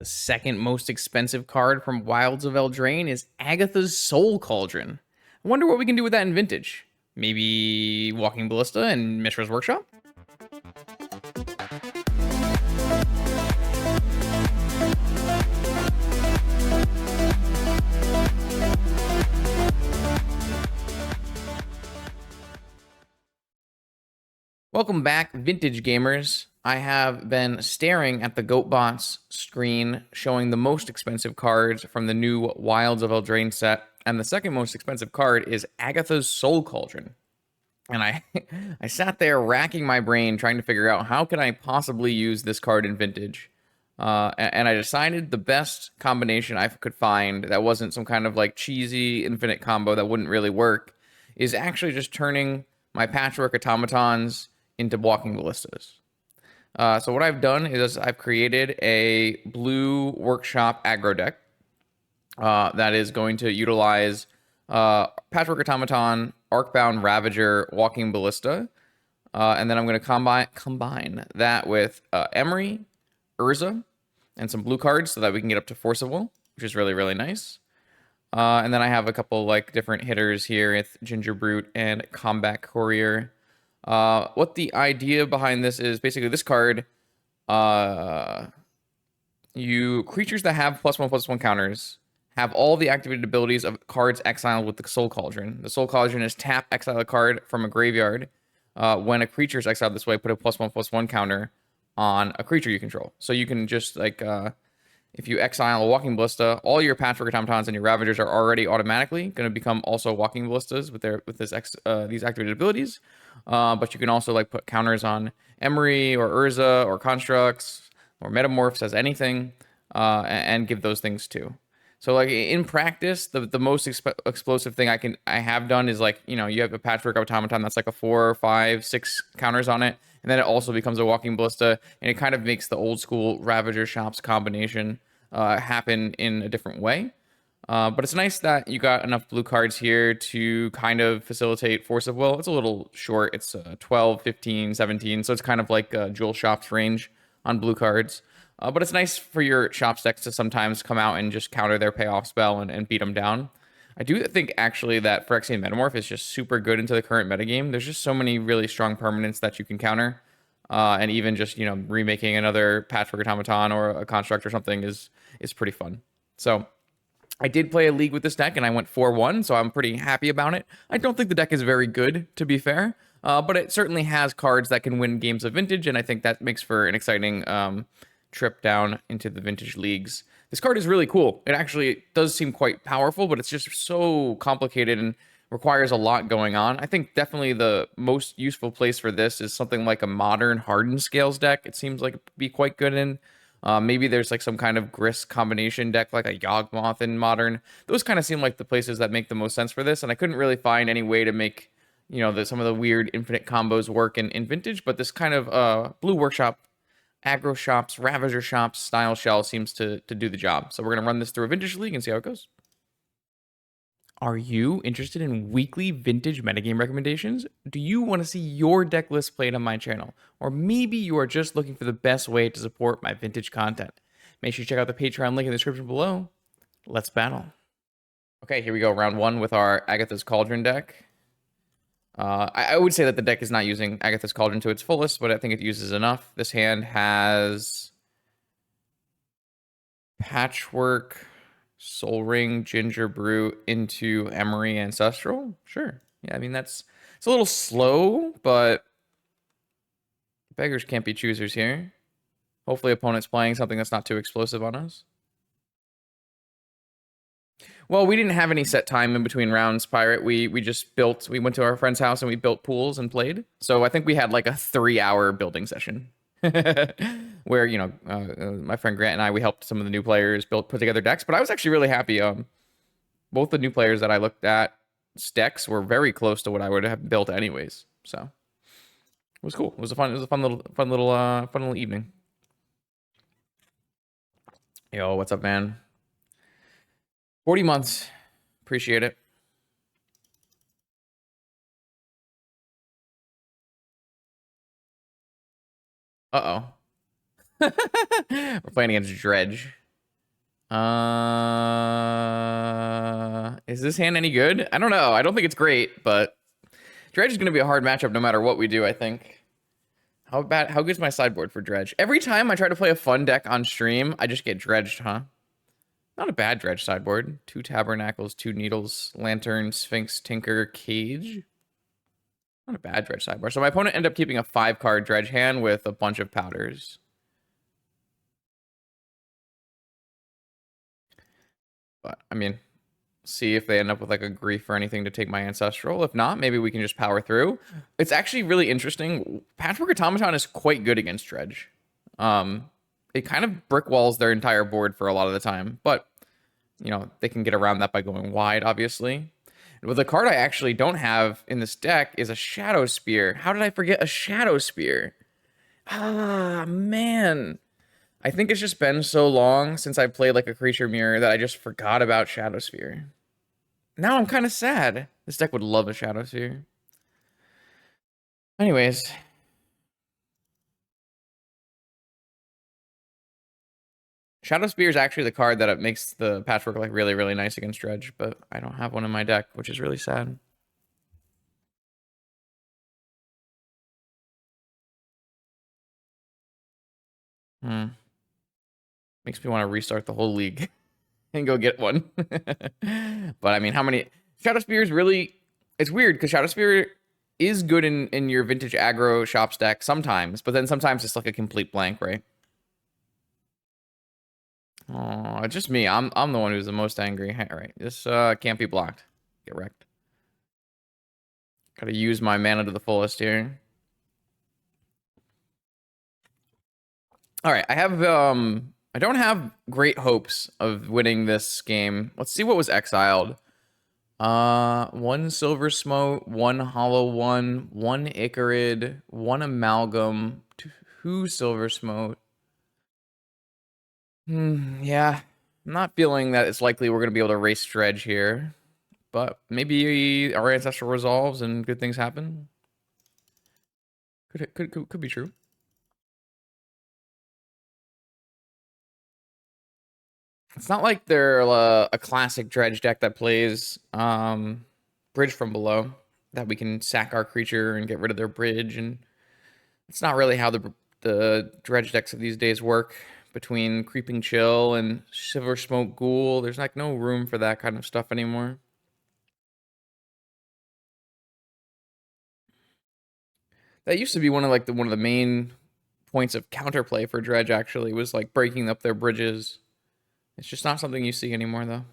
The second most expensive card from Wilds of Eldraine is Agatha's Soul Cauldron. I wonder what we can do with that in Vintage. Maybe Walking Ballista and Mishra's Workshop? Welcome back, Vintage Gamers. I have been staring at the GoatBots screen showing the most expensive cards from the new Wilds of Eldraine set, and the second most expensive card is Agatha's Soul Cauldron. And I I sat there racking my brain trying to figure out how can I possibly use this card in Vintage. And I decided the best combination I could find that wasn't some kind of like cheesy infinite combo that wouldn't really work is actually just turning my Patchwork Automatons into Walking Ballistas. So what I've done is I've created a blue workshop aggro deck that is going to utilize Patchwork Automaton, Arcbound Ravager, Walking Ballista, and then I'm going to combine that with Emery, Urza, and some blue cards so that we can get up to Force of Will, which is really, really nice. And then I have a couple like different hitters here with Ginger Brute and Combat Courier. What the idea behind this is basically this card, creatures that have +1/+1 counters have all the activated abilities of cards exiled with the Soul Cauldron. The Soul Cauldron is tap, exile a card from a graveyard. When a creature is exiled this way, put a +1/+1 counter on a creature you control. So you can just like, if you exile a Walking Ballista, all your Patchwork Automatons and your Ravagers are already automatically going to become also Walking Ballistas with these activated abilities. But you can also like put counters on Emery or Urza or Constructs or Metamorphs as anything, and give those things too. So like in practice, the most explosive thing I have done is like, you have a Patchwork Automaton that's like a 4, 5, 6 counters on it, and then it also becomes a Walking Ballista, and it kind of makes the old school Ravager Shops combination happen in a different way. But it's nice that you got enough blue cards here to kind of facilitate Force of Will. It's a little short. It's 12, 15, 17, so it's kind of like Jewel Shops range on blue cards. But it's nice for your Shops decks to sometimes come out and just counter their payoff spell and beat them down. I do think actually that Phyrexian Metamorph is just super good into the current metagame. There's just so many really strong permanents that you can counter. And even just, remaking another Patchwork Automaton or a Construct or something is pretty fun. So I did play a league with this deck and I went 4-1, so I'm pretty happy about it. I don't think the deck is very good, to be fair, but it certainly has cards that can win games of Vintage, and I think that makes for an exciting trip down into the Vintage leagues. This card is really cool. It actually does seem quite powerful, but it's just so complicated and requires a lot going on. I think definitely the most useful place for this is something like a modern Hardened Scales deck. It seems like it'd be quite good in. Maybe there's like some kind of Grist combination deck like a Yawgmoth in Modern. Those kind of seem like the places that make the most sense for this, and I couldn't really find any way to make, some of the weird infinite combos work in Vintage, but this kind of blue workshop, aggro shops, Ravager Shops style shell seems to do the job. So we're going to run this through a Vintage league and see how it goes. Are you interested in weekly Vintage metagame recommendations? Do you want to see your deck list played on my channel? Or maybe you are just looking for the best way to support my Vintage content. Make sure you check out the Patreon link in the description below. Let's battle. Okay, here we go. Round 1 with our Agatha's Cauldron deck. I would say that the deck is not using Agatha's Cauldron to its fullest, but I think it uses enough. This hand has Patchwork, Soul Ring, Ginger Brute into Emery Ancestral. Sure. Yeah, I mean, it's a little slow, but beggars can't be choosers here. Hopefully opponent's playing something that's not too explosive on us. Well, we didn't have any set time in between rounds, Pirate. We went to our friend's house and we built pools and played. So I think we had like a 3-hour building session. Where my friend Grant and we helped some of the new players put together decks, but I was actually really happy. Both the new players that I looked at decks were very close to what I would have built anyways, so it was cool. It was a fun little evening. Yo, what's up, man? 40 months, appreciate it. Uh-oh. We're playing against Dredge. Is this hand any good? I don't know. I don't think it's great, but Dredge is going to be a hard matchup no matter what we do, I think. How good's my sideboard for Dredge? Every time I try to play a fun deck on stream, I just get dredged, huh? Not a bad Dredge sideboard. 2 Tabernacles, 2 Needles, Lantern, Sphinx, Tinker, Cage. Not a bad Dredge sideboard. So my opponent ended up keeping a 5-card Dredge hand with a bunch of powders. But, I mean, see if they end up with like a grief or anything to take my Ancestral. If not, maybe we can just power through. It's actually really interesting. Patchwork Automaton is quite good against Dredge. It kind of brick walls their entire board for a lot of the time, but you know, they can get around that by going wide, obviously. But the card I actually don't have in this deck is a Shadow Spear. How did I forget a Shadow Spear? Ah, man. I think it's just been so long since I played like a Creature Mirror that I just forgot about Shadow Sphere. Now I'm kind of sad. This deck would love a Shadow Sphere. Anyways. Shadow Spear is actually the card that makes the Patchwork like really, really nice against Dredge, but I don't have one in my deck, which is really sad. Makes me want to restart the whole league and go get one. But I mean, how many Shadow Spear is really, it's weird because Shadow Spear is good in your vintage aggro shops deck sometimes, but then sometimes it's like a complete blank, right? Oh, just me. I'm the one who's the most angry. All right, this can't be blocked. Get wrecked. Gotta use my mana to the fullest here. All right, I don't have great hopes of winning this game. Let's see what was exiled. 1 Silver Smote, 1 Hollow One, 1 Icarid, 1 Amalgam, 2 Silver Smote. Yeah. I'm not feeling that it's likely we're going to be able to race Dredge here. But maybe our Ancestral resolves and good things happen. Could be true. It's not like they're a classic Dredge deck that plays Bridge from Below, that we can sack our creature and get rid of their bridge, and it's not really how the Dredge decks of these days work. Between Creeping Chill and Silver Smoke Ghoul, there's like no room for that kind of stuff anymore. That used to be one of the main points of counterplay for Dredge, actually, was like breaking up their bridges. It's just not something you see anymore, though.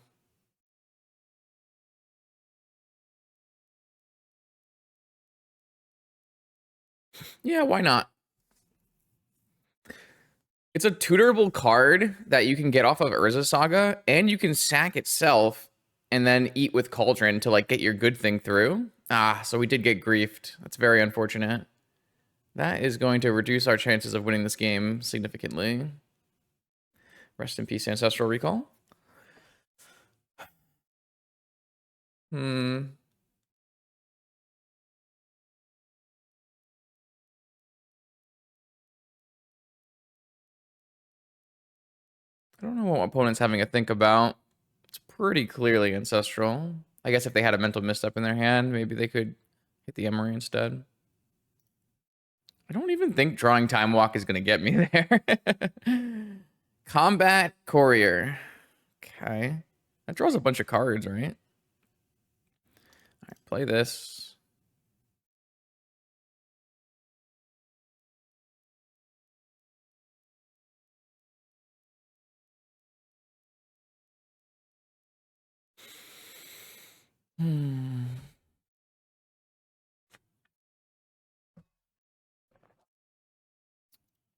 Yeah, why not? It's a tutorable card that you can get off of Urza Saga, and you can sack itself and then eat with Cauldron to like get your good thing through. Ah, so we did get griefed. That's very unfortunate. That is going to reduce our chances of winning this game significantly. Rest in peace, Ancestral Recall. I don't know what my opponent's having to think about. It's pretty clearly Ancestral. I guess if they had a mental misstep in their hand, maybe they could hit the Emery instead. I don't even think drawing Time Walk is going to get me there. Combat Courier. Okay. That draws a bunch of cards, right? All right, play this.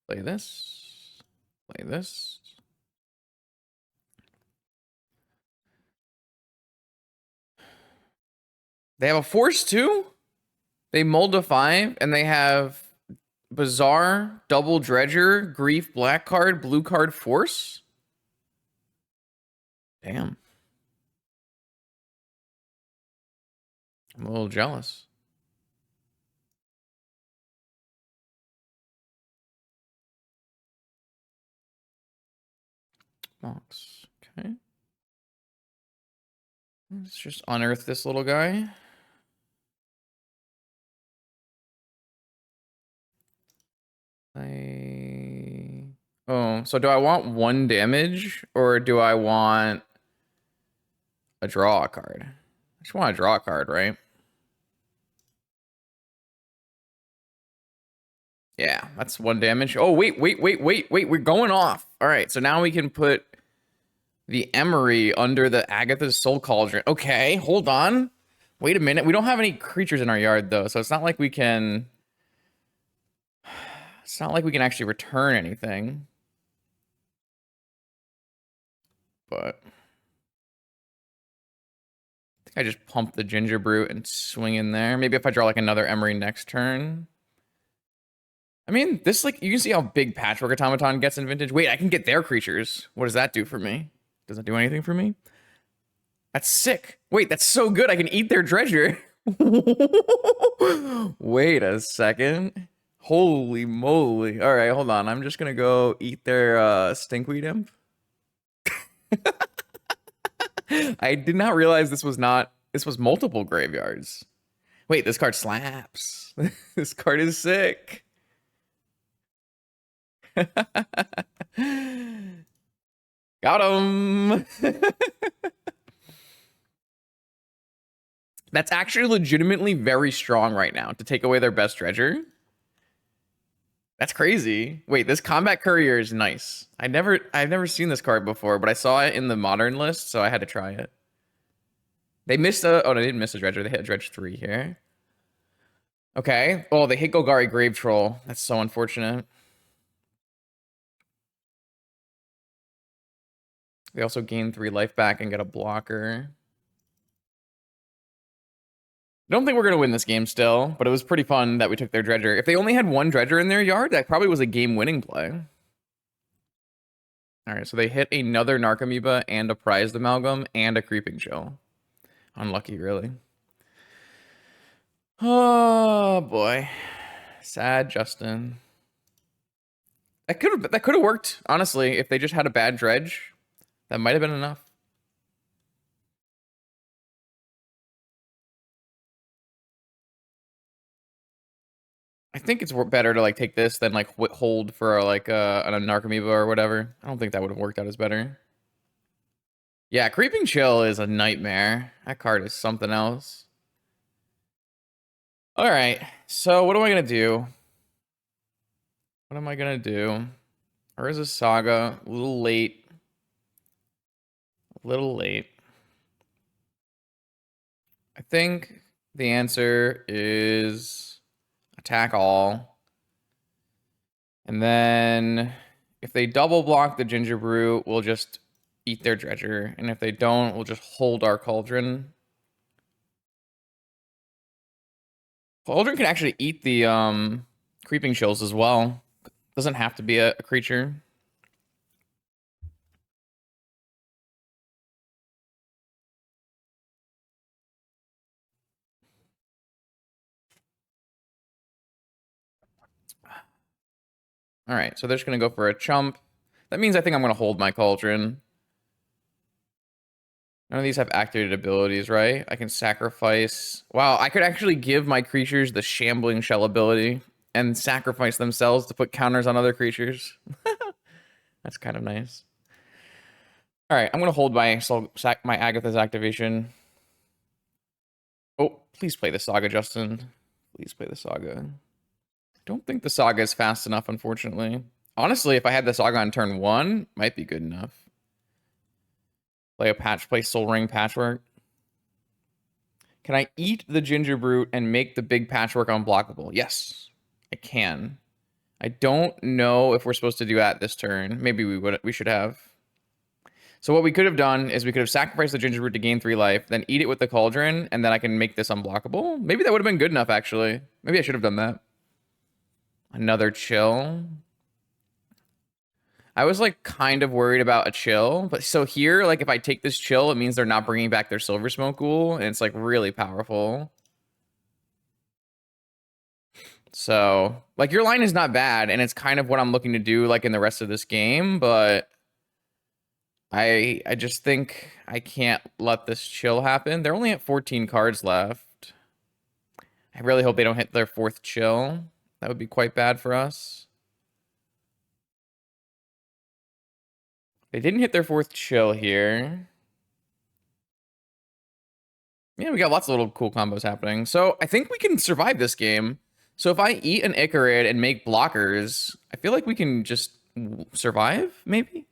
Play this. Play this. They have a force too? They mold a 5 and they have Bizarre, Double Dredger, Grief, Black card, Blue card, Force? Damn. I'm a little jealous. Box. Okay. Let's just unearth this little guy. Oh, so do I want 1 damage or do I want a draw card? I just want to draw a card, right? Yeah, that's 1 damage. Oh, wait. We're going off. All right, so now we can put the Emery under the Agatha's Soul Cauldron. Okay, hold on. Wait a minute. We don't have any creatures in our yard, though, so it's not like we can... It's not like we can actually return anything. But... I think I just pump the Ginger Brute and swing in there. Maybe if I draw, like, another Emery next turn... I mean, this, like, you can see how big Patchwork Automaton gets in Vintage. Wait, I can get their creatures. What does that do for me? Does it do anything for me? That's sick. Wait, that's so good. I can eat their treasure. Wait a second. Holy moly. All right, hold on. I'm just going to go eat their Stinkweed Imp. I did not realize this was multiple graveyards. Wait, this card slaps. This card is sick. Got him. That's actually legitimately very strong right now to take away their best treasure. That's crazy. Wait, this Combat Courier is nice. I've never seen this card before, but I saw it in the modern list, so I had to try it. They missed a... Oh, they didn't miss a Dredger. They hit a Dredge 3 here. Okay. Oh, they hit Golgari Grave Troll. That's so unfortunate. They also gain 3 life back and get a blocker. I don't think we're going to win this game still, but it was pretty fun that we took their Dredger. If they only had 1 Dredger in their yard, that probably was a game-winning play. All right, so they hit another Narcomoeba and a Prized Amalgam and a Creeping Chill. Unlucky, really. Oh, boy. Sad Justin. That could have worked, honestly. If they just had a bad Dredge, that might have been enough. I think it's better to like take this than like hold for like a Narcomoeba or whatever. I don't think that would have worked out as better. Yeah, Creeping Chill is a nightmare. That card is something else. All right, so what am I gonna do? What am I gonna do? Urza Saga, a little late. A little late. I think the answer is attack all. And then if they double block the Ginger Brew, we'll just eat their Dredger. And if they don't, we'll just hold our Cauldron. Cauldron can actually eat the Creeping Chills as well. Doesn't have to be a creature. All right, so they're just going to go for a chump. That means I think I'm going to hold my Cauldron. None of these have activated abilities, right? I can sacrifice... Wow, I could actually give my creatures the Shambling Shell ability and sacrifice themselves to put counters on other creatures. That's kind of nice. All right, I'm going to hold my Agatha's activation. Oh, please play the Saga, Justin. Please play the Saga. Don't think the Saga is fast enough, unfortunately. Honestly, if I had the Saga on turn 1, might be good enough. Play Soul Ring Patchwork. Can I eat the Ginger Brute and make the big Patchwork unblockable? Yes, I can. I don't know if we're supposed to do that this turn. Maybe we should have. So what we could have done is we could have sacrificed the Ginger Brute to gain 3 life, then eat it with the Cauldron, and then I can make this unblockable. Maybe that would have been good enough, actually. Maybe I should have done that. Another chill. I was like kind of worried about a chill, but so here, like if I take this chill, it means they're not bringing back their Silver Smoke Ghoul, and it's like really powerful. So like your line is not bad, and it's kind of what I'm looking to do like in the rest of this game, but I just think I can't let this chill happen. They're only at 14 cards left. I really hope they don't hit their 4th chill. That would be quite bad for us. They didn't hit their 4th chill here. Yeah, we got lots of little cool combos happening. So I think we can survive this game. So if I eat an Icarid and make blockers, I feel like we can just survive, maybe?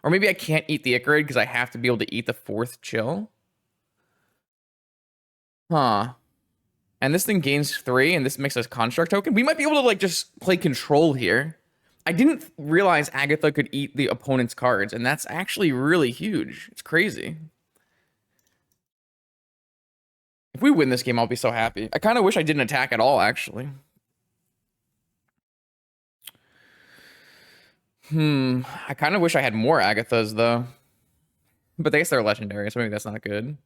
Or maybe I can't eat the Icarid because I have to be able to eat the 4th chill. Huh. And this thing gains 3, and this makes us construct token. We might be able to, like, just play control here. I didn't realize Agatha could eat the opponent's cards, and that's actually really huge. It's crazy. If we win this game, I'll be so happy. I kind of wish I didn't attack at all, actually. I kind of wish I had more Agathas, though. But I guess they're legendary, so maybe that's not good.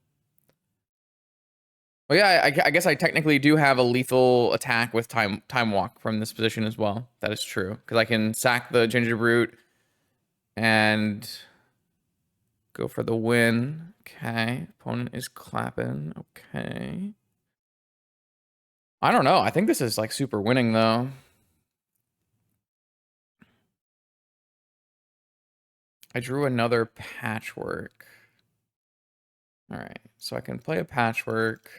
Well, yeah, I guess I technically do have a lethal attack with time walk from this position as well. That is true, because I can sack the Ginger Brute and go for the win. Okay, opponent is clapping. Okay. I don't know. I think this is like super winning though. I drew another patchwork. All right, so I can play a patchwork.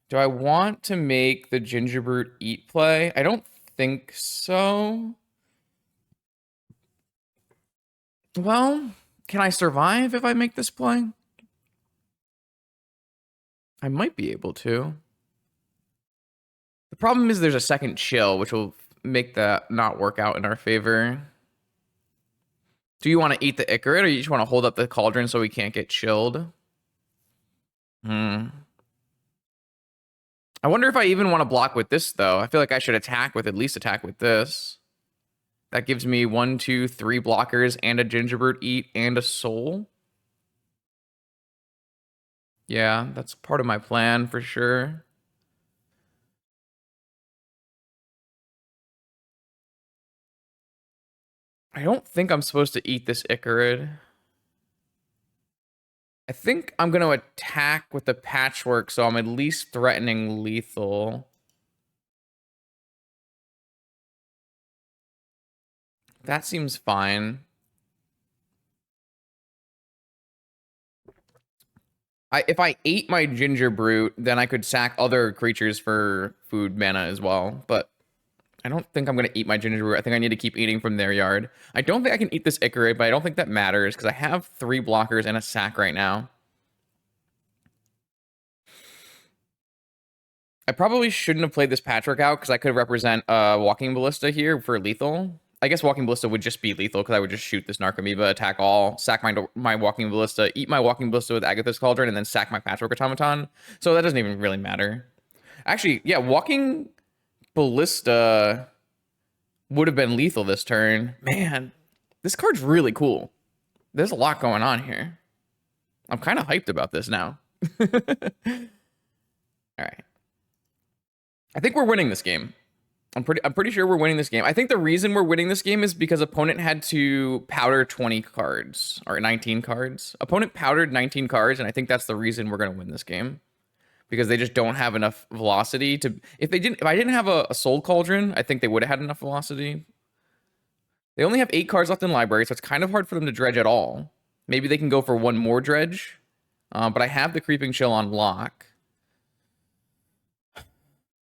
Do I want to make the Ginger Brute eat play? I don't think so. Well, can I survive if I make this play? I might be able to. The problem is there's a second chill, which will make that not work out in our favor. Do you want to eat the Icarid, or you just want to hold up the Cauldron so we can't get chilled? I wonder if I even want to block with this, though. I feel like I should attack with, at least attack with this. That gives me 1, 2, 3 blockers and a Gingerbread eat and a soul. Yeah, that's part of my plan for sure. I don't think I'm supposed to eat this Icarid. I think I'm going to attack with the patchwork, so I'm at least threatening lethal. That seems fine. If I ate my Ginger Brute, then I could sack other creatures for food mana as well. But I don't think I'm going to eat my Ginger Brute. I think I need to keep eating from their yard. I don't think I can eat this Icarid, but I don't think that matters because I have 3 blockers and a sack right now. I probably shouldn't have played this Patchwork out because I could represent Walking Ballista here for lethal. I guess Walking Ballista would just be lethal because I would just shoot this Narcomoeba, attack all, sack my Walking Ballista, eat my Walking Ballista with Agatha's Cauldron, and then sack my Patchwork Automaton. So that doesn't even really matter. Actually, yeah, Walking Ballista would have been lethal this turn. Man, this card's really cool. There's a lot going on here. I'm kind of hyped about this now. All right. I think we're winning this game. I'm pretty sure we're winning this game. I think the reason we're winning this game is because opponent had to powder 20 cards or 19 cards. Opponent powdered 19 cards, and I think that's the reason we're going to win this game. Because they just don't have enough velocity to... If I didn't have a Soul Cauldron, I think they would have had enough velocity. They only have 8 cards left in library, so it's kind of hard for them to dredge at all. Maybe they can go for 1 more dredge. But I have the Creeping Chill on lock.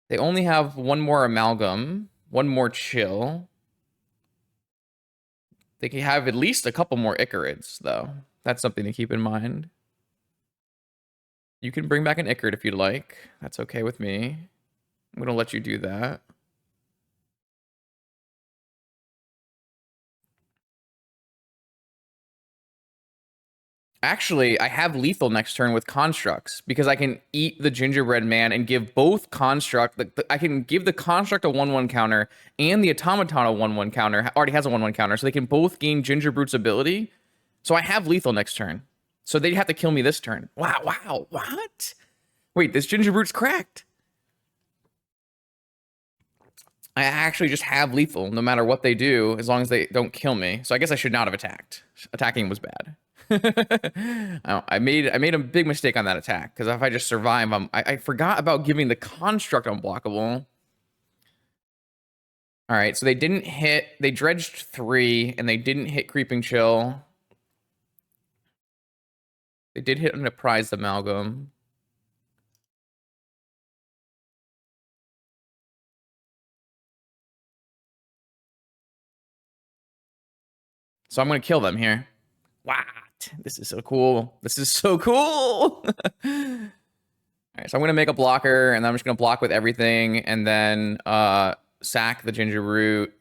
They only have 1 more Amalgam, 1 more Chill. They can have at least a couple more Icarids, though. That's something to keep in mind. You can bring back an Icarid if you'd like. That's okay with me. I'm going to let you do that. Actually, I have lethal next turn with constructs because I can eat the gingerbread man and give both construct. I can give the construct a 1/1 counter and the automaton a 1/1 counter. Already has a 1/1 counter, so they can both gain Gingerbrute's ability. So I have lethal next turn. So they'd have to kill me this turn. Wow, what? Wait, this Gingerbrute's cracked. I actually just have lethal no matter what they do, as long as they don't kill me. So I guess I should not have attacked. Attacking was bad. I made a big mistake on that attack because if I just survive, I forgot about giving the construct unblockable. All right, so they didn't hit. They dredged 3 and they didn't hit creeping chill. They did hit an apprised amalgam. So I'm gonna kill them here. What? This is so cool. This is so cool. All right, so I'm gonna make a blocker, and then I'm just gonna block with everything, and then sack the ginger root.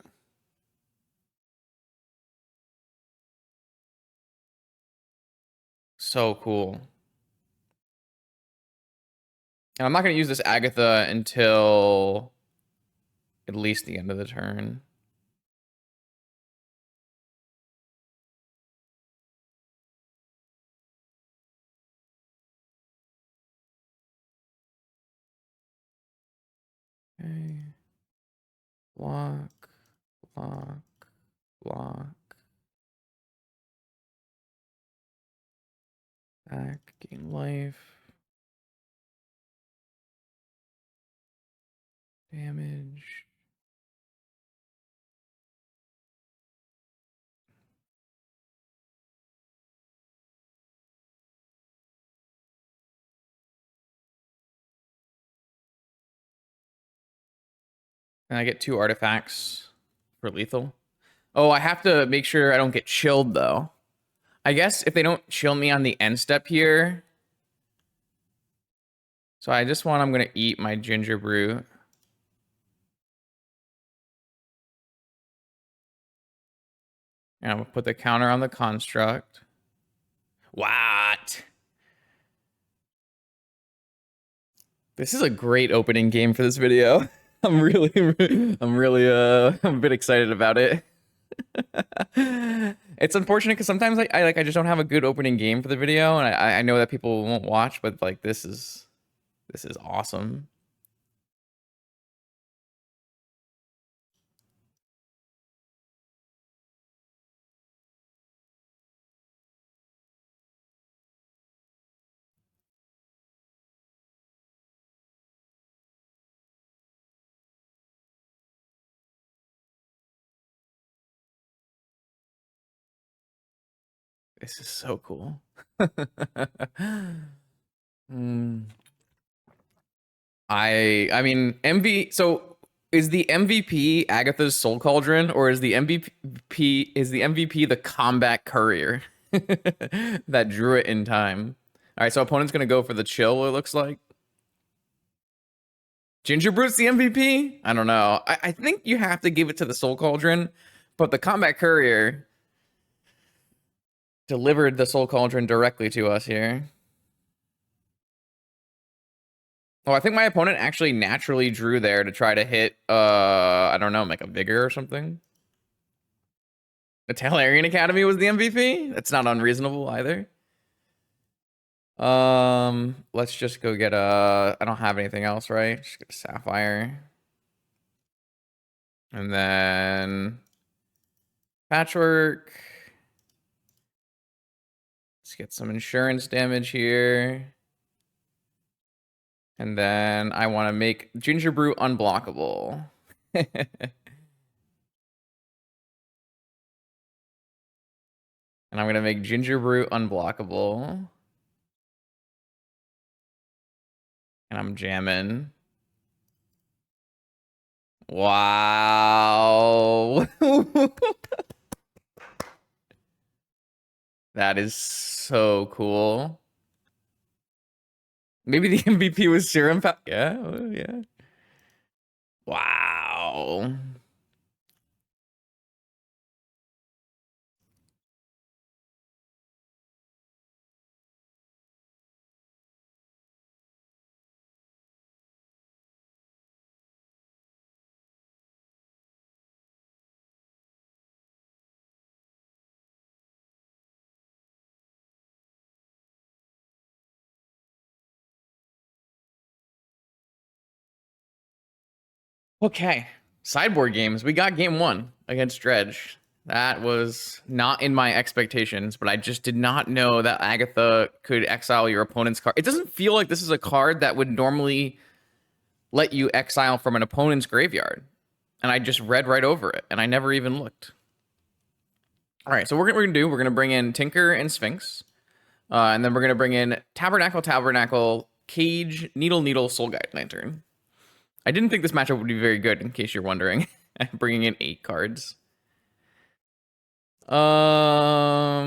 So cool. And I'm not gonna use this Agatha until at least the end of the turn. Okay. Block, block, block. Back, gain life. Damage. And I get 2 artifacts for lethal. Oh, I have to make sure I don't get chilled, though. I guess if they don't chill me on the end step here. So I just want, I'm going to eat my ginger brew. And I'm going to put the counter on the construct. What? This is a great opening game for this video. I'm really I'm a bit excited about it. It's unfortunate because sometimes I just don't have a good opening game for the video, and I know that people won't watch, but like this is awesome. This is so cool. Mm. I mean so is the MVP Agatha's Soul Cauldron, or is the MVP the combat courier that drew it in time? All right, so opponent's gonna go for the chill, it looks like. Ginger Brute's the MVP? I don't know. I think you have to give it to the Soul Cauldron, but the combat courier delivered the Soul Cauldron directly to us here. Oh, I think my opponent actually naturally drew there to try to hit, I don't know, like a Vigor or something. The Talarian Academy was the MVP? That's not unreasonable either. Let's just go get a, I don't have anything else, right? Just get a Sapphire. And then Patchwork. Let's get some insurance damage here. And then I want to make Ginger Brew unblockable. And I'm going to make Ginger Brew unblockable. And I'm jamming. Wow. That is so cool. Maybe the MVP was Serum Power. Yeah, yeah. Wow. Okay. Sideboard games. We got game 1 against Dredge. That was not in my expectations, but I just did not know that Agatha could exile your opponent's card. It doesn't feel like this is a card that would normally let you exile from an opponent's graveyard. And I just read right over it, and I never even looked. All right, so we're going to bring in Tinker and Sphinx. And then we're going to bring in Tabernacle, Cage, Needle, Soul Guide Lantern. I didn't think this matchup would be very good, in case you're wondering. I'm bringing in 8 cards. All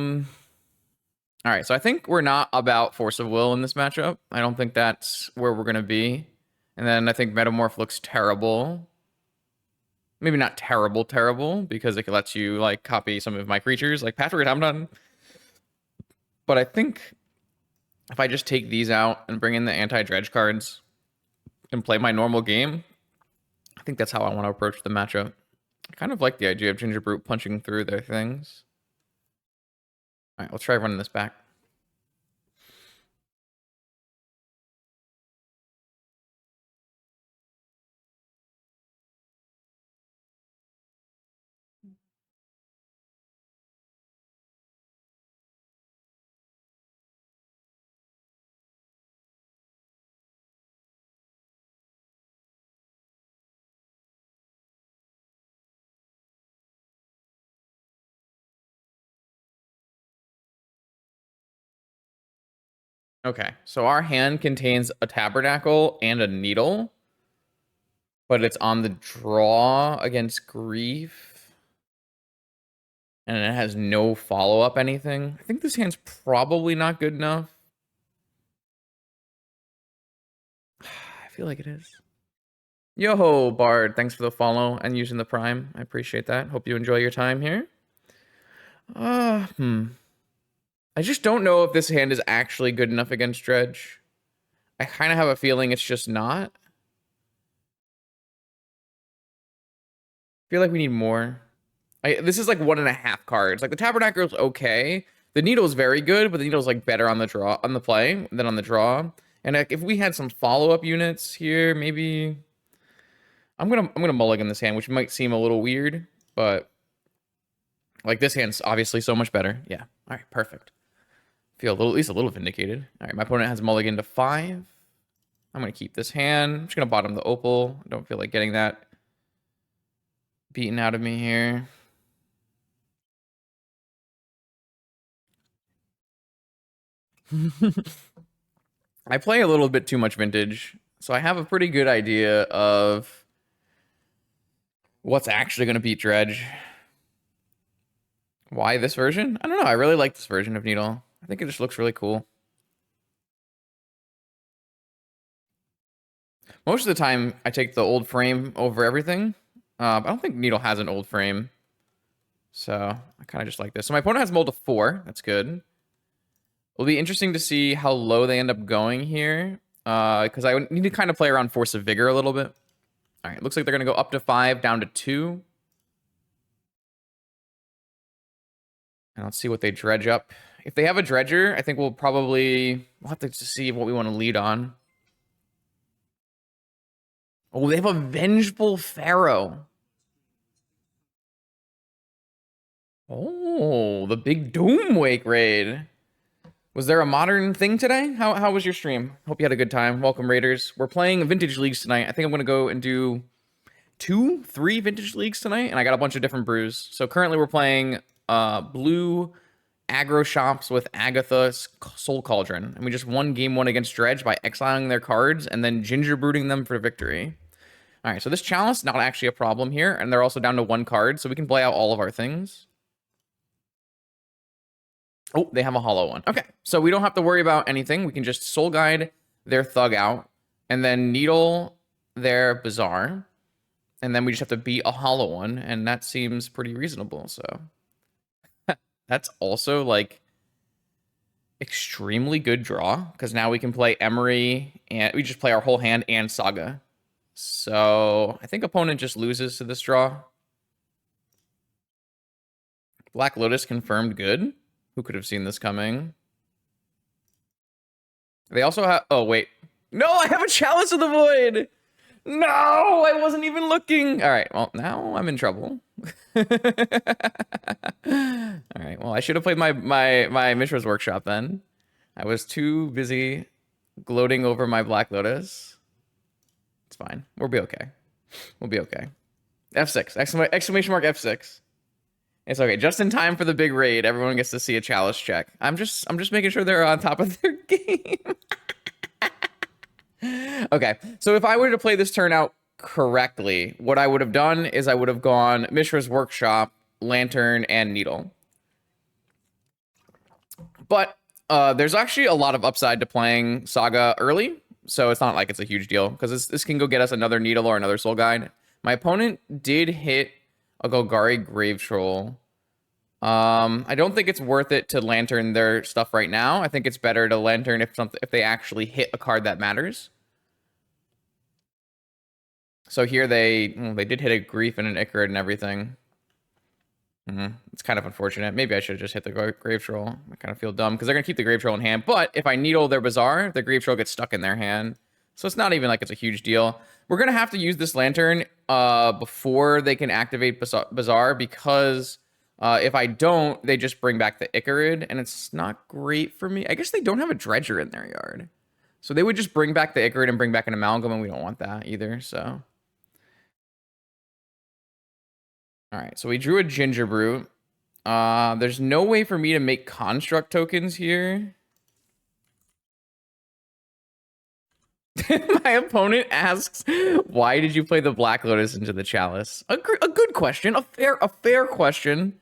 right, so I think we're not about Force of Will in this matchup. I don't think that's where we're going to be. And then I think Metamorph looks terrible. Maybe not terrible, because it lets you, like, copy some of my creatures, like Pathway Automaton. But I think if I just take these out and bring in the anti-Dredge cards and play my normal game, I think that's how I want to approach the matchup. I kind of like the idea of Ginger Brute punching through their things. All right, let's try running this back. Okay, so our hand contains a Tabernacle and a Needle, but it's on the draw against Grief, and it has no follow-up anything. I think this hand's probably not good enough. I feel like it is. Yo, Bard, thanks for the follow and using the Prime. I appreciate that. Hope you enjoy your time here. I just don't know if this hand is actually good enough against Dredge. I kind of have a feeling it's just not. I feel like we need more. This is like 1.5 cards. Like the Tabernacle's okay. The Needle's very good, but the Needle's like better on the draw, on the play than on the draw. And like, if we had some follow-up units here, maybe I'm gonna mulligan this hand, which might seem a little weird, but like this hand's obviously so much better. Yeah. All right, perfect. Feel at least a little vindicated. All right, my opponent has mulligan to 5. I'm gonna keep this hand. I'm just gonna bottom the Opal. I don't feel like getting that beaten out of me here. I play a little bit too much Vintage, so I have a pretty good idea of what's actually going to beat Dredge. Why this version? I don't know. I really like this version of Needle. I think it just looks really cool. Most of the time, I take the old frame over everything. But I don't think Needle has an old frame. So I kind of just like this. So my opponent has mold to 4. That's good. It'll be interesting to see how low they end up going here. Because I need to kind of play around Force of Vigor a little bit. All right, looks like they're going to go up to 5, down to 2. And let's see what they dredge up. If they have a Dredger, I think we'll have to see what we want to lead on. Oh, they have a Vengeful Pharaoh. Oh, the big Doomwake raid. Was there a modern thing today? How was your stream? Hope you had a good time. Welcome, Raiders. We're playing Vintage Leagues tonight. I think I'm going to go and do 2-3 Vintage Leagues tonight, and I got a bunch of different brews. So currently we're playing blue aggro shops with Agatha's Soul Cauldron. And we just won game 1 against Dredge by exiling their cards and then ginger brooding them for victory. All right, so this chalice is not actually a problem here, and they're also down to 1 card, so we can play out all of our things. Oh, they have a hollow one. Okay, so we don't have to worry about anything. We can just Soul Guide their Thug out, and then Needle their Bazaar, and then we just have to beat a hollow one, and that seems pretty reasonable, so... That's also, like, extremely good draw, because now we can play Emery, and we just play our whole hand and Saga. So, I think opponent just loses to this draw. Black Lotus confirmed good. Who could have seen this coming? They also have... Oh, wait. No, I have a Chalice of the Void! No, I wasn't even looking. All right, well, now I'm in trouble. All right, well, I should have played my Mishra's Workshop then. I was too busy gloating over my Black Lotus. It's fine. We'll be okay. We'll be okay. F6. Exclamation mark F6. It's okay. Just in time for the big raid, everyone gets to see a chalice check. I'm just making sure they're on top of their game. Okay, so if I were to play this turn out correctly, what I would have done is I would have gone Mishra's Workshop, Lantern, and Needle. But there's actually a lot of upside to playing Saga early, so it's not like it's a huge deal, because this can go get us another Needle or another Soul Guide. My opponent did hit a Golgari Grave Troll. I don't think it's worth it to Lantern their stuff right now. I think it's better to Lantern if they actually hit a card that matters. So here they did hit a Grief and an Icarid and everything. It's kind of unfortunate. Maybe I should have just hit the Grave Troll. I kind of feel dumb because they're going to keep the Grave Troll in hand. But if I Needle their Bazaar, the Grave Troll gets stuck in their hand. So it's not even like it's a huge deal. We're going to have to use this Lantern before they can activate Bazaar because if I don't, they just bring back the Icarid, and it's not great for me. I guess they don't have a Dredger in their yard. So they would just bring back the Icarid and bring back an Amalgam, and we don't want that either, so... All right, so we drew a Ginger Brute. There's no way for me to make construct tokens here. My opponent asks, why did you play the Black Lotus into the Chalice? A good question, a fair question.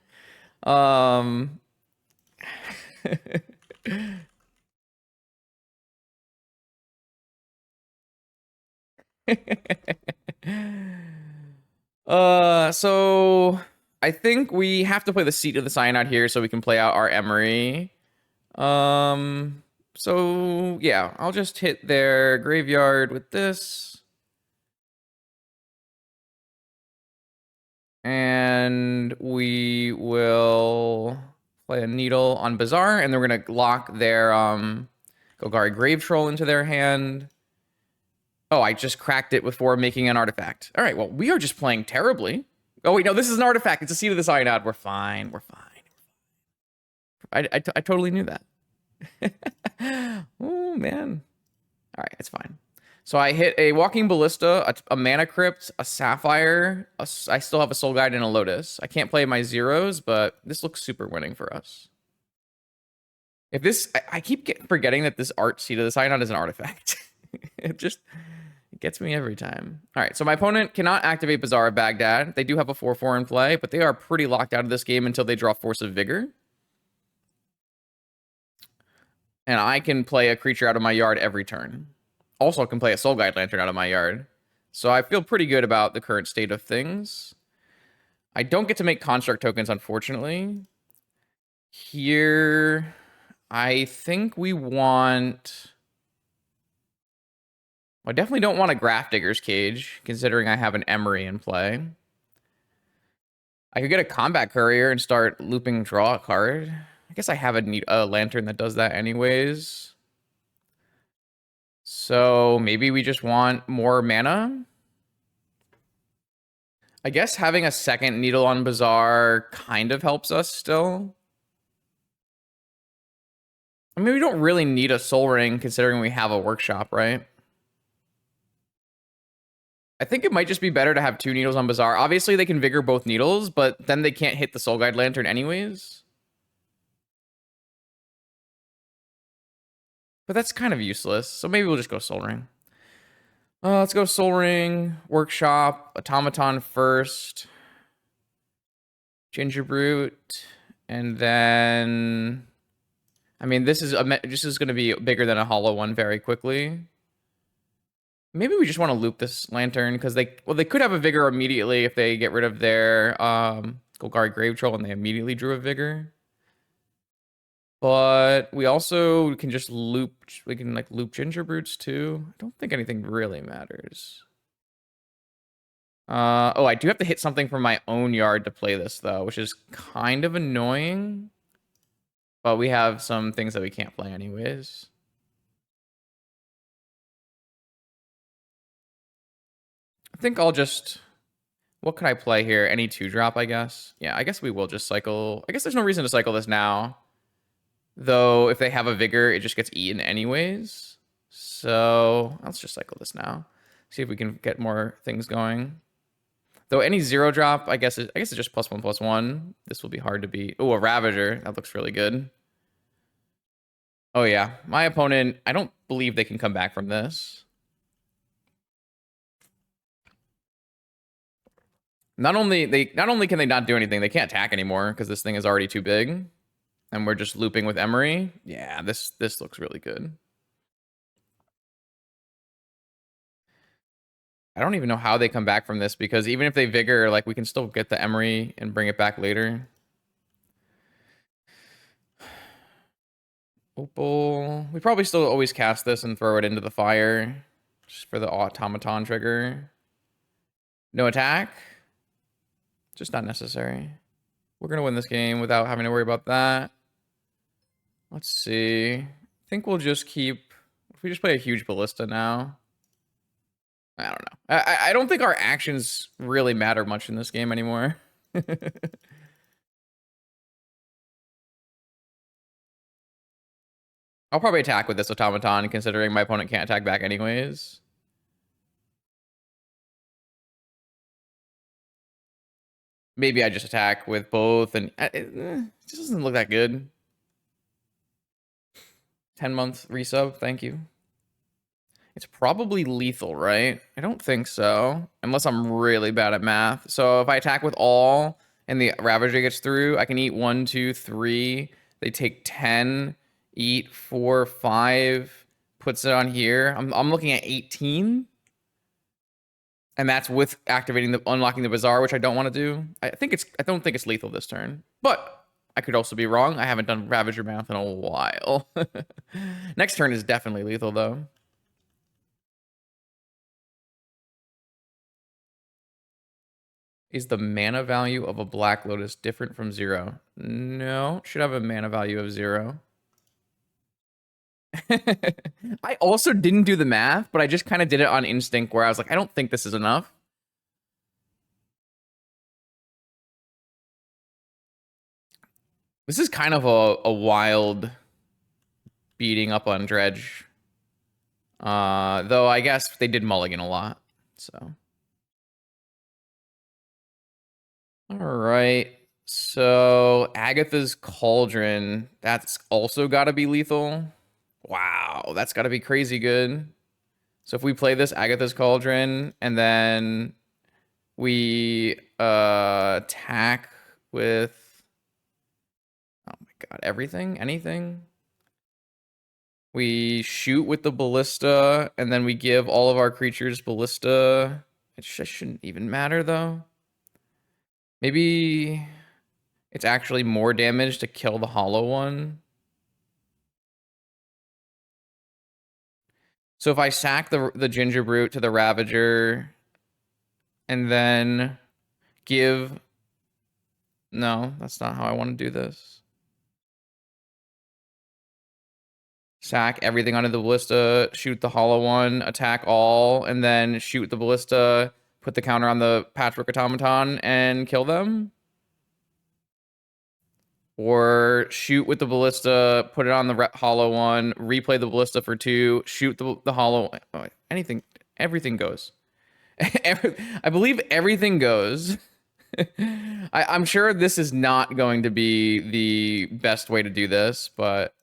So I think we have to play the Seat of the Cyanide here so we can play out our Emery. So yeah, I'll just hit their graveyard with this. And we will play a Needle on Bazaar, and then we're gonna lock their Golgari Grave Troll into their hand. Oh, I just cracked it before making an artifact. All right, well, we are just playing terribly. Oh, wait, no, this is an artifact. It's a Seat of the Cyanide. We're fine. We're fine. I totally knew that. Oh, man. All right, it's fine. So I hit a Walking Ballista, a Mana Crypt, a Sapphire. I still have a Soul Guide and a Lotus. I can't play my zeros, but this looks super winning for us. If this... I keep forgetting that this Seat of the Cyanide is an artifact. It gets me every time. All right, so my opponent cannot activate Bazaar of Baghdad. They do have a 4/4 in play, but they are pretty locked out of this game until they draw Force of Vigor. And I can play a creature out of my yard every turn. Also, I can play a Soul Guide Lantern out of my yard. So I feel pretty good about the current state of things. I don't get to make construct tokens, unfortunately. Here, I think we want... I definitely don't want a Grafdigger's Cage, considering I have an Emery in play. I could get a Combat Courier and start looping draw a card. I guess I have a Lantern that does that anyways. So maybe we just want more mana. I guess having a second Needle on Bazaar kind of helps us still. I mean, we don't really need a Soul Ring considering we have a Workshop, right? I think it might just be better to have 2 Needles on Bazaar. Obviously, they can Vigor both Needles, but then they can't hit the Soul Guide Lantern anyways. But that's kind of useless, so maybe we'll just go Soul Ring. Let's go Soul Ring, Workshop, Automaton first, Ginger Brute, and then... I mean, this is going to be bigger than a Hollow one very quickly. Maybe we just want to loop this Lantern because they could have a Vigor immediately if they get rid of their Golgari Grave Troll and they immediately drew a Vigor. But we also can just loop. We can like loop Ginger Brutes too. I don't think anything really matters. Oh, I do have to hit something from my own yard to play this though, which is kind of annoying. But we have some things that we can't play anyways. I think I'll just... What could I play here? Any 2-drop, I guess. Yeah, I guess we will just cycle. I guess there's no reason to cycle this now. Though, if they have a Vigor, it just gets eaten anyways. So, let's just cycle this now. See if we can get more things going. Though any 0-drop, I guess it's just +1/+1. This will be hard to beat. Oh, a Ravager. That looks really good. Oh, yeah. My opponent, I don't believe they can come back from this. Not only can they not do anything, they can't attack anymore because this thing is already too big. And we're just looping with Emery. Yeah, this looks really good. I don't even know how they come back from this because even if they Vigor, like we can still get the Emery and bring it back later. Opal. We probably still always cast this and throw it into the fire just for the automaton trigger. No attack. Just not necessary. We're going to win this game without having to worry about that. Let's see. I think we'll just keep... If we just play a huge Ballista now... I don't know. I don't think our actions really matter much in this game anymore. I'll probably attack with this automaton, considering my opponent can't attack back anyways. Maybe I just attack with both, and it just doesn't look that good. 10-month resub, thank you. It's probably lethal, right? I don't think so, unless I'm really bad at math. So if I attack with all, and the Ravager gets through, I can eat 1, 2, 3. They take 10, eat 4, 5, puts it on here. I'm looking at 18. And that's with activating unlocking the Bazaar, which I don't want to do. I don't think it's lethal this turn, but I could also be wrong. I haven't done Ravager math in a while. Next turn is definitely lethal though. Is the mana value of a Black Lotus different from 0? No, should have a mana value of 0. I also didn't do the math, but I just kind of did it on instinct where I was like, I don't think this is enough. This is kind of a wild beating up on Dredge. Though I guess they did mulligan a lot, so. All right. So Agatha's Cauldron, that's also got to be lethal. Wow, that's got to be crazy good. So if we play this Agatha's Cauldron and then we attack with, oh my god, everything, anything. We shoot with the Ballista and then we give all of our creatures Ballista. It shouldn't even matter though. Maybe it's actually more damage to kill the hollow one. So if I sack the Ginger Brute to the Ravager and then give... No, that's not how I want to do this. Sack everything onto the Ballista, shoot the hollow one, attack all, and then shoot the Ballista, put the counter on the Patchwork Automaton, and kill them. Or shoot with the Ballista, put it on the hollow one, replay the Ballista for 2, shoot the hollow... anything, everything goes. I believe everything goes. I'm sure this is not going to be the best way to do this, but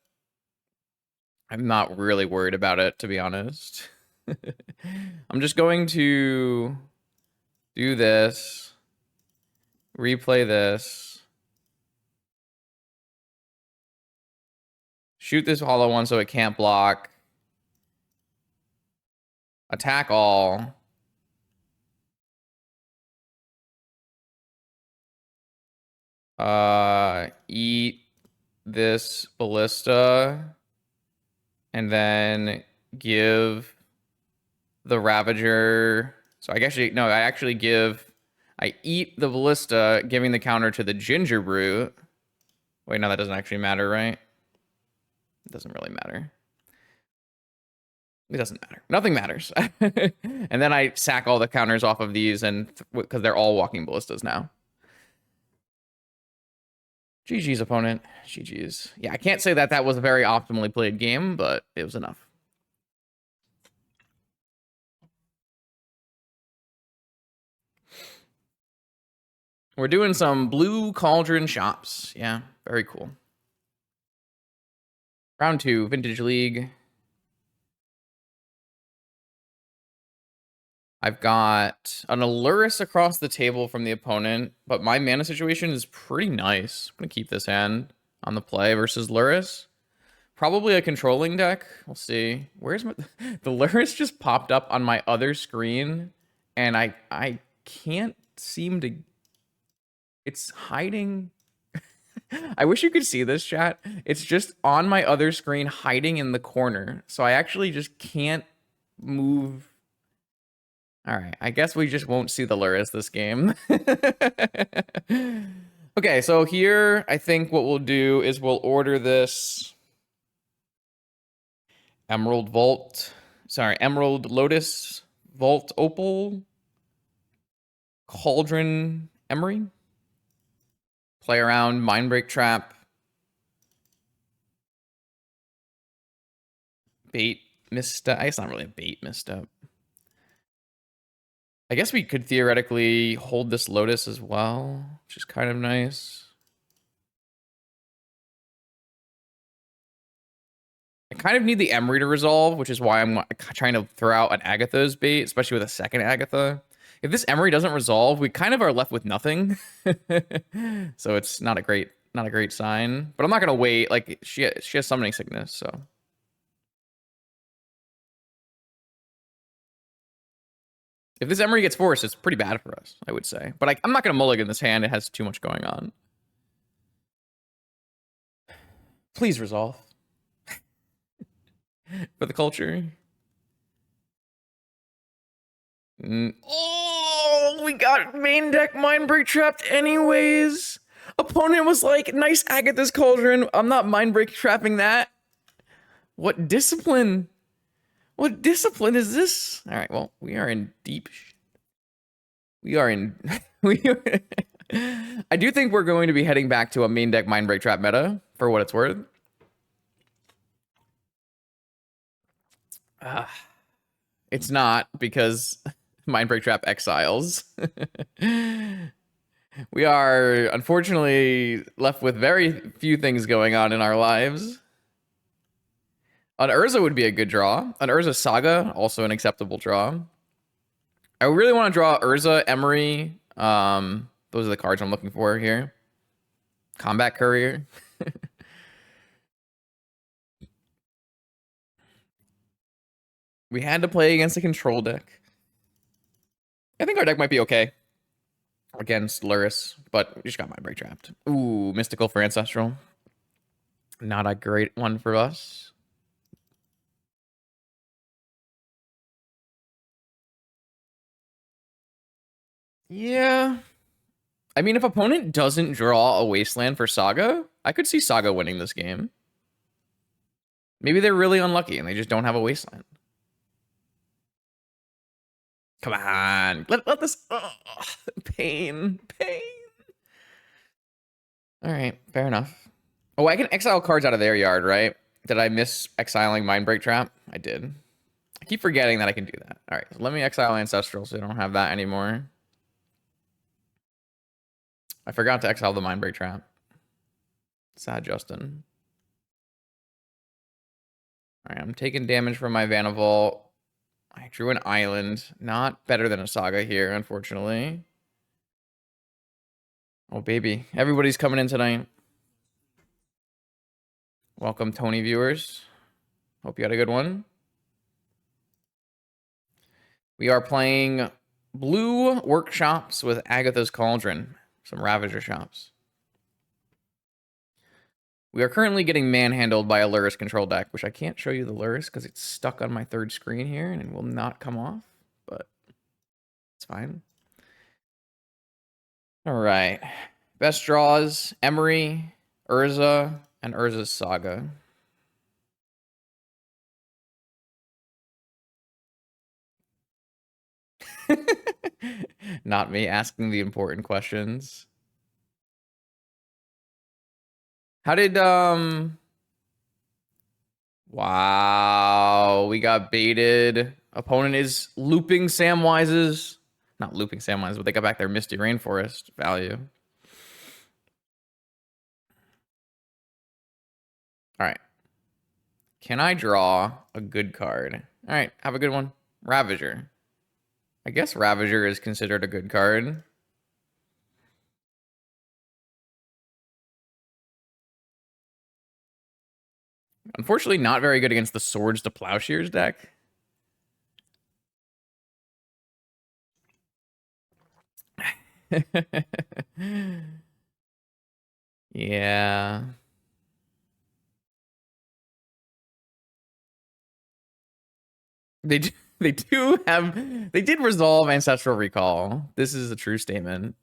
I'm not really worried about it, to be honest. I'm just going to do this, replay this, shoot this hollow one so it can't block, attack all, eat this Ballista, and then give the Ravager... So I actually I eat the Ballista, giving the counter to the Ginger Brute. Wait, no, that doesn't actually matter, right? It doesn't really matter. It doesn't matter. Nothing matters. And then I sack all the counters off of these, and because they're all walking ballistas now. GG's opponent. GG's. Yeah, I can't say that that was a very optimally played game, but it was enough. We're doing some blue Cauldron shops. Yeah, very cool. Round 2, Vintage League. I've got an Lurrus across the table from the opponent, but my mana situation is pretty nice. I'm going to keep this hand on the play versus Lurrus. Probably a controlling deck. We'll see. Where's my... The Lurrus just popped up on my other screen, and I can't seem to... It's hiding... I wish you could see this, chat. It's just on my other screen, hiding in the corner. So I actually just can't move... All right, I guess we just won't see the Lurrus this game. Okay, so here, I think what we'll do is we'll order this Emerald Lotus, Vault Opal, Cauldron Emery. Play around, Mindbreak Trap, Bait Misstep. It's not really a bait misstep. I guess we could theoretically hold this Lotus as well, which is kind of nice. I kind of need the Emery to resolve, which is why I'm trying to throw out an Agatha's bait, especially with a second Agatha. If this Emery doesn't resolve, we kind of are left with nothing. So it's not a great sign. But I'm not gonna wait. Like she has summoning sickness, so. If this Emery gets forced, it's pretty bad for us, I would say. But I'm not gonna mulligan this hand. It has too much going on. Please resolve. For the culture. Oh, we got main deck Mindbreak trapped anyways. Opponent was like, nice Agatha's Cauldron. I'm not Mindbreak trapping that. What discipline? What discipline is this? All right, well, we are in deep. We are in. I do think we're going to be heading back to a main deck Mindbreak trap meta for what it's worth. It's not because Mindbreak Trap exiles. We are unfortunately left with very few things going on in our lives. An Urza would be a good draw. An Urza Saga, also an acceptable draw. I really want to draw Urza, Emery. Those are the cards I'm looking for here. Combat Courier. We had to play against a control deck. I think our deck might be okay against Lurrus, but we just got Mindbreak trapped. Ooh, Mystical for Ancestral. Not a great one for us. Yeah. I mean, if opponent doesn't draw a Wasteland for Saga, I could see Saga winning this game. Maybe they're really unlucky and they just don't have a Wasteland. Come on. Let this... Oh, pain. All right, fair enough. Oh, I can exile cards out of their yard, right? Did I miss exiling Mindbreak Trap? I did. I keep forgetting that I can do that. All right, so let me exile Ancestral so I don't have that anymore. I forgot to exile the Mindbreak Trap. Sad Justin. All right, I'm taking damage from my Vanival. I drew an island. Not better than a Saga here, unfortunately. Oh, baby. Everybody's coming in tonight. Welcome, Tony viewers. Hope you had a good one. We are playing Blue Workshops with Agatha's Cauldron. Some Ravager shops. We are currently getting manhandled by a Lurrus Control deck, which I can't show you the Lurrus because it's stuck on my third screen here and it will not come off, but it's fine. All right. Best draws, Emery, Urza, and Urza's Saga. Not me asking the important questions. How did Wow, we got baited. Opponent is looping Samwise's. Not looping Samwise, but they got back their Misty Rainforest value. All right. Can I draw a good card? All right, have a good one. Ravager. I guess Ravager is considered a good card. Unfortunately, not very good against the Swords to Plowshares deck. Yeah. They do, they did resolve Ancestral Recall. This is a true statement.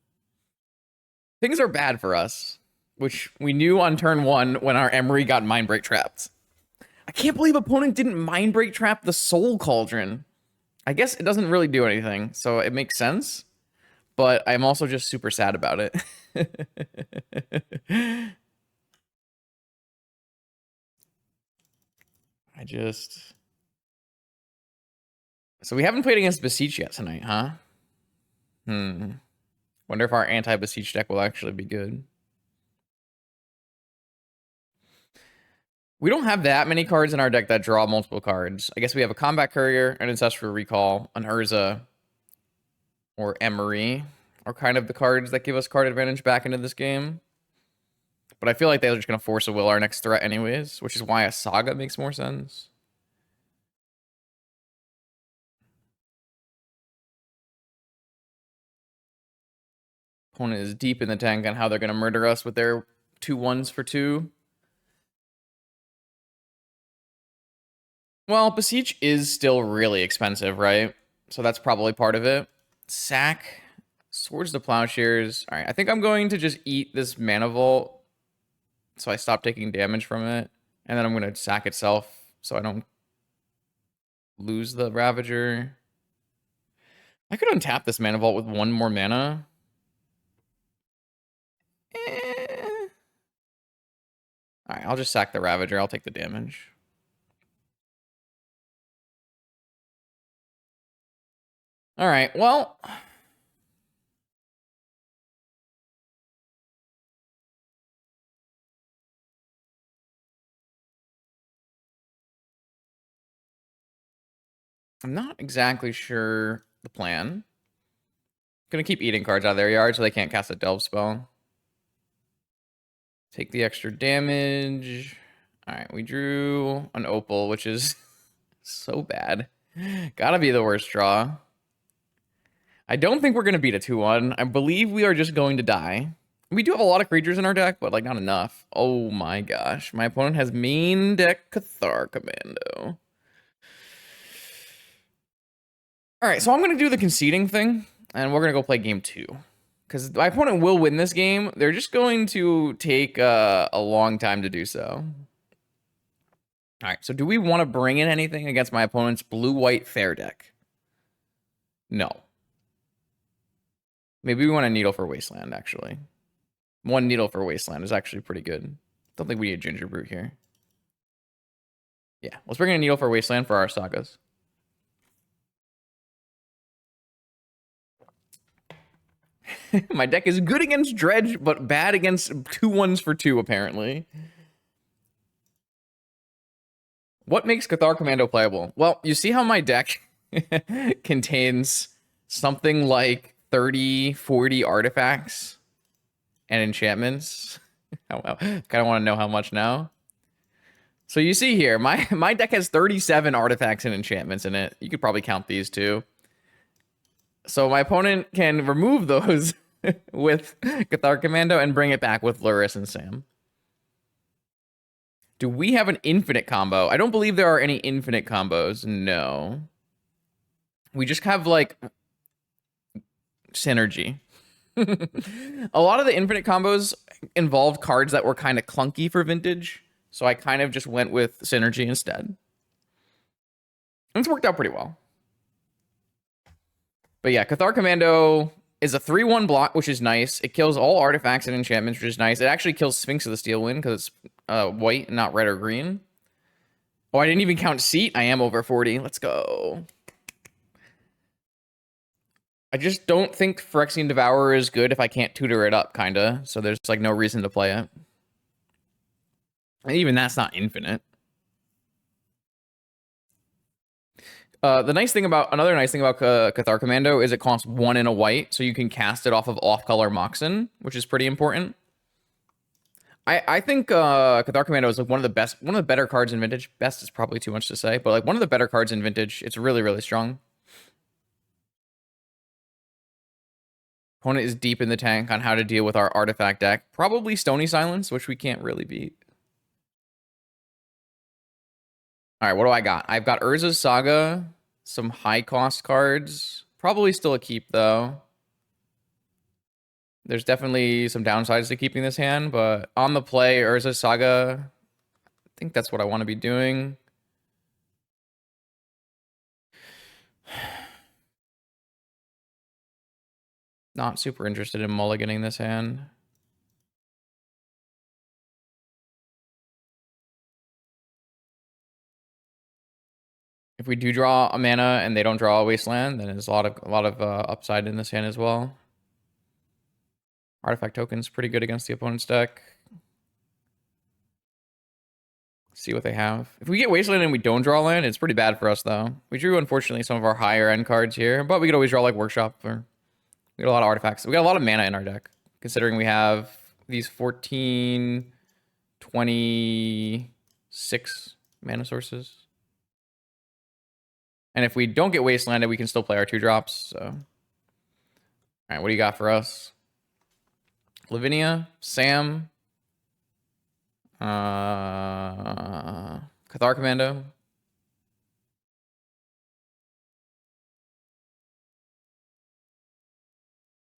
Things are bad for us, which we knew on turn 1 when our Emery got Mindbreak trapped. I can't believe opponent didn't Mindbreak trap the Soul Cauldron. I guess it doesn't really do anything, so it makes sense. But I'm also just super sad about it. So we haven't played against Beseech yet tonight, huh? Wonder if our anti-Beseech deck will actually be good. We don't have that many cards in our deck that draw multiple cards. I guess we have a Combat Courier, an Ancestral Recall, an Urza, or Emery are kind of the cards that give us card advantage back into this game. But I feel like they're just going to force a will our next threat anyways, which is why a Saga makes more sense. Opponent is deep in the tank on how they're going to murder us with their 2/1s for 2. Well, Beseech is still really expensive, right? So that's probably part of it. Sack, Swords to Plowshares. All right, I think I'm going to just eat this Mana Vault so I stop taking damage from it. And then I'm going to sack itself so I don't lose the Ravager. I could untap this Mana Vault with 1 more mana. All right, I'll just sack the Ravager. I'll take the damage. All right, well. I'm not exactly sure the plan. Gonna keep eating cards out of their yard so they can't cast a Delve spell. Take the extra damage. All right, we drew an Opal, which is so bad. Gotta be the worst draw. I don't think we're gonna beat a 2/1. I believe we are just going to die. We do have a lot of creatures in our deck, but like not enough. Oh my gosh. My opponent has main deck Cathar Commando. All right, so I'm going to do the conceding thing, and we're going to go play game 2. Because my opponent will win this game. They're just going to take a long time to do so. All right, so do we want to bring in anything against my opponent's blue-white fair deck? No. Maybe we want a Needle for Wasteland, actually. 1 Needle for Wasteland is actually pretty good. Don't think we need a Ginger Brute here. Yeah, let's bring in a Needle for Wasteland for our Sagas. My deck is good against Dredge, but bad against 2/1s for 2, apparently. What makes Cathar Commando playable? Well, you see how my deck contains something like 30, 40 artifacts and enchantments. Kind of want to know how much now. So you see here, my deck has 37 artifacts and enchantments in it. You could probably count these too. So my opponent can remove those with Cathar Commando and bring it back with Lurrus and Sam. Do we have an infinite combo? I don't believe there are any infinite combos. No. We just have, like, synergy. A lot of the infinite combos involved cards that were kind of clunky for Vintage, so I kind of just went with synergy instead. And it's worked out pretty well. But yeah, Cathar Commando is a 3/1 block, which is nice. It kills all artifacts and enchantments, which is nice. It actually kills Sphinx of the Steel Wind because it's white, not red or green. Oh, I didn't even count seat. I am over 40. Let's go. I just don't think Phyrexian Devourer is good if I can't tutor it up, kinda. So there's like no reason to play it. And even that's not infinite. Another nice thing about Cathar Commando is it costs 1 and a white, so you can cast it off of off-color Moxen, which is pretty important. I think Cathar Commando is like one of the better cards in Vintage. Best is probably too much to say, but like one of the better cards in Vintage. It's really, really strong. Opponent is deep in the tank on how to deal with our artifact deck. Probably Stony Silence, which we can't really beat. All right, what do I got? I've got Urza's Saga, some high cost cards. Probably still a keep though. There's definitely some downsides to keeping this hand, but on the play, Urza's Saga, I think that's what I want to be doing. Not super interested in mulliganing this hand. If we do draw a mana and they don't draw a wasteland, then there's a lot of upside in this hand as well. Artifact token's pretty good against the opponent's deck. See what they have. If we get wasteland and we don't draw land, it's pretty bad for us though. We drew unfortunately some of our higher end cards here, but we could always draw like workshop or we got a lot of artifacts. We got a lot of mana in our deck, considering we have these 14, 26 mana sources. And if we don't get wastelanded, we can still play our 2-drops. So, all right, what do you got for us? Lavinia, Sam, Cathar Commando.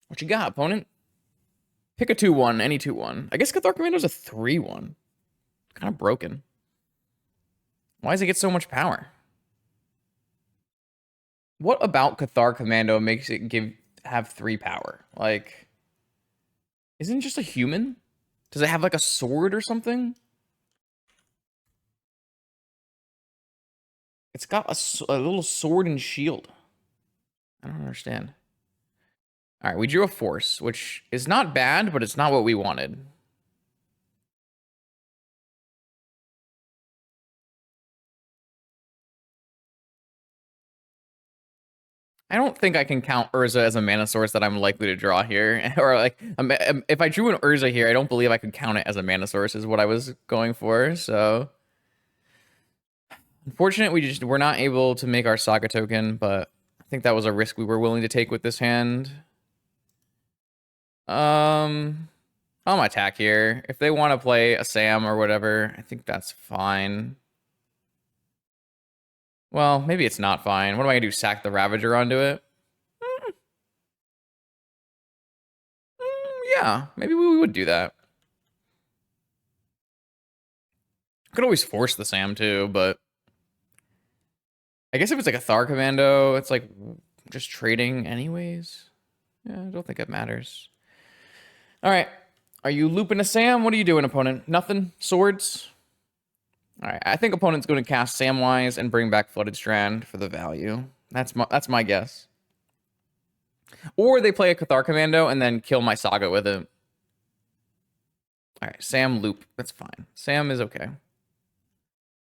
What you got, opponent? Pick a 2/1, any 2/1. I guess Cathar Commando's a 3/1. Kind of broken. Why does it get so much power? What about Cathar Commando makes it have 3 power? Like, isn't it just a human? Does it have like a sword or something? It's got a little sword and shield. I don't understand. All right, we drew a force, which is not bad, but it's not what we wanted. I don't think I can count Urza as a mana source that I'm likely to draw here. Or like, if I drew an Urza here, I don't believe I could count it as a mana source is what I was going for. So, unfortunately, we're not able to make our Saga token, but I think that was a risk we were willing to take with this hand. I'll attack here. If they want to play a Sam or whatever, I think that's fine. Well, maybe it's not fine. What am I gonna do? Sack the Ravager onto it? Yeah, maybe we would do that. Could always force the Sam too, but I guess if it's like a Thar Commando, it's like just trading anyways. Yeah, I don't think it matters. All right. Are you looping a Sam? What are you doing, opponent? Nothing? Swords? All right. I think opponent's going to cast Samwise and bring back Flooded Strand for the value. That's my guess. Or they play a Cathar Commando and then kill my Saga with it. All right. Sam loop. That's fine. Sam is okay.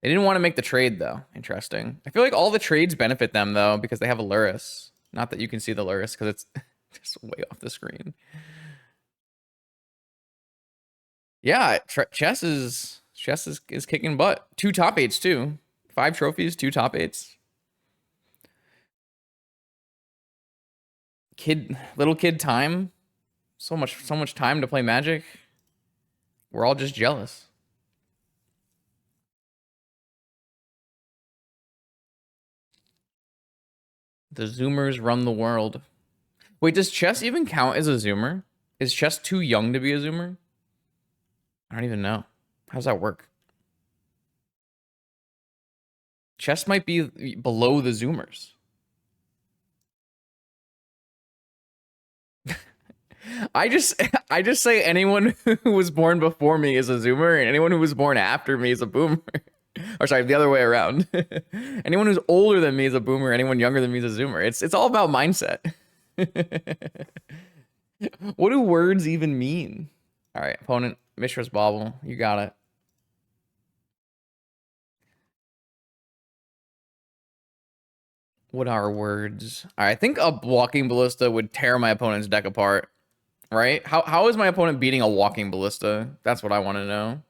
They didn't want to make the trade, though. Interesting. I feel like all the trades benefit them, though, because they have a Lurrus. Not that you can see the Lurrus, because it's just way off the screen. Yeah, chess is kicking butt. 2 top 8s, too. 5 trophies, 2 top 8s. Little kid time. So much time to play Magic. We're all just jealous. The Zoomers run the world. Wait, does chess even count as a Zoomer? Is chess too young to be a Zoomer? I don't even know. How does that work? Chess might be below the Zoomers. I just I just say anyone who was born before me is a zoomer, and anyone who was born after me is a boomer. Or sorry, the other way around. Anyone who's older than me is a boomer. Anyone younger than me is a zoomer. It's all about mindset. What do words even mean? All right, opponent, Mishra's Bauble. You got it. What are words? All right, I think a Walking Ballista would tear my opponent's deck apart, right? How is my opponent beating a Walking Ballista? That's what I want to know.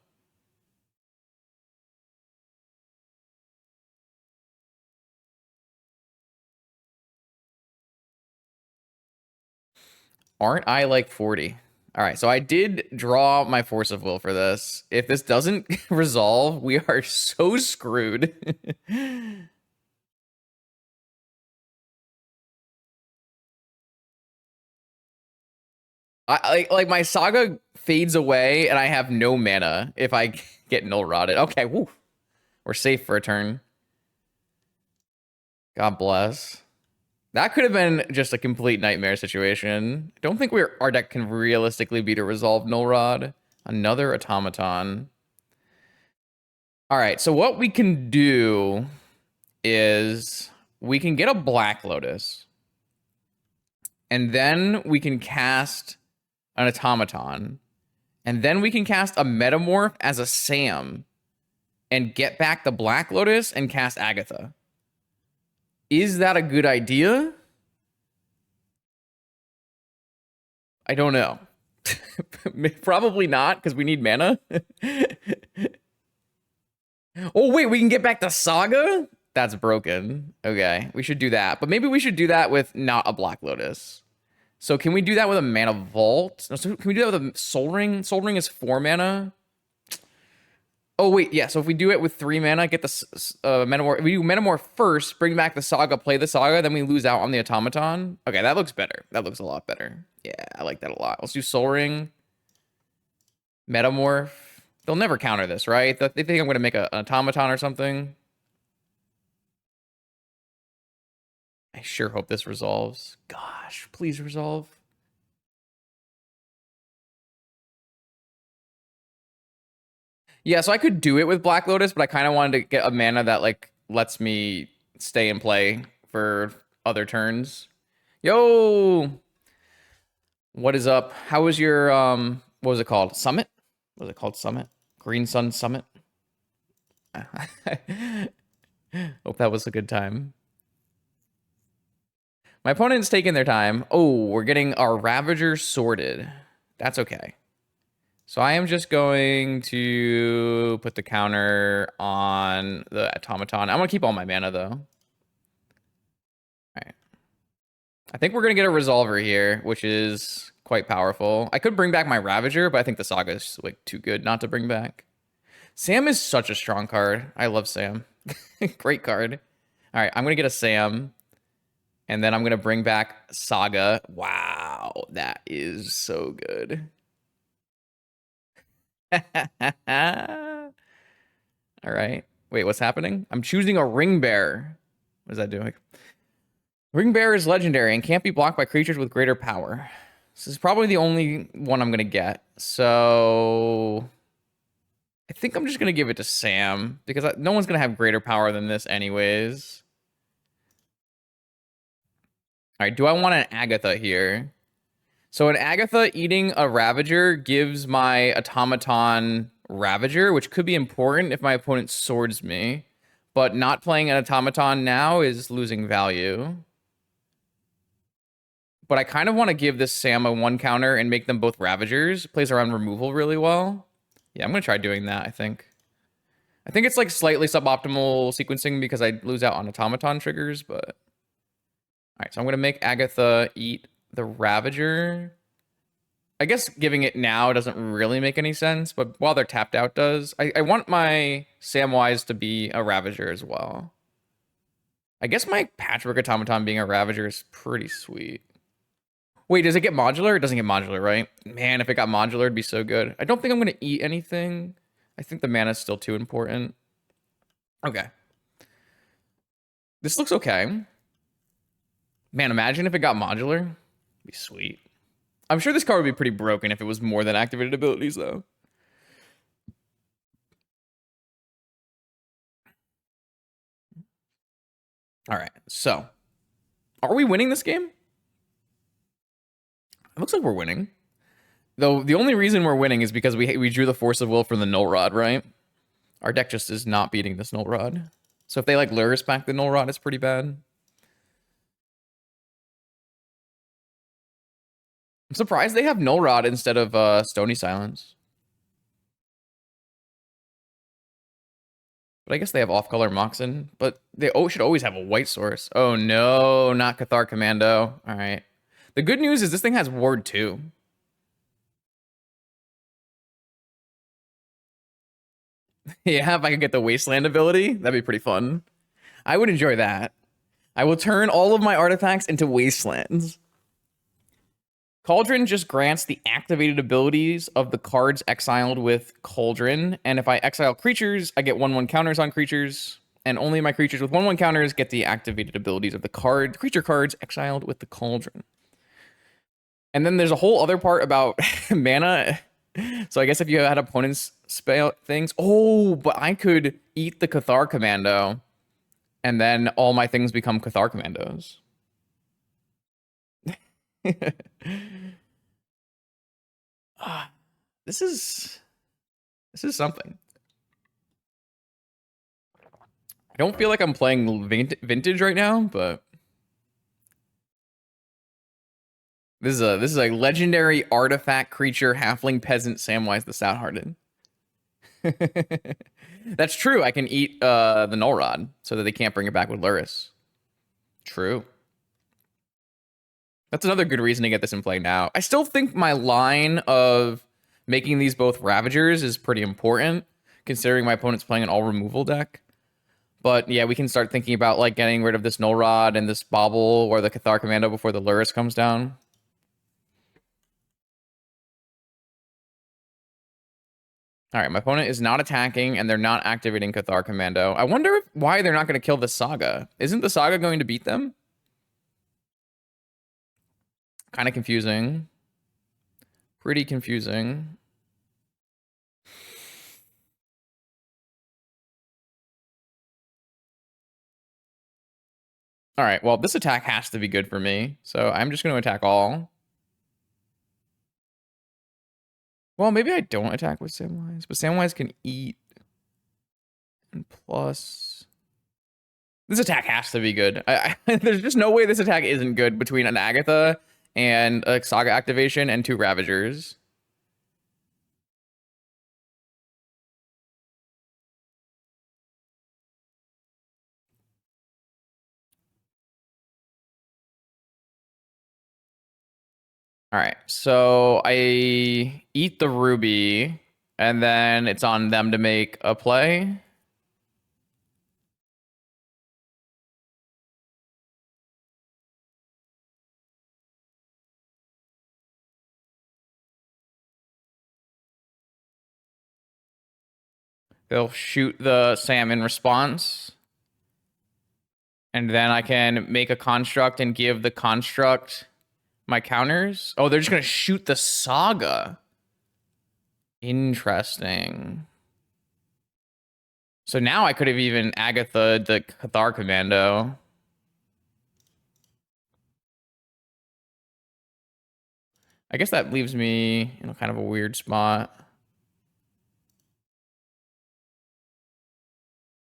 Aren't I like 40? All right, so I did draw my Force of Will for this. If this doesn't resolve, we are so screwed. like my Saga fades away and I have no mana if I get null rotted. Okay, woo. We're safe for a turn. God bless. That could have been just a complete nightmare situation. I don't think our deck can realistically beat a resolved null rod. Another automaton. All right, so what we can do is we can get a Black Lotus. And then we can cast an automaton. And then we can cast a Metamorph as a Sam and get back the Black Lotus and cast Agatha. Is that a good idea? I don't know. Probably not, because we need mana. Oh, wait, we can get back the Saga? That's broken. Okay, we should do that. But maybe we should do that with not a Black Lotus. So can we do that with a Mana Vault? No, so can we do that with a Soul Ring? Soul Ring is 4 mana. Oh, wait, yeah. So if we do it with 3 mana, get the Metamorph. If we do Metamorph first, bring back the Saga, play the Saga, then we lose out on the Automaton. Okay, that looks better. That looks a lot better. Yeah, I like that a lot. Let's do Soul Ring. Metamorph. They'll never counter this, right? They think I'm going to make an Automaton or something. I sure hope this resolves. Gosh, please resolve. Yeah, so I could do it with Black Lotus, but I kind of wanted to get a mana that like lets me stay and play for other turns. Yo, what is up? How was your what was it called? Summit? What was it called? Summit? Green Sun Summit? Hope that was a good time. My opponent's taking their time. Oh, we're getting our Ravager sorted. That's okay. So I am just going to put the counter on the automaton. I'm going to keep all my mana, though. All right. I think we're going to get a Resolver here, which is quite powerful. I could bring back my Ravager, but I think the Saga is like too good not to bring back. Sam is such a strong card. I love Sam. Great card. All right, I'm going to get a Sam. And then I'm going to bring back Saga. Wow, that is so good. All right. Wait, what's happening? I'm choosing a Ring Bearer. What is that doing? Ring Bearer is legendary and can't be blocked by creatures with greater power. This is probably the only one I'm going to get. So I think I'm just going to give it to Sam because no one's going to have greater power than this anyways. All right, do I want an Agatha here? So an Agatha eating a Ravager gives my Automaton Ravager, which could be important if my opponent swords me. But not playing an Automaton now is losing value. But I kind of want to give this Sam a 1 counter and make them both Ravagers. Plays around removal really well. Yeah, I'm going to try doing that, I think. I think it's like slightly suboptimal sequencing because I lose out on Automaton triggers, but... All right, so I'm going to make Agatha eat the Ravager. I guess giving it now doesn't really make any sense, but while they're tapped out does. I want my Samwise to be a Ravager as well. I guess my Patchwork Automaton being a Ravager is pretty sweet. Wait, does it get modular? It doesn't get modular, right? Man, if it got modular, it'd be so good. I don't think I'm going to eat anything. I think the mana is still too important. Okay. This looks okay. Man, imagine if it got modular. It'd be sweet. I'm sure this card would be pretty broken if it was more than activated abilities, though. All right, so are we winning this game? It looks like we're winning. Though the only reason we're winning is because we drew the Force of Will from the Null Rod, right? Our deck just is not beating this Null Rod. So if they like Lurrus back the Null Rod, it's pretty bad. I'm surprised they have Null Rod instead of Stony Silence. But I guess they have off-color Moxen. But they should always have a white source. Oh no, not Cathar Commando. All right. The good news is this thing has Ward 2. Yeah, if I could get the Wasteland ability, that'd be pretty fun. I would enjoy that. I will turn all of my artifacts into Wastelands. Cauldron just grants the activated abilities of the cards exiled with Cauldron. And if I exile creatures, I get 1/1 counters on creatures. And only my creatures with 1/1 counters get the activated abilities of the creature cards exiled with the Cauldron. And then there's a whole other part about mana. So I guess if you had opponents spell things, oh, but I could eat the Cathar Commando, and then all my things become Cathar Commandos. This is something. I don't feel like I'm playing vintage right now, but this is a legendary artifact creature halfling peasant Samwise the Stout-Hearted. That's true. I can eat the Null Rod so that they can't bring it back with Lurrus. True. That's another good reason to get this in play now. I still think my line of making these both Ravagers is pretty important, considering my opponent's playing an all-removal deck. But yeah, we can start thinking about like getting rid of this Null Rod and this Bauble or the Cathar Commando before the Lurrus comes down. All right, my opponent is not attacking, and they're not activating Cathar Commando. I wonder why they're not going to kill the Saga. Isn't the Saga going to beat them? Kind of confusing. Pretty confusing. All right, well, this attack has to be good for me, so I'm just going to attack all. Well, maybe I don't attack with Samwise, but Samwise can eat. And plus... This attack has to be good. There's just no way this attack isn't good between an Agatha and a Saga activation and 2 Ravagers. All right, so I eat the Ruby, and then it's on them to make a play. They'll shoot the Sam in response. And then I can make a construct and give the construct my counters. Oh, they're just going to shoot the Saga. Interesting. So now I could have even Agatha the Cathar Commando. I guess that leaves me in kind of a weird spot.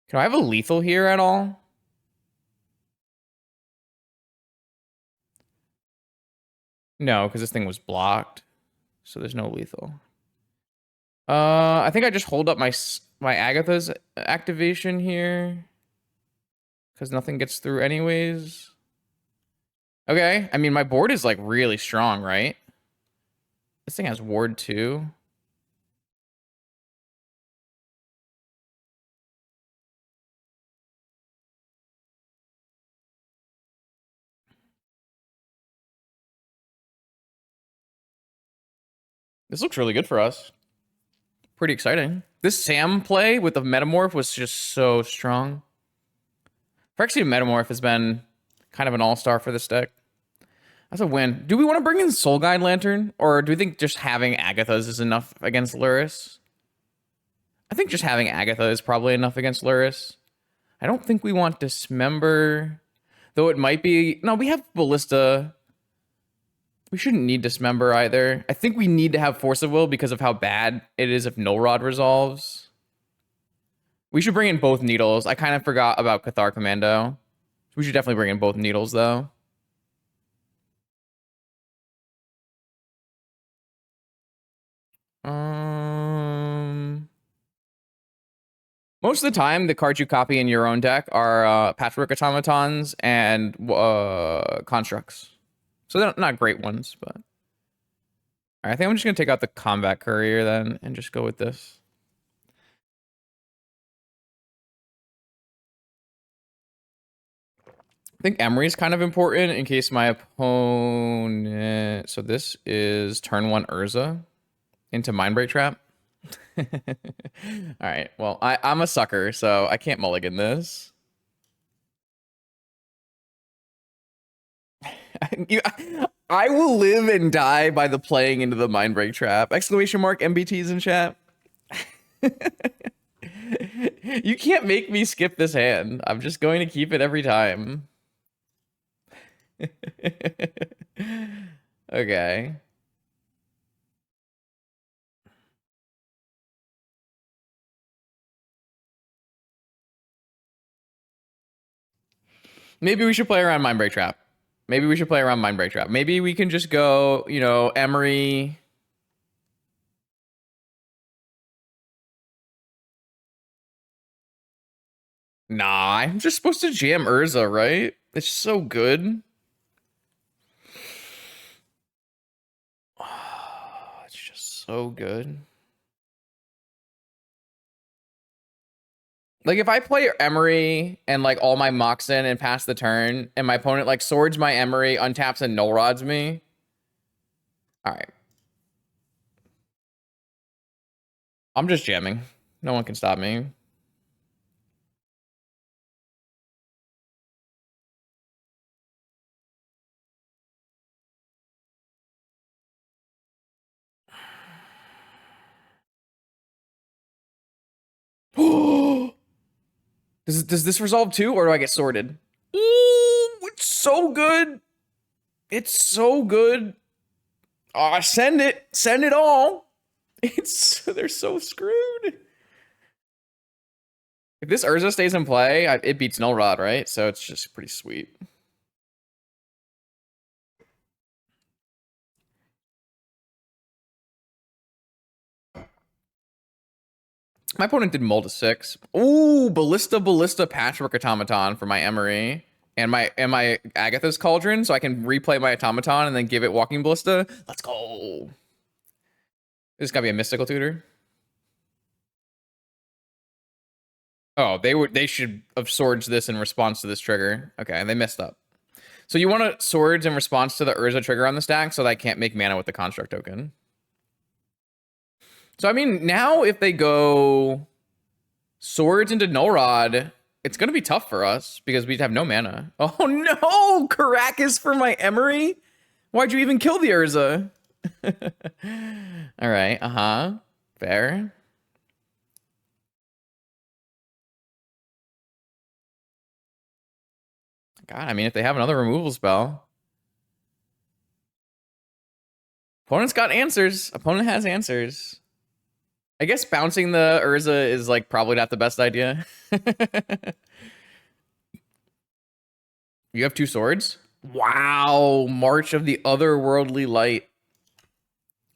Can I have a lethal here at all? No, because this thing was blocked. So there's no lethal. I think I just hold up my Agatha's activation here. Because nothing gets through anyways. Okay, I mean, my board is like really strong, right? This thing has Ward 2. This looks really good for us. Pretty exciting. This Sam play with the Metamorph was just so strong. Phyrexian Metamorph has been kind of an all-star for this deck. That's a win. Do we want to bring in Soul Guide Lantern, or do we think just having Agatha's is enough against Lurrus? I think just having Agatha is probably enough against Lurrus. I don't think we want Dismember, though it might be. No, we have Ballista. We shouldn't need Dismember either. I think we need to have Force of Will because of how bad it is if Null Rod resolves. We should bring in both Needles. I kind of forgot about Cathar Commando. We should definitely bring in both Needles, though. Most of the time, the cards you copy in your own deck are Patchwork Automatons and Constructs. So they're not great ones, but... Alright, I think I'm just going to take out the Combat Courier then and just go with this. I think Emery is kind of important in case my opponent... So this is turn 1 Urza into Mindbreak Trap. Alright, well, I'm a sucker, so I can't mulligan this. I will live and die by the playing into the Mindbreak Trap. Exclamation mark MBTs in chat. You can't make me skip this hand. I'm just going to keep it every time. Okay. Maybe we should play around Mindbreak Trap. Maybe we should play around Mindbreak Trap. Maybe we can just go, you know, Emery. Nah, I'm just supposed to jam Urza, right? It's so good. Oh, it's just so good. Like, if I play Emery and, like, all my mocks in and pass the turn, and my opponent, like, swords my Emery, untaps and null rods me. Alright. I'm just jamming. No one can stop me. Does this resolve too, or do I get sorted? Ooh, it's so good. It's so good. Send it. Send it all. They're so screwed. If this Urza stays in play, it beats Null Rod, right? So it's just pretty sweet. My opponent did Mold to 6. Ooh, Ballista Patchwork Automaton for my Emery. And my Agatha's Cauldron, so I can replay my Automaton and then give it Walking Ballista. Let's go. This is gotta be a Mystical Tutor. Oh, they should have swords this in response to this trigger. Okay, they messed up. So you want to swords in response to the Urza trigger on the stack so that I can't make mana with the Construct token. So I mean, now if they go swords into Null Rod, it's going to be tough for us because we'd have no mana. Oh no! Caracas for my Emery? Why'd you even kill the Urza? All right, fair. God, I mean, if they have another removal spell. Opponent's got answers. Opponent has answers. I guess bouncing the Urza is like probably not the best idea. You have 2 swords? Wow, March of the Otherworldly Light.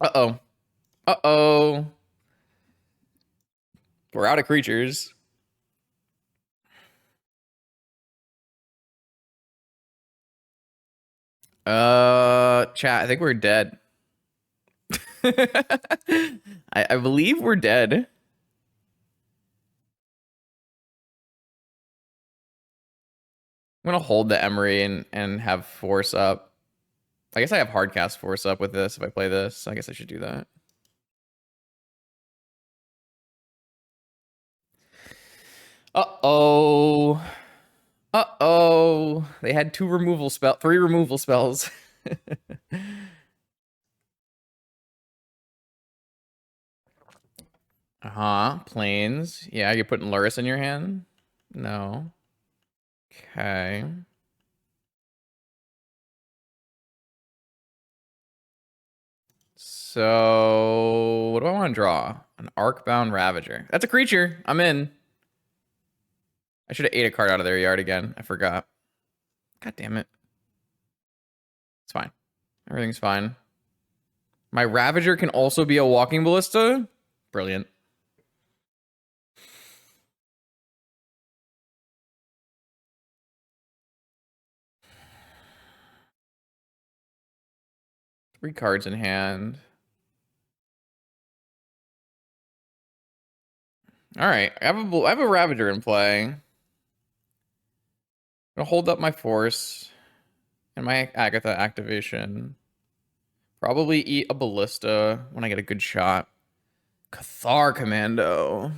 Uh-oh. Uh-oh. We're out of creatures. Chat, I think we're dead. I believe we're dead. I'm gonna hold the Emery and have Force up. I guess I have Hardcast Force up with this if I play this. I guess I should do that. Uh-oh. Uh-oh. They had 3 removal spells. Planes. Yeah, you're putting Lurrus in your hand? No. Okay. So, what do I want to draw? An Arcbound Ravager. That's a creature. I'm in. I should have ate a card out of their yard again. I forgot. God damn it. It's fine. Everything's fine. My Ravager can also be a Walking Ballista? Brilliant. Three cards in hand. All right, I have a Ravager in play. I'm gonna hold up my Force and my Agatha activation. Probably eat a Ballista when I get a good shot. Cathar Commando.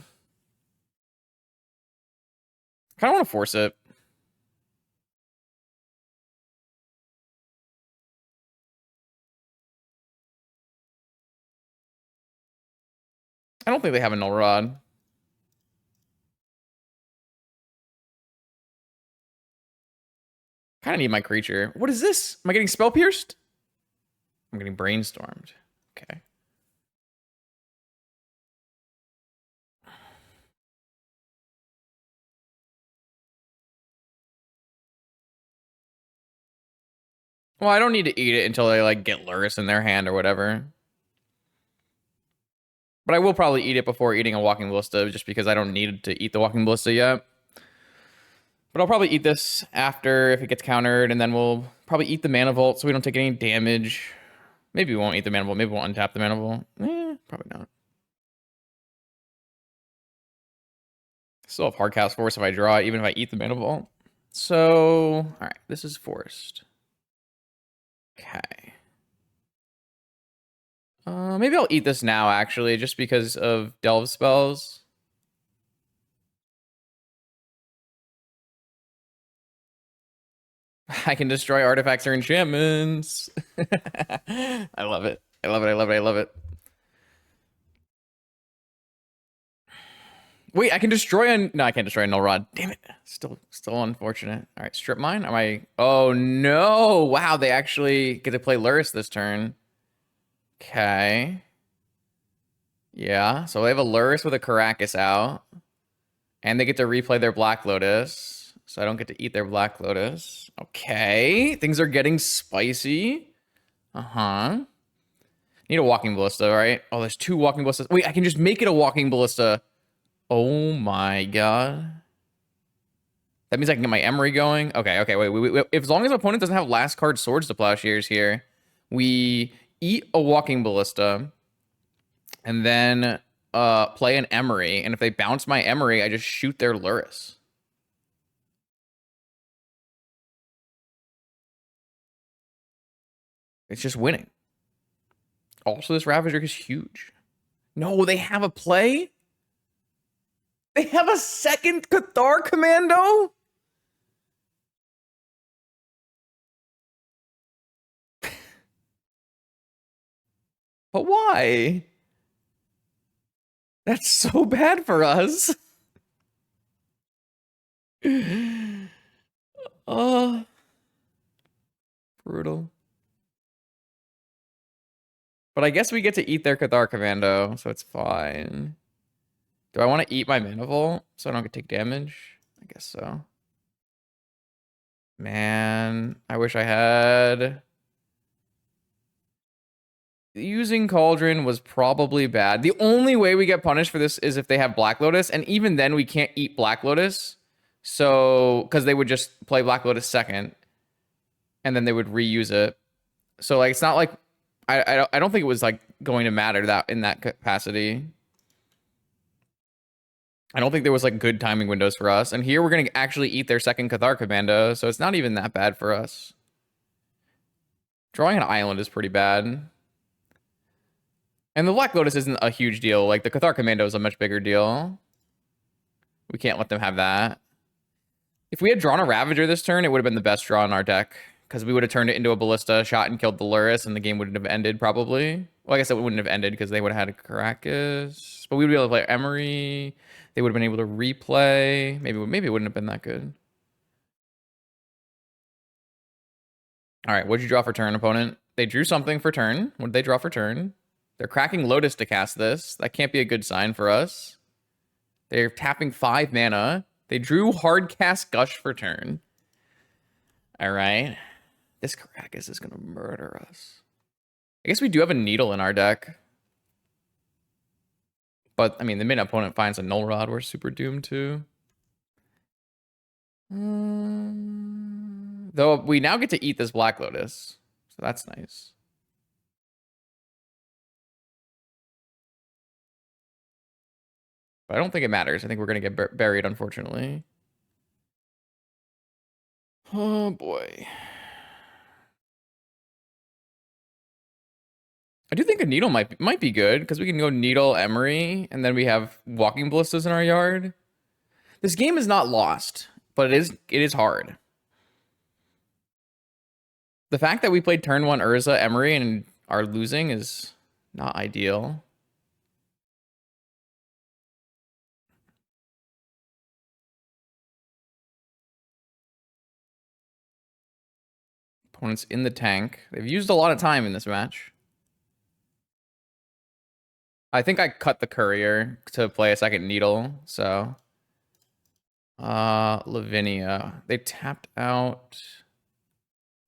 Kind of want to force it. I don't think they have a Null Rod. Kind of need my creature. What is this? Am I getting Spell Pierced? I'm getting Brainstormed. Okay. Well, I don't need to eat it until they like get Lurrus in their hand or whatever. But I will probably eat it before eating a Walking Ballista just because I don't need to eat the Walking Ballista yet. But I'll probably eat this after if it gets countered, and then we'll probably eat the Mana Vault so we don't take any damage. Maybe we won't eat the Mana Vault. Maybe we'll untap the Mana Vault. Probably not. Still have Hardcast Force if I draw it, even if I eat the Mana Vault. So, all right, this is forced. Okay. Maybe I'll eat this now, actually, just because of Delve spells. I can destroy artifacts or enchantments. I love it. I love it. I love it. I love it. Wait, I can destroy a... No, I can't destroy a Null Rod. Damn it. Still unfortunate. All right, Strip Mine. Am I... Oh, no. Wow, they actually get to play Lurrus this turn. Okay. Yeah, so they have a Lurrus with a Caracas out. And they get to replay their Black Lotus. So I don't get to eat their Black Lotus. Okay, things are getting spicy. Need a Walking Ballista, right? Oh, there's two Walking Ballistas. Wait, I can just make it a Walking Ballista. Oh my god. That means I can get my Emery going. Okay, wait. As long as my opponent doesn't have last card Swords to Plowshares here, we eat a Walking Ballista and then play an Emery. And if they bounce my Emery, I just shoot their Lurrus. It's just winning. Also, this Ravager is huge. No, they have a play? They have a second Cathar Commando? But why? That's so bad for us. Brutal. But I guess we get to eat their Cathar Commando, so it's fine. Do I want to eat my Mana Vault so I don't get to take damage? I guess so. Man, I wish I had... Using Cauldron was probably bad. The only way we get punished for this is if they have Black Lotus, and even then we can't eat Black Lotus. So, because they would just play Black Lotus second, and then they would reuse it. So, like, it's not like... I don't think it was, like, going to matter that in that capacity. I don't think there was, like, good timing windows for us. And here we're going to actually eat their second Cathar Commando, so it's not even that bad for us. Drawing an island is pretty bad. And the Black Lotus isn't a huge deal. Like, the Cathar Commando is a much bigger deal. We can't let them have that. If we had drawn a Ravager this turn, it would have been the best draw in our deck. because we would have turned it into a ballista shot and killed the Lurrus, and the game wouldn't have ended probably. Well, I guess it wouldn't have ended because they would have had a Caracas, but we would be able to play Emery. They would have been able to replay. Maybe it wouldn't have been that good. All right, what'd you draw for turn, opponent? They drew something for turn. What did they draw for turn? They're cracking Lotus to cast this. That can't be a good sign for us. They're tapping 5 mana. They drew hard cast Gush for turn. All right. This Caracas is going to murder us. I guess we do have a Needle in our deck. But, I mean, the minute opponent finds a Null Rod, we're super doomed too. Though we now get to eat this Black Lotus. So that's nice. But I don't think it matters. I think we're going to get buried, unfortunately. Oh, boy. I do think a Needle might be good, because we can go Needle, Emery, and then we have Walking Ballistas in our yard. This game is not lost, but it is hard. The fact that we played turn 1 Urza, Emery, and are losing is not ideal. Opponent's in the tank. They've used a lot of time in this match. I think I cut the Courier to play a second Needle, so... Lavinia. They tapped out...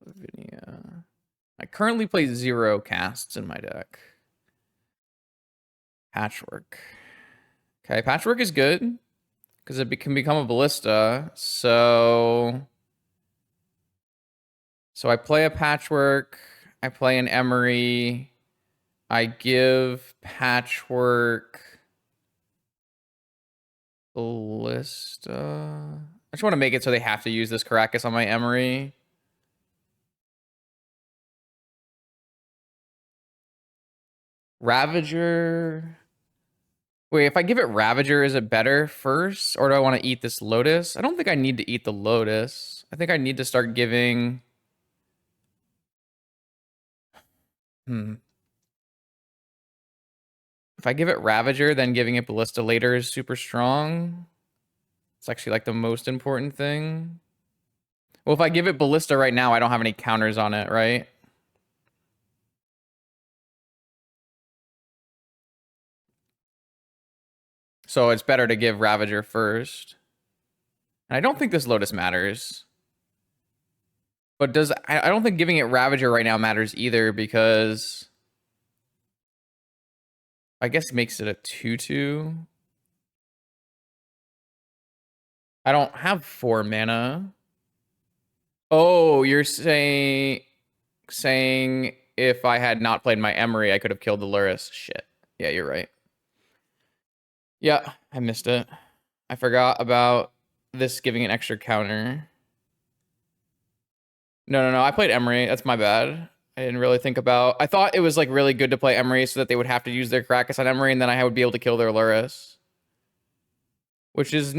Lavinia. I currently play 0 casts in my deck. Patchwork. Okay, Patchwork is good, because it can become a Ballista, so... So I play a Patchwork, I play an Emery, I give Patchwork Ballista. I just want to make it so they have to use this Caracas on my Emery. Ravager. Wait, if I give it Ravager, is it better first? Or do I want to eat this Lotus? I don't think I need to eat the Lotus. I think I need to start giving... If I give it Ravager, then giving it Ballista later is super strong. It's actually like the most important thing. Well, if I give it Ballista right now, I don't have any counters on it, right? So it's better to give Ravager first. And I don't think this Lotus matters. But I don't think giving it Ravager right now matters either, because I guess makes it a 2/2. I don't have 4 mana. Oh, you're saying if I had not played my Emery, I could have killed the Lurrus. Shit. Yeah, you're right. Yeah, I missed it. I forgot about this giving an extra counter. No. I played Emery. That's my bad. I didn't really think about... I thought it was like really good to play Emery so that they would have to use their Caracas on Emery, and then I would be able to kill their Lurrus. Which is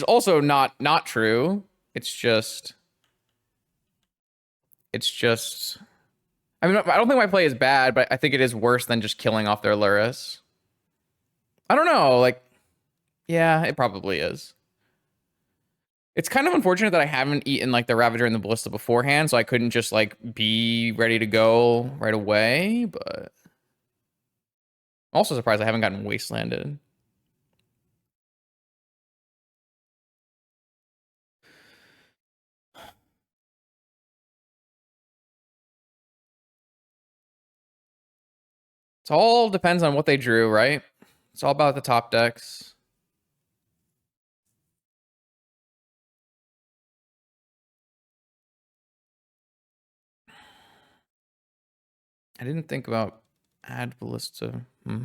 also not true. It's just... I mean, I don't think my play is bad, but I think it is worse than just killing off their Lurrus. I don't know, like... Yeah, it probably is. It's kind of unfortunate that I haven't eaten like the Ravager and the Ballista beforehand, so I couldn't just like be ready to go right away, but... I'm also surprised I haven't gotten Wastelanded. It all depends on what they drew, right? It's all about the top decks. I didn't think about add Ballista. Yeah,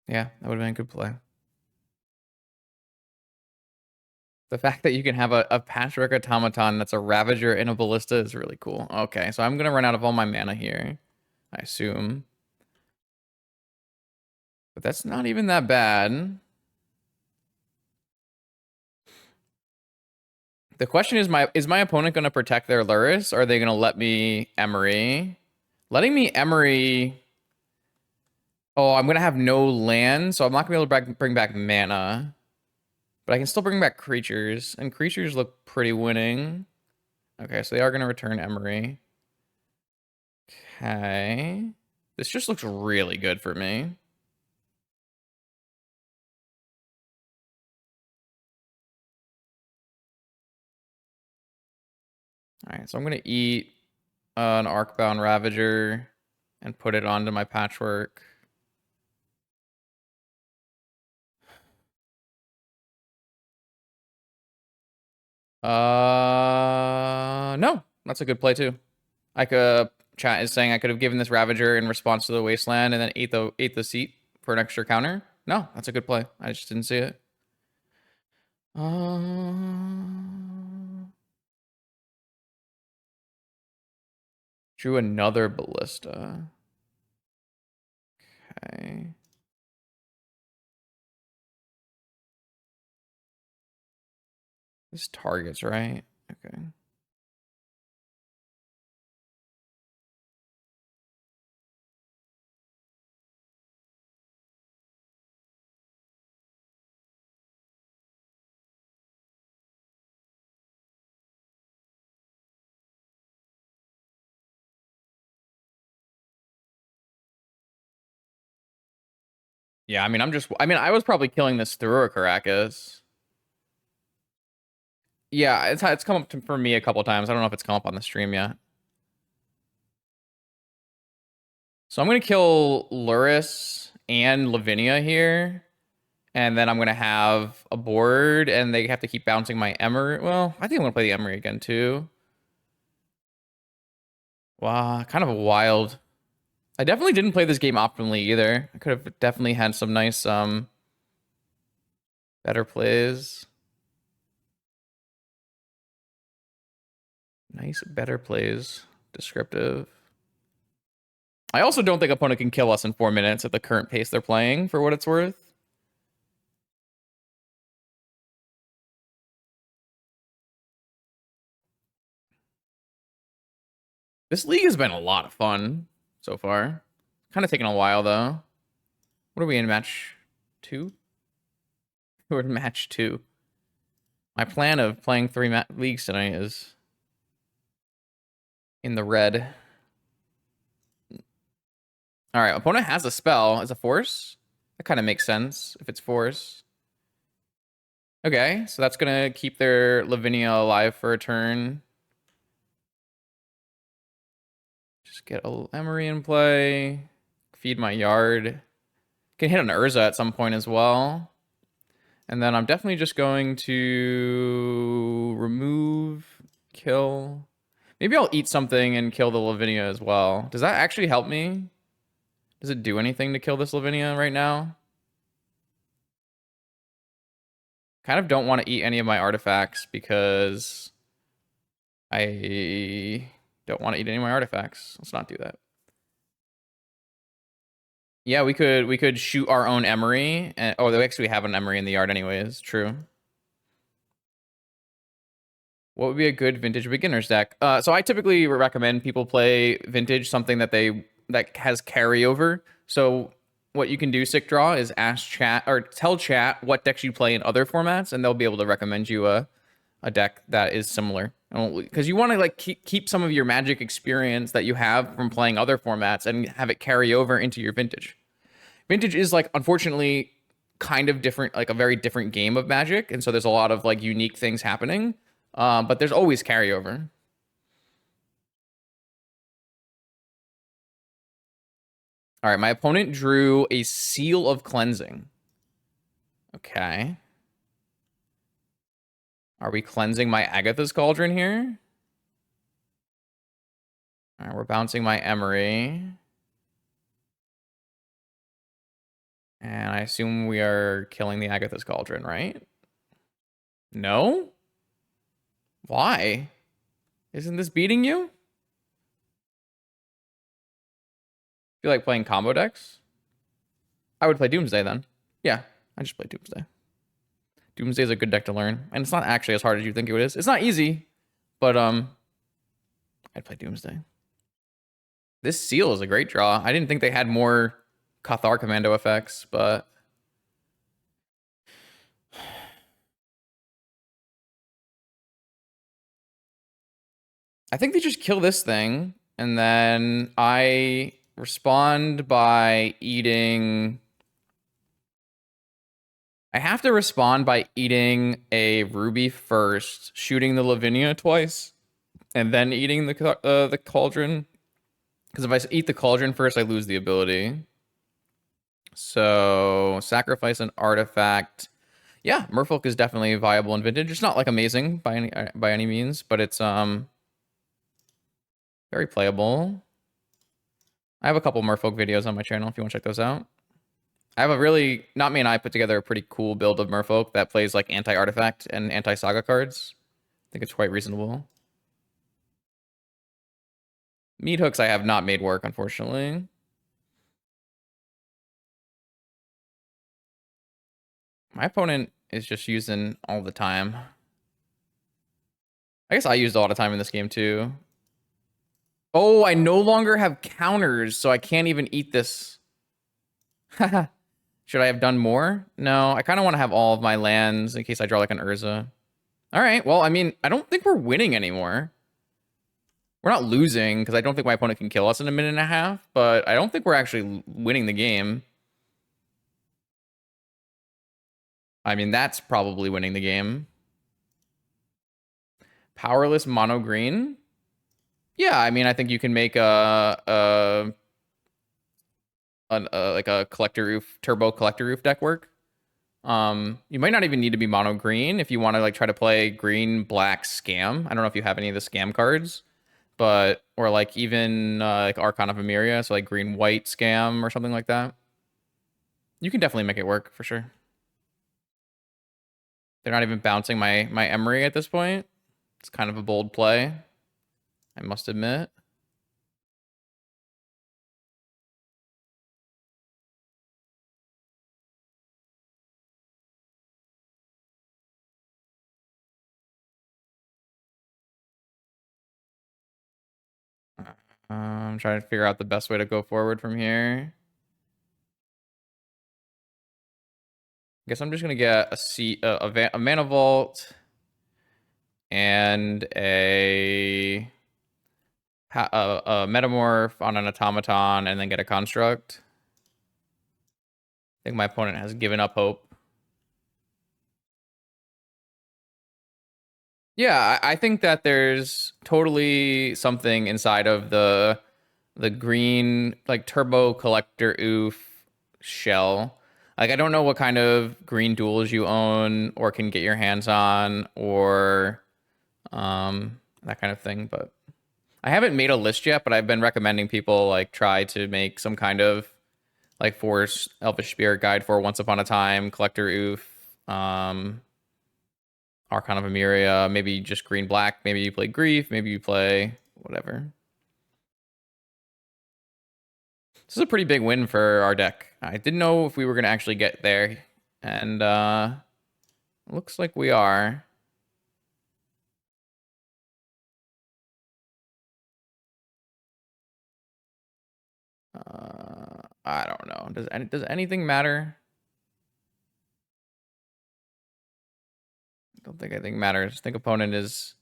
that would have been a good play. The fact that you can have a Patchwork Automaton that's a Ravager and a Ballista is really cool. Okay, so I'm going to run out of all my mana here, I assume. But that's not even that bad. The question is my opponent going to protect their Lurrus, or are they going to let me Emery? Letting me Emery... Oh, I'm going to have no land, so I'm not going to be able to bring back mana. But I can still bring back creatures, and creatures look pretty winning. Okay, so they are going to return Emery. Okay. This just looks really good for me. All right, so I'm going to eat an Arcbound Ravager and put it onto my Patchwork. No, that's a good play too. I could chat is saying I could have given this Ravager in response to the Wasteland and then ate the seat for an extra counter. No, that's a good play. I just didn't see it. Drew another Ballista. Okay. This targets, right? Okay. Yeah, I mean, I was probably killing this through a Caracas. Yeah, it's come up for me a couple times. I don't know if it's come up on the stream yet. So I'm going to kill Lurrus and Lavinia here. And then I'm going to have a board, and they have to keep bouncing my Emery. Well, I think I'm going to play the Emery again, too. Wow, kind of a wild. I definitely didn't play this game optimally either. I could have definitely had some nice, better plays. Nice, better plays. Descriptive. I also don't think opponent can kill us in 4 minutes at the current pace they're playing, for what it's worth. This league has been a lot of fun so far. Kind of taking a while, though. What are we in, match 2? We're in match 2. My plan of playing 3 leagues tonight is in the red. All right, opponent has a spell. Is a force? That kind of makes sense if it's force. Okay, so that's going to keep their Lavinia alive for a turn. Just get a Emery in play. Feed my yard. Can hit an Urza at some point as well. And then I'm definitely just going to remove, kill. Maybe I'll eat something and kill the Lavinia as well. Does that actually help me? Does it do anything to kill this Lavinia right now? Kind of don't want to eat any of my artifacts because I don't want to eat any of my artifacts. Let's not do that. Yeah, we could shoot our own Emery. And, oh, they actually have an Emery in the yard anyways. True. What would be a good vintage beginners deck? So I typically recommend people play vintage, something that has carryover. So what you can do, Sick Draw, is ask chat or tell chat what decks you play in other formats, and they'll be able to recommend you a deck that is similar. Because you want to like keep some of your Magic experience that you have from playing other formats and have it carry over into your vintage. Vintage is like, unfortunately, kind of different, like a very different game of Magic, and so there's a lot of like unique things happening. But there's always carryover. All right, my opponent drew a Seal of Cleansing. Okay. Are we cleansing my Agatha's Cauldron here? All right, we're bouncing my Emery. And I assume we are killing the Agatha's Cauldron, right? No? Why? Isn't this beating you? Feel like playing combo decks? I would play Doomsday then. Yeah, I just play Doomsday. Doomsday is a good deck to learn, and it's not actually as hard as you think it is. It's not easy, but I'd play Doomsday. This Seal is a great draw. I didn't think they had more Cathar Commando effects, but I think they just kill this thing, and then I respond by eating. I have to respond by eating a ruby first, shooting the Lavinia twice, and then eating the Cauldron. Because if I eat the Cauldron first, I lose the ability. So sacrifice an artifact. Yeah, Merfolk is definitely viable in Vintage. It's not like amazing by any means, but it's very playable. I have a couple Merfolk videos on my channel if you want to check those out. I have a really, not me and I put together a pretty cool build of Merfolk that plays like anti-artifact and anti-saga cards. I think it's quite reasonable. Meat hooks I have not made work, unfortunately. My opponent is just using all the time. I guess I used a lot of time in this game too. Oh, I no longer have counters, so I can't even eat this. Should I have done more? No, I kind of want to have all of my lands in case I draw like an Urza. All right, well, I mean, I don't think we're winning anymore. We're not losing, because I don't think my opponent can kill us in a minute and a half, but I don't think we're actually winning the game. I mean, that's probably winning the game. Powerless mono green? Yeah, I mean, I think you can make like a collector roof, turbo collector roof deck work. You might not even need to be mono green if you want to like try to play green black scam. I don't know if you have any of the scam cards, but or like even like Archon of Emeria, so like green white scam or something like that. You can definitely make it work for sure. They're not even bouncing my Emery at this point. It's kind of a bold play, I must admit. I'm trying to figure out the best way to go forward from here. I guess I'm just gonna get a Mana Vault and a Metamorph on an Automaton, and then get a Construct. I think my opponent has given up hope. Yeah, I think that there's totally something inside of the green like turbo collector oof shell. Like I don't know what kind of green duels you own or can get your hands on or that kind of thing, but I haven't made a list yet, but I've been recommending people like try to make some kind of like Force Elvish Spirit Guide for Once Upon a Time, Collector Oof, Archon of Emeria, maybe just green black, maybe you play Grief, maybe you play whatever. This is a pretty big win for our deck. I didn't know if we were gonna actually get there, and looks like we are. I don't know. Does anything matter? I don't think anything matters. I think opponent is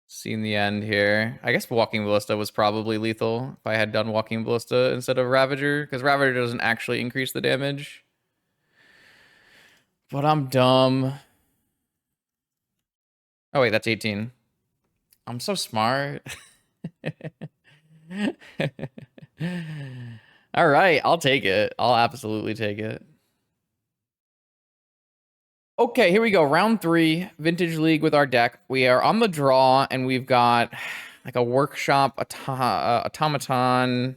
seeing the end here. I guess Walking Ballista was probably lethal if I had done Walking Ballista instead of Ravager, because Ravager doesn't actually increase the damage. But I'm dumb. Oh wait, that's 18. I'm so smart. All right, I'll take it. I'll absolutely take it. Okay, here we go. Round 3, Vintage League with our deck. We are on the draw, and we've got like a Workshop, Automaton,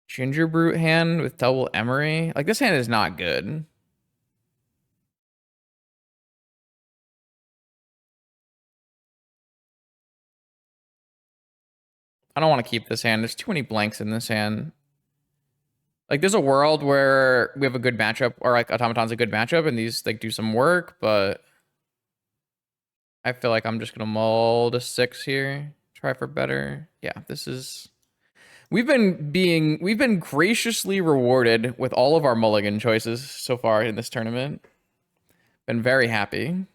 Ginger Brute hand with double Emery. Like, this hand is not good. I don't want to keep this hand. There's too many blanks in this hand. Like, there's a world where we have a good matchup, or like Automaton's a good matchup, and these like do some work, but I feel like I'm just gonna mull to 6 here. Try for better. Yeah, this is. We've been graciously rewarded with all of our mulligan choices so far in this tournament. Been very happy.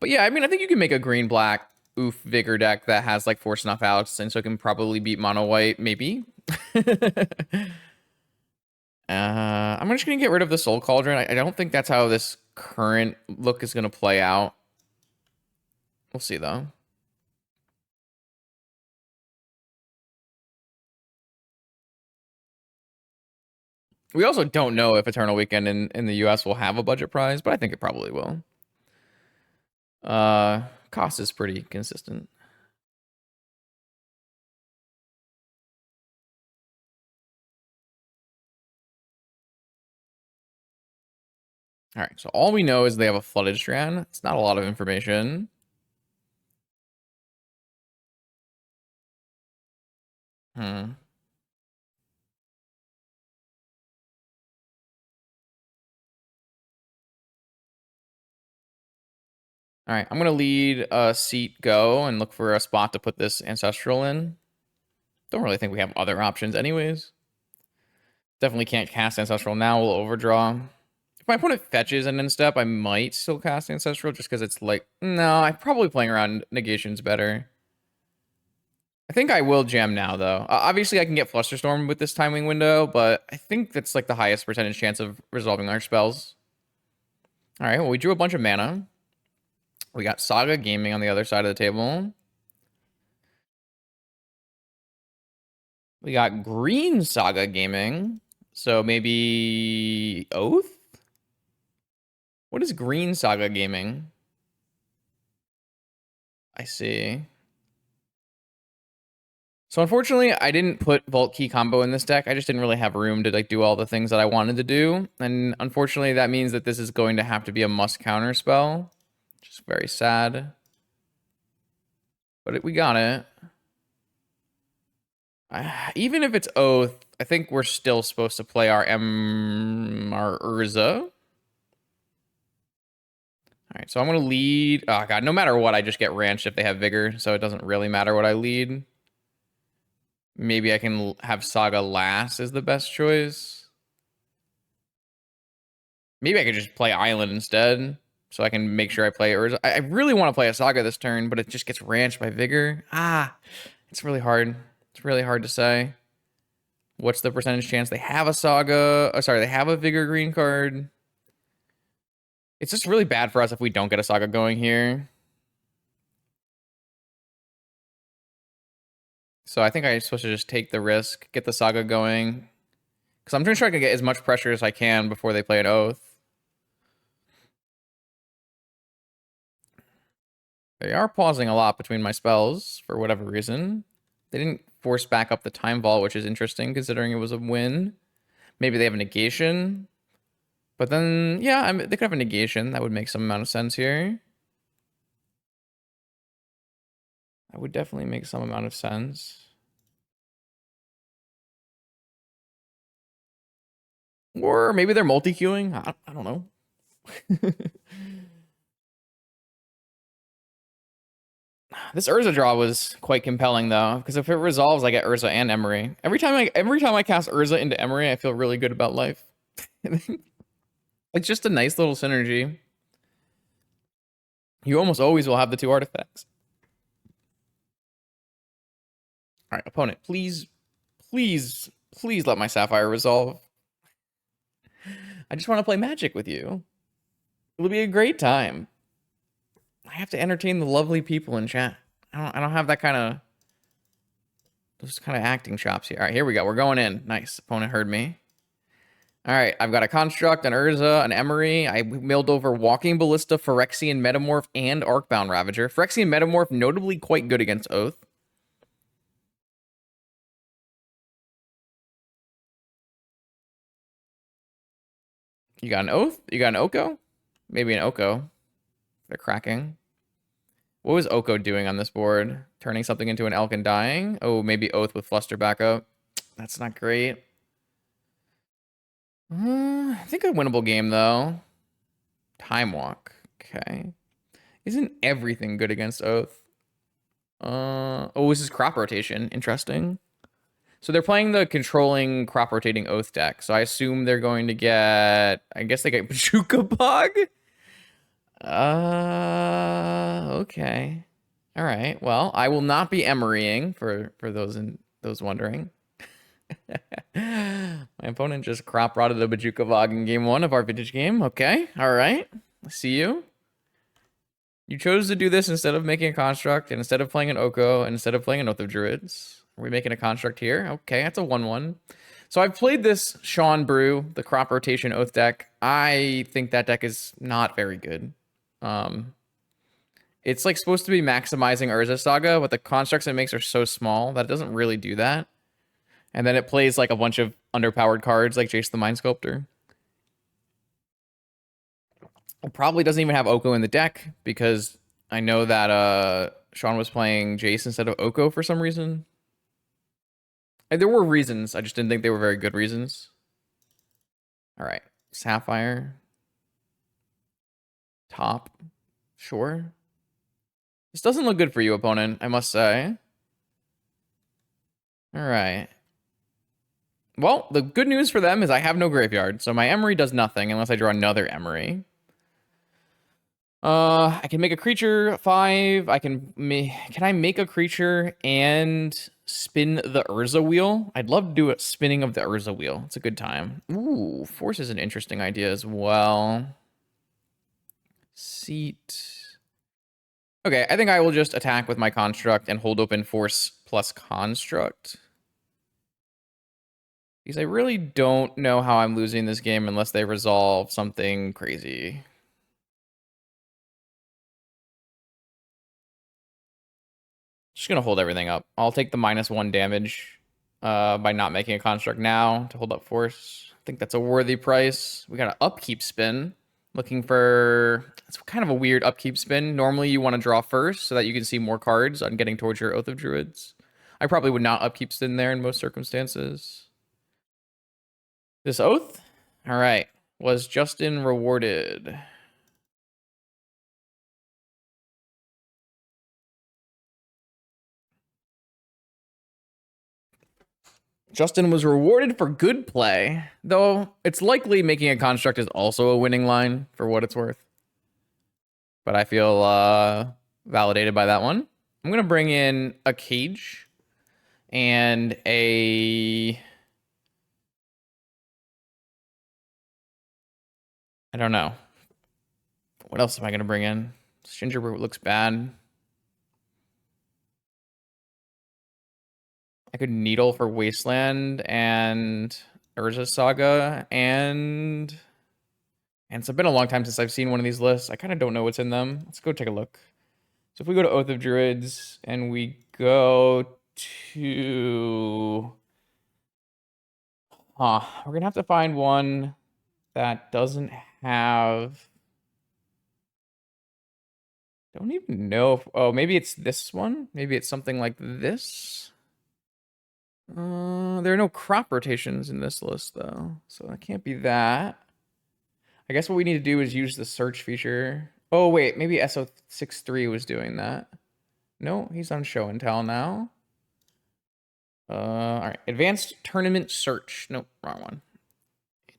But yeah, I mean, I think you can make a green black oof vigor deck that has like 4 snuff outs, and so it can probably beat mono white, maybe. I'm just gonna get rid of the Soul Cauldron. I don't think that's how this current look is gonna play out. We'll see though. We also don't know if Eternal Weekend in the US will have a budget prize, but I think it probably will. Cost is pretty consistent. All right, so all we know is they have a flooded strand. It's not a lot of information. Hmm. All right, I'm gonna lead a seat go and look for a spot to put this ancestral in. Don't really think we have other options anyways. Definitely can't cast ancestral now. We'll overdraw. If my opponent fetches an instep, I might still cast ancestral just because it's like, no, I'm probably playing around negations better. I think I will jam now, though. Obviously, I can get Flusterstorm with this timing window, but I think that's like the highest percentage chance of resolving our spells. All right, well, we drew a bunch of mana. We got Saga Gaming on the other side of the table. We got Green Saga Gaming. So maybe Oath? What is Green Saga Gaming? I see. So unfortunately, I didn't put Vault Key combo in this deck. I just didn't really have room to like do all the things that I wanted to do. And unfortunately, that means that this is going to have to be a must counter spell, which is very sad. But we got it. Even if it's Oath, I think we're still supposed to play our Urza. All right, so I'm going to lead. Oh, God, no matter what, I just get ranched if they have Vigor, so it doesn't really matter what I lead. Maybe I can have Saga last is the best choice. Maybe I could just play Island instead, so I can make sure I play Urza. I really want to play a Saga this turn, but it just gets ranched by Vigor. It's really hard. It's really hard to say. What's the percentage chance they have a Saga? Oh, sorry, they have a Vigor green card. It's just really bad for us if we don't get a Saga going here. So I think I'm supposed to just take the risk, get the Saga going. Because I'm trying to get as much pressure as I can before they play an Oath. They are pausing a lot between my spells for whatever reason. They didn't force back up the Time Vault, which is interesting considering it was a win. Maybe they have a negation. But then, yeah, they could have a negation. That would make some amount of sense here. That would definitely make some amount of sense. Or maybe they're multi-queuing. I don't know. This Urza draw was quite compelling though, because if it resolves, I get Urza and Emery. Every time I cast Urza into Emery, I feel really good about life. It's just a nice little synergy. You almost always will have the 2 artifacts. All right, opponent, please, please, please let my Sapphire resolve. I just want to play Magic with you. It'll be a great time. I have to entertain the lovely people in chat. I don't have that kind of those kind of acting chops here. All right, here we go. We're going in. Nice. Opponent heard me. All right, I've got a Construct, an Urza, an Emery. I milled over Walking Ballista, Phyrexian Metamorph, and Arcbound Ravager. Phyrexian Metamorph, notably quite good against Oath. You got an Oath? You got an Oko? Maybe an Oko. They're cracking. What was Oko doing on this board? Turning something into an elk and dying? Oh, maybe Oath with Fluster backup. That's not great. I think a winnable game, though. Time Walk. Okay. Isn't everything good against Oath? Oh, this is crop rotation. Interesting. So they're playing the controlling crop rotating Oath deck. So I assume they're going to get, I guess they get Bajuka Bog? Okay. All right. Well, I will not be Emerying for those wondering. My opponent just crop rotted a Bajuka Bog in game 1 of our vintage game. Okay. All right. I see you. You chose to do this instead of making a construct, and instead of playing an Oko, and instead of playing an Oath of Druids. Are we making a construct here? Okay, that's a 1-1. So I've played this Sean Brew, the crop rotation Oath deck. I think that deck is not very good. It's like supposed to be maximizing Urza Saga, but the constructs it makes are so small that it doesn't really do that. And then it plays like a bunch of underpowered cards like Jace the Mind Sculptor. It probably doesn't even have Oko in the deck because I know that Sean was playing Jace instead of Oko for some reason. And there were reasons. I just didn't think they were very good reasons. All right. Sapphire. Top. Sure. This doesn't look good for you, opponent, I must say. All right. Well, the good news for them is I have no graveyard, so my Emery does nothing unless I draw another Emery. I can make a creature 5. Can I make a creature and spin the Urza wheel? I'd love to do a spinning of the Urza wheel. It's a good time. Ooh, Force is an interesting idea as well. Seat. Okay, I think I will just attack with my construct and hold open Force plus construct. Because I really don't know how I'm losing this game unless they resolve something crazy. Just gonna hold everything up. I'll take the -1 damage by not making a construct now to hold up Force. I think that's a worthy price. We got an upkeep spin. Looking for... It's kind of a weird upkeep spin. Normally you want to draw first so that you can see more cards on getting towards your Oath of Druids. I probably would not upkeep spin there in most circumstances. This Oath? All right. Was Justin rewarded? Justin was rewarded for good play, though it's likely making a construct is also a winning line for what it's worth. But I feel validated by that one. I'm going to bring in a cage and a... I don't know. What else am I going to bring in? Gingerbread looks bad. I could Needle for Wasteland and Urza Saga and it's been a long time since I've seen one of these lists. I kind of don't know what's in them. Let's go take a look. So if we go to Oath of Druids and we go to... we're going to have to find one that doesn't have... Don't even know if... Oh, maybe it's this one? Maybe it's something like this? There are no crop rotations in this list, though. So that can't be that. I guess what we need to do is use the search feature. Oh, wait. Maybe SO63 was doing that. No, he's on show and tell now. All right. Advanced tournament search. Nope, wrong one.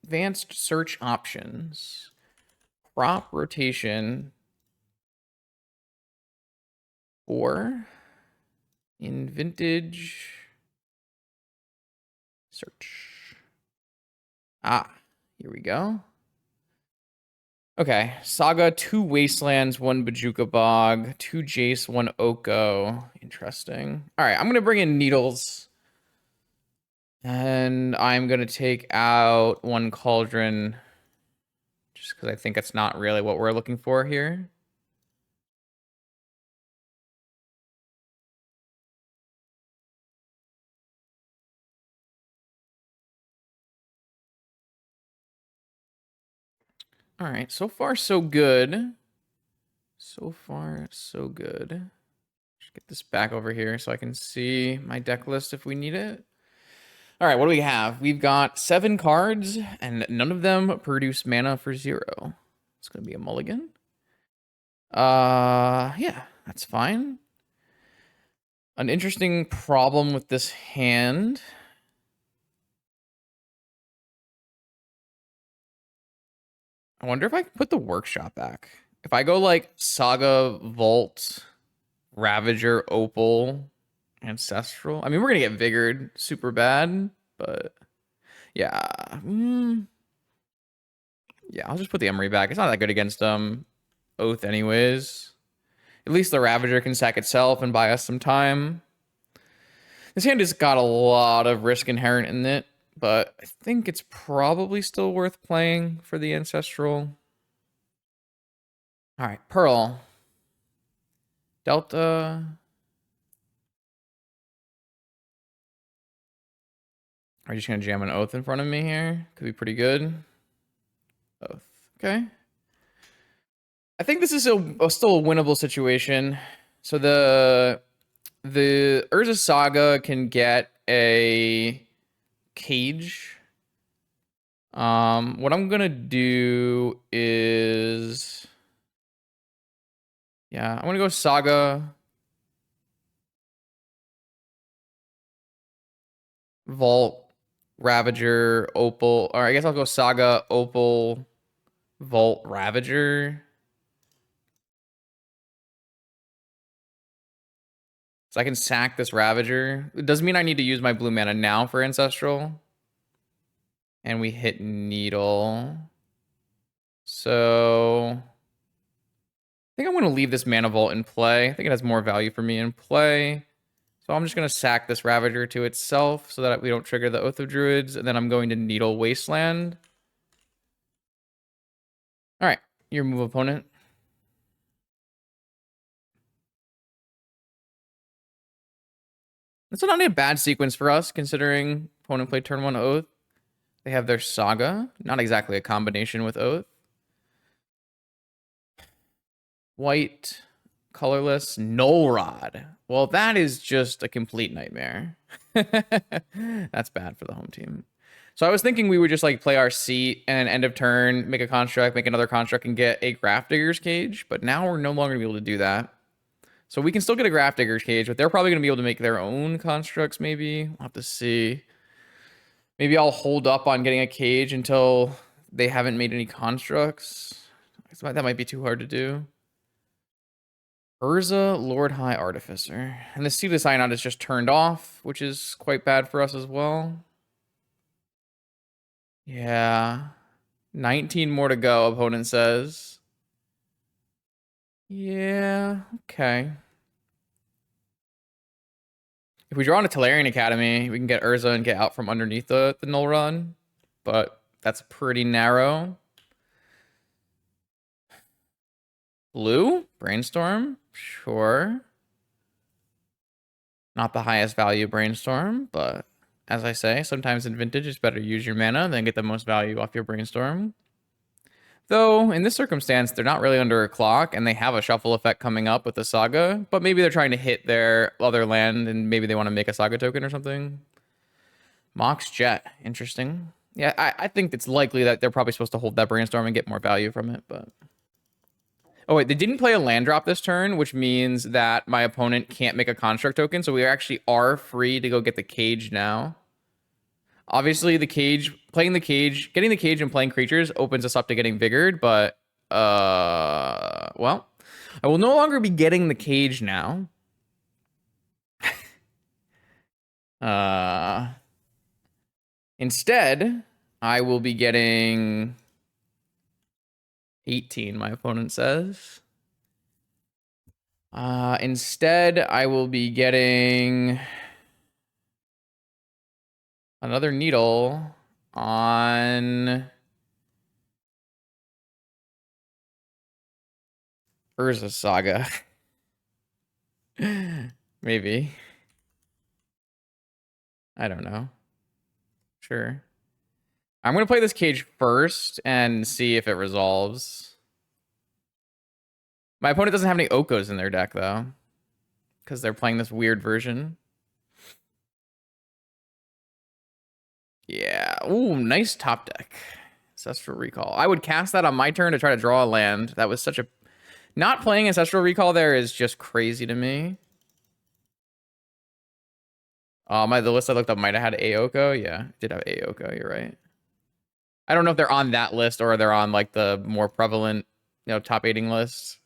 Advanced search options. Crop rotation. Or in vintage search. Here we go. Okay, Saga, 2 Wastelands, 1 Bajuka Bog, 2 Jace, 1 Oko. Interesting. All right, I'm going to bring in Needles. And I'm going to take out 1 Cauldron. Just because I think it's not really what we're looking for here. All right, so far so good. So far, so good. Just get this back over here so I can see my deck list if we need it. All right, what do we have? We've got 7 cards, and none of them produce mana for 0. It's going to be a mulligan. Yeah, that's fine. An interesting problem with this hand. I wonder if I can put the workshop back. If I go like Saga, Vault, Ravager, Opal, Ancestral. I mean, we're gonna get Vigored super bad, but yeah. Yeah, I'll just put the Emery back. It's not that good against Oath anyways. At least the Ravager can sack itself and buy us some time. This hand has got a lot of risk inherent in it, but I think it's probably still worth playing for the Ancestral. All right, Pearl. Delta. Are you just going to jam an Oath in front of me here? Could be pretty good. Oath. Okay. I think this is still a winnable situation. So the Urza Saga can get a cage. What I'm gonna do is, yeah, I'm gonna go Saga, Vault, Ravager, Opal, or I guess I'll go Saga, Opal, Vault, Ravager. So I can sack this Ravager. It doesn't mean I need to use my blue mana now for Ancestral. And we hit Needle. So I think I'm going to leave this Mana Vault in play. I think it has more value for me in play. So I'm just going to sack this Ravager to itself so that we don't trigger the Oath of Druids. And then I'm going to Needle Wasteland. All right, your move, opponent. It's not a bad sequence for us, considering opponent played turn 1 Oath. They have their Saga. Not exactly a combination with Oath. White, colorless, Null Rod. Well, that is just a complete nightmare. That's bad for the home team. So I was thinking we would just like play our seat and end of turn, make a construct, make another construct, and get a Grafdigger's Cage. But now we're no longer going to be able to do that. So we can still get a Grafdigger's Cage, but they're probably going to be able to make their own constructs maybe. We'll have to see. Maybe I'll hold up on getting a cage until they haven't made any constructs. That might be too hard to do. Urza, Lord High Artificer. And the Seedless Ionod is just turned off, which is quite bad for us as well. Yeah. 19 more to go, opponent says. Yeah, okay. If we draw on a Tolarian Academy, we can get Urza and get out from underneath the Null Run. But that's pretty narrow. Blue? Brainstorm? Sure. Not the highest value Brainstorm, but as I say, sometimes in Vintage, it's better to use your mana than get the most value off your Brainstorm. Though, in this circumstance, they're not really under a clock, and they have a shuffle effect coming up with the Saga, but maybe they're trying to hit their other land, and maybe they want to make a Saga token or something. Mox Jet. Interesting. Yeah, I think it's likely that they're probably supposed to hold that Brainstorm and get more value from it, but... Oh, wait, they didn't play a land drop this turn, which means that my opponent can't make a construct token, so we actually are free to go get the cage now. Obviously, the cage, getting the cage and playing creatures opens us up to getting Vigored, but, well, I will no longer be getting the cage now. Instead, I will be getting 18, my opponent says. Instead, I will be getting another Needle on Urza Saga. Maybe. I don't know. Sure. I'm going to play this cage first and see if it resolves. My opponent doesn't have any Okos in their deck, though, because they're playing this weird version. Yeah. Ooh, nice top deck. Ancestral Recall. I would cast that on my turn to try to draw a land. That was such a... Not playing Ancestral Recall there is just crazy to me. The list I looked up might have had Aoko. Yeah, it did have Aoko. You're right. I don't know if they're on that list or they're on like the more prevalent, top 8ing list.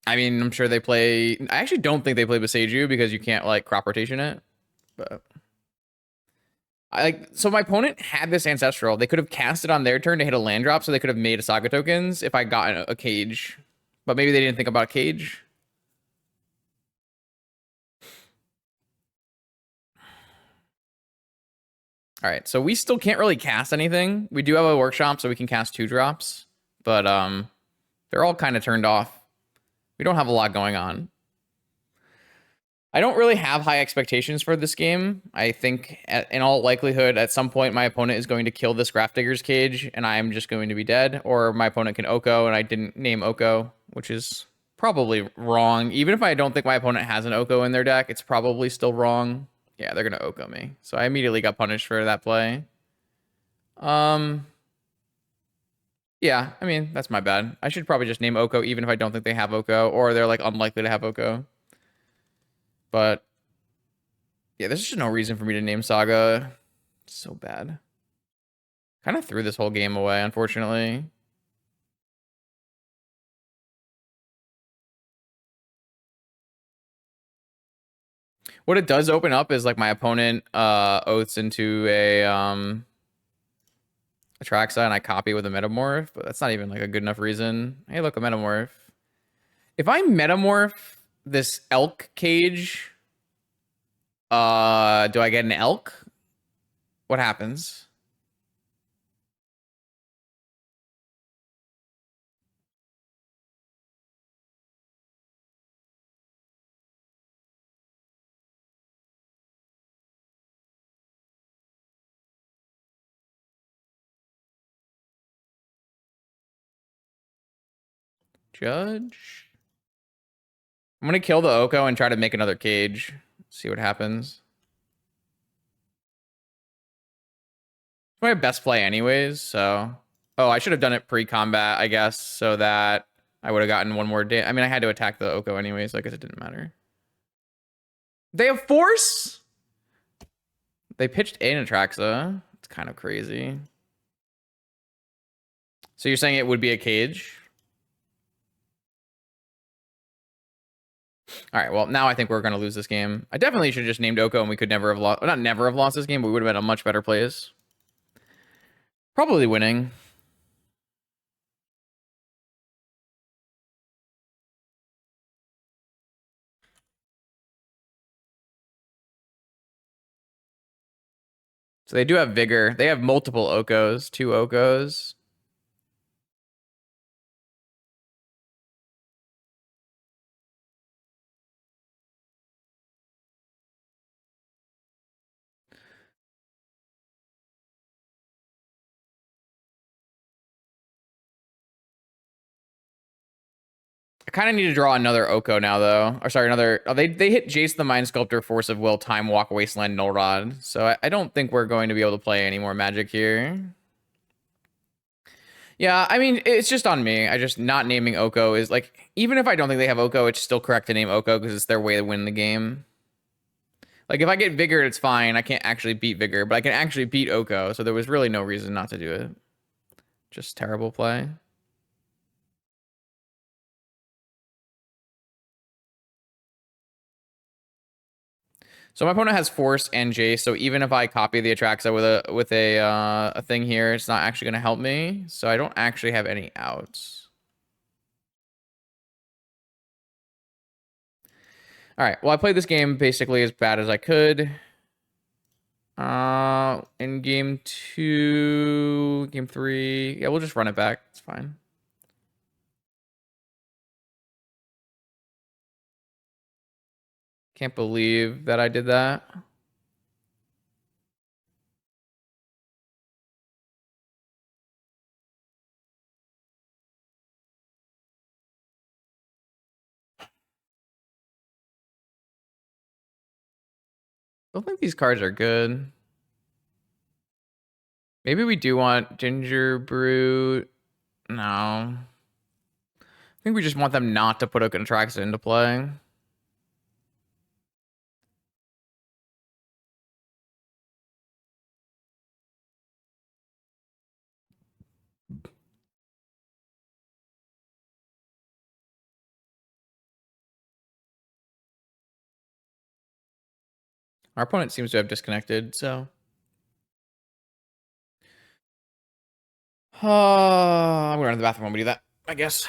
I mean, I'm sure they play. I actually don't think they play Beseiju because you can't like crop rotation it. But so my opponent had this ancestral. They could have cast it on their turn to hit a land drop, so they could have made a saga tokens if I got a cage. But maybe they didn't think about cage. All right, so we still can't really cast anything. We do have a workshop, so we can cast 2 drops, but they're all kind of turned off. We don't have a lot going on. I don't really have high expectations for this game. I think, in all likelihood, at some point, my opponent is going to kill this Grafdigger's Cage, and I'm just going to be dead. Or my opponent can Oko, and I didn't name Oko, which is probably wrong. Even if I don't think my opponent has an Oko in their deck, it's probably still wrong. Yeah, they're going to Oko me. So I immediately got punished for that play. Yeah, I mean, that's my bad. I should probably just name Oko, even if I don't think they have Oko, or they're, like, unlikely to have Oko. But yeah, there's just no reason for me to name Saga. It's so bad. Kind of threw this whole game away, unfortunately. What it does open up is like my opponent oaths into a Atraxa and I copy with a Metamorph, but that's not even like a good enough reason. Hey, look, a Metamorph. If I Metamorph this elk cage, do I get an elk? What happens? Judge? I'm gonna kill the Oko and try to make another cage. See what happens. It's my best play anyways, so... Oh, I should have done it pre-combat, I guess, so that I would have gotten one more day. I mean, I had to attack the Oko anyways, so I guess it didn't matter. They have Force? They pitched an Atraxa. It's kind of crazy. So you're saying it would be a cage? All right, well, now I think we're going to lose this game. I definitely should have just named Oko and we could never have lost... Not never have lost this game, but we would have been a much better place. Probably winning. So they do have Vigor. They have multiple Okos, 2 Okos. I kind of need to draw another Oko now, though. Or sorry, another... Oh, they hit Jace the Mind Sculptor, Force of Will, Time Walk, Wasteland, Null Rod. So I don't think we're going to be able to play any more Magic here. Yeah, I mean, it's just on me. I just not naming Oko is like... Even if I don't think they have Oko, it's still correct to name Oko because it's their way to win the game. Like, if I get Vigor, it's fine. I can't actually beat Vigor, but I can actually beat Oko. So there was really no reason not to do it. Just terrible play. So my opponent has Force and Jace, so even if I copy the Atraxa with a thing here, it's not actually going to help me. So I don't actually have any outs. All right. Well, I played this game basically as bad as I could. In game 2, game 3, yeah, we'll just run it back. It's fine. Can't believe that I did that. don't think these cards are good. Maybe we do want Ginger Brute. No. I think we just want them not to put a Contraxa into play. Our opponent seems to have disconnected, so. I'm gonna run to the bathroom when we do that, I guess.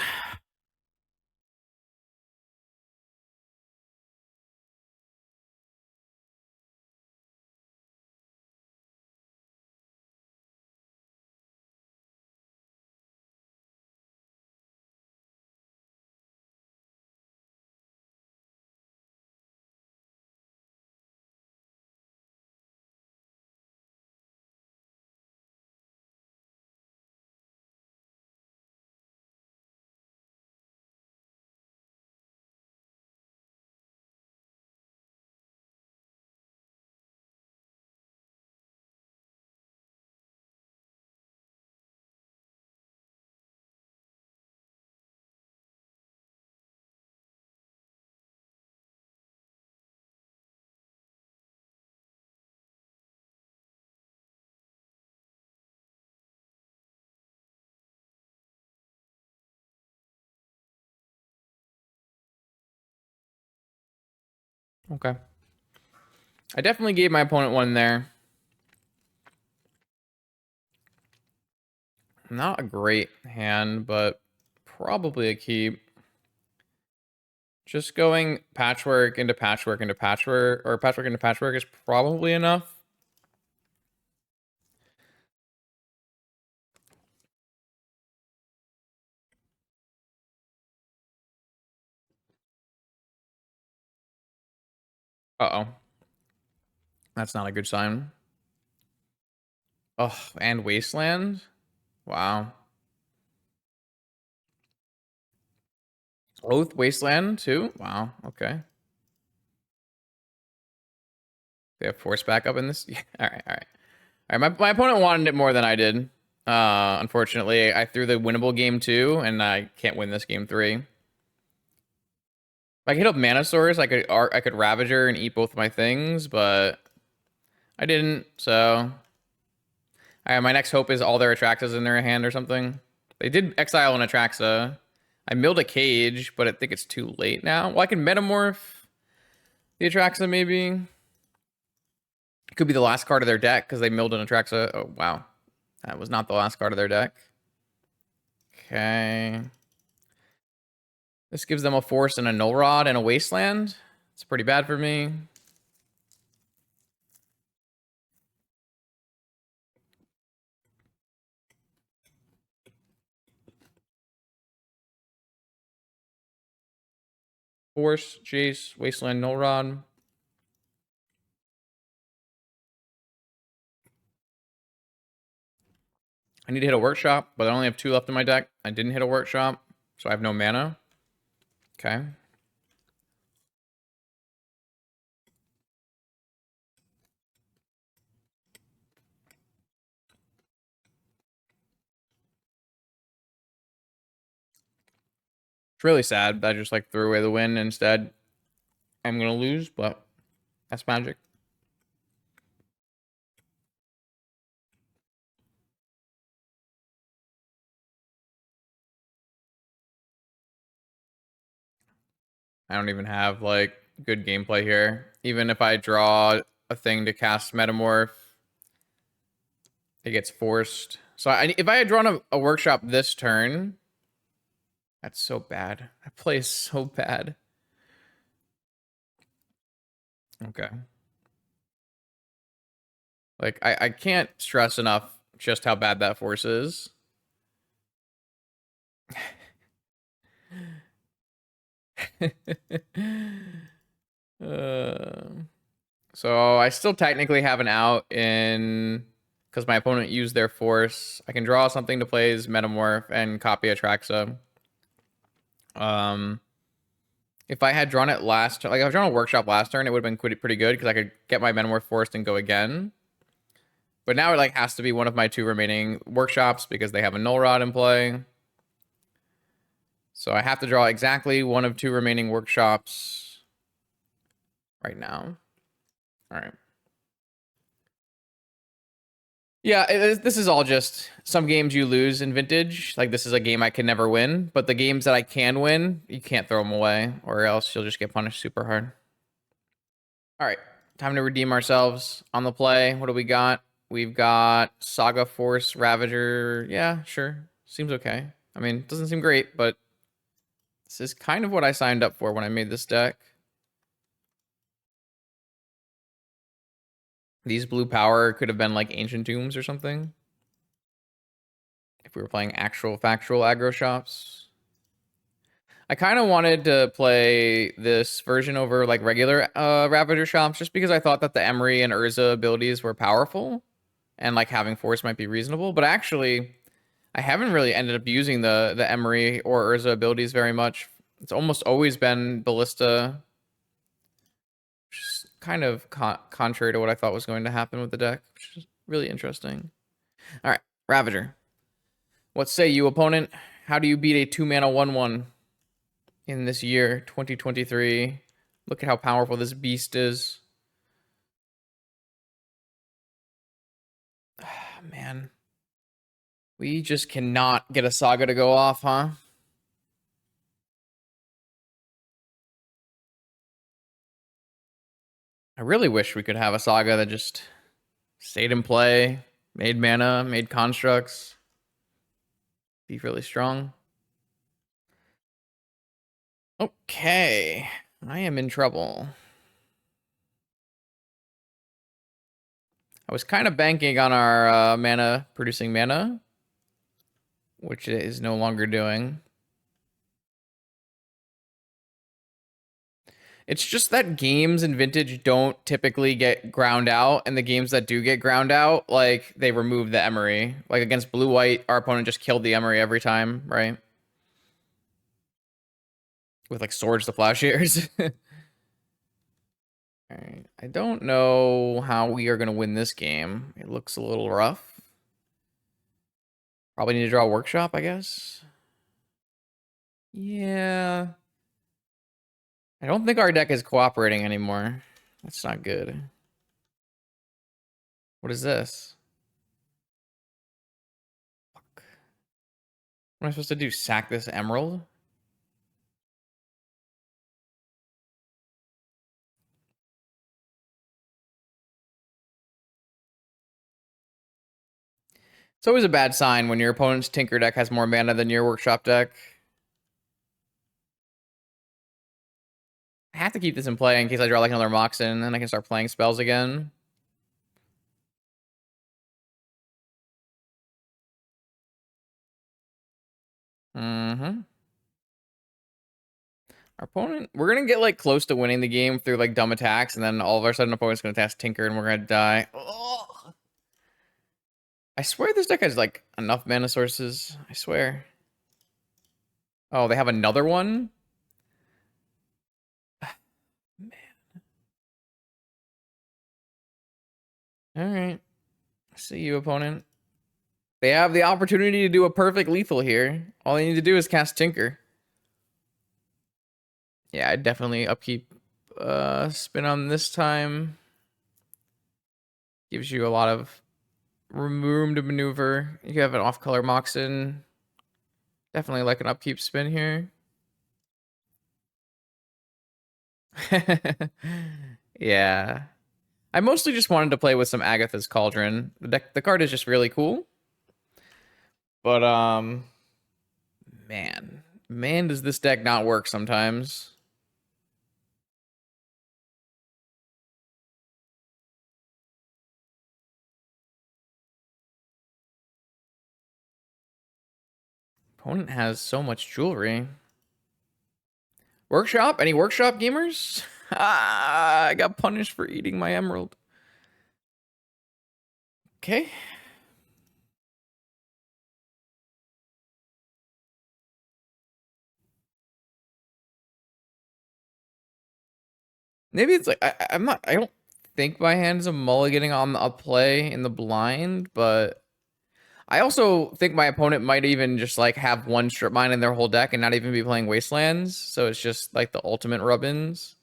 Okay. I definitely gave my opponent one there. Not a great hand, but probably a keep. Just going patchwork into patchwork into patchwork, or patchwork into patchwork is probably enough. Uh-oh. That's not a good sign. Oh, and Wasteland? Wow. Both Wasteland too? Wow, okay. They have force backup in this? Yeah. All right. My opponent wanted it more than I did. Unfortunately, I threw the winnable game 2, and I can't win this game 3. If I could hit up Mana Source, I could Ravager and eat both my things, but I didn't, so... Alright, my next hope is all their Atraxas in their hand or something. They did exile an Atraxa. I milled a Cage, but I think it's too late now. Well, I can Metamorph the Atraxa, maybe. It could be the last card of their deck, because they milled an Atraxa. Oh, wow. That was not the last card of their deck. Okay. This gives them a Force and a Null Rod and a Wasteland. It's pretty bad for me. Force, Jace, Wasteland, Null Rod. I need to hit a Workshop, but I only have 2 left in my deck. I didn't hit a Workshop, so I have no mana. Okay. It's really sad that I just like threw away the win. Instead, I'm gonna lose, but that's Magic. I don't even have like good gameplay here. Even if I draw a thing to cast Metamorph, it gets forced. So if I had drawn a Workshop this turn, that's so bad. That play is so bad. Okay. Like, I can't stress enough just how bad that force is. So I still technically have an out in... Because my opponent used their force. I can draw something to play as Metamorph and copy Atraxa. If I had drawn it last, like if I drawn a workshop last turn, it would have been pretty good because I could get my Metamorph Forest and go again. But now it like has to be one of my 2 remaining workshops because they have a Null Rod in play. So I have to draw exactly one of 2 remaining workshops right now. All right. Yeah, this is all just some games you lose in Vintage. Like this is a game I can never win, but the games that I can win, you can't throw them away or else you'll just get punished super hard. All right, time to redeem ourselves on the play. What do we got? We've got Saga Force Ravager. Yeah, sure. Seems okay. I mean, it doesn't seem great, but this is kind of what I signed up for when I made this deck. These blue power could have been like Ancient Tombs or something. If we were playing actual factual aggro shops. I kind of wanted to play this version over like regular Ravager shops just because I thought that the Emery and Urza abilities were powerful and like having force might be reasonable. But actually, I haven't really ended up using the Emery or Urza abilities very much. It's almost always been Ballista, which is kind of contrary to what I thought was going to happen with the deck, which is really interesting. All right, Ravager. What say you, opponent? How do you beat a 2-mana 1/1 in this year, 2023? Look at how powerful this beast is. Man. We just cannot get a Saga to go off, huh? I really wish we could have a Saga that just stayed in play, made mana, made constructs. Be really strong. Okay. I am in trouble. I was kind of banking on our mana, producing mana, which it is no longer doing. It's just that games in Vintage don't typically get ground out, and the games that do get ground out, like, they remove the Emery. Like, against Blue-White, our opponent just killed the Emery every time, right? With, like, Swords to Plowshares. Alright, I don't know how we are going to win this game. It looks a little rough. Probably need to draw a workshop, I guess. Yeah. I don't think our deck is cooperating anymore. That's not good. What is this? Fuck. What am I supposed to do? Sack this emerald? It's always a bad sign when your opponent's Tinker deck has more mana than your workshop deck. I have to keep this in play in case I draw like another Moxen, and then I can start playing spells again. Mm-hmm. Our opponent, we're gonna get like close to winning the game through like dumb attacks, and then all of a sudden, opponent's gonna cast Tinker, and we're gonna die. Ugh. I swear this deck has like enough mana sources. I swear. Oh, they have another one? Man. All right. See you, opponent. They have the opportunity to do a perfect lethal here. All they need to do is cast Tinker. Yeah, I definitely upkeep spin on this time. Gives you a lot of room to maneuver. You have an off-color Moxen. Definitely like an upkeep spin here. Yeah. I mostly just wanted to play with some Agatha's Cauldron. The card is just really cool. But man, does this deck not work sometimes. Opponent has so much jewelry. Workshop? Any workshop gamers? I got punished for eating my emerald. Okay. Maybe it's like I'm not. I don't think my hand's a mulliganing on a play in the blind, but I also think my opponent might even just like have one strip mine in their whole deck and not even be playing wastelands. So it's just like the ultimate rub-ins.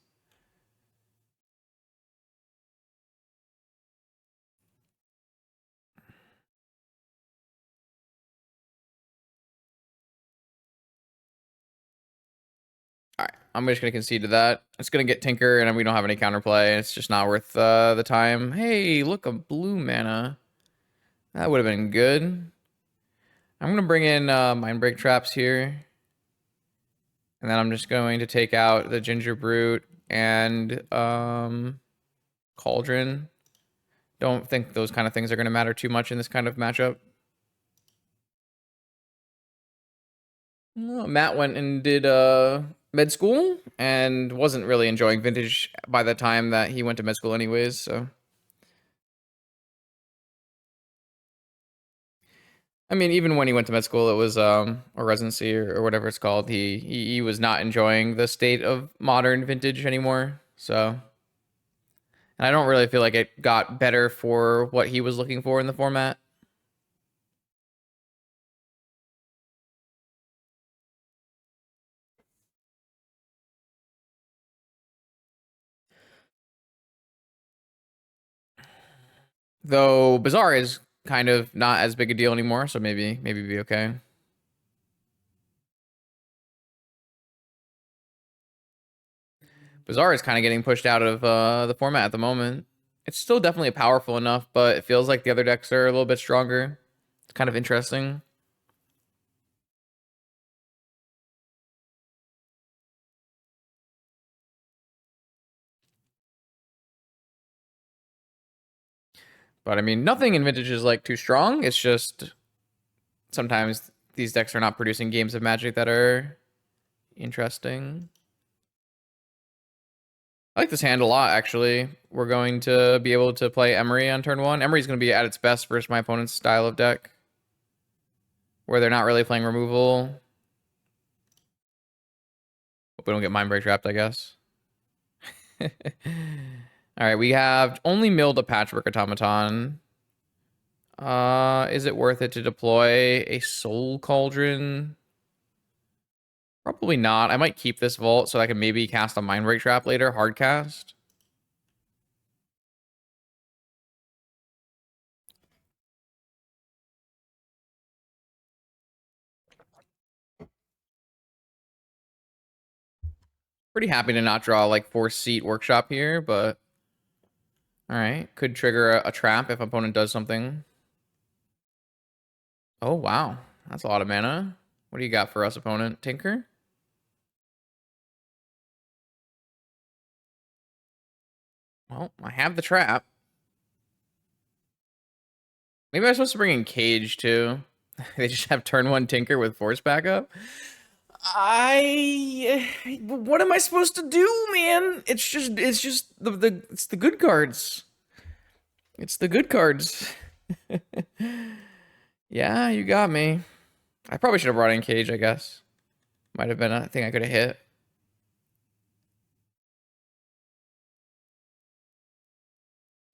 All right, I'm just gonna concede to that. It's gonna get Tinker, and we don't have any counterplay. It's just not worth the time. Hey, look, a blue mana. That would have been good. I'm gonna bring in Mindbreak Traps here, and then I'm just going to take out the Ginger Brute and Cauldron. Don't think those kind of things are gonna matter too much in this kind of matchup. Well, Matt went and did med school and wasn't really enjoying Vintage by the time that he went to med school anyways, so. I mean, even when he went to med school, it was a residency or whatever it's called. He was not enjoying the state of modern Vintage anymore, so. And I don't really feel like it got better for what he was looking for in the format. Though Bazaar is kind of not as big a deal anymore, so maybe be okay. Bazaar is kind of getting pushed out of the format at the moment. It's still definitely powerful enough, but it feels like the other decks are a little bit stronger. It's kind of interesting. But I mean, nothing in Vintage is like too strong. It's just sometimes these decks are not producing games of Magic that are interesting. I like this hand a lot, actually. We're going to be able to play Emery on turn one. Emery's going to be at its best versus my opponent's style of deck, where they're not really playing removal. Hope we don't get Mindbreak trapped, I guess. All right, we have only milled a Patchwork Automaton. Is it worth it to deploy a Soul Cauldron? Probably not. I might keep this vault so I can maybe cast a Mindbreak Trap later, hard cast. Pretty happy to not draw like 4-seat workshop here, but all right, could trigger a trap if opponent does something. Oh wow, that's a lot of mana. What do you got for us, opponent? Tinker? Well, I have the trap. Maybe I'm supposed to bring in Cage too. They just have turn one Tinker with force backup. What am I supposed to do, man? It's just it's the good cards. It's the good cards. Yeah, you got me. I probably should have brought in Cage, I guess. Might have been a thing I could have hit.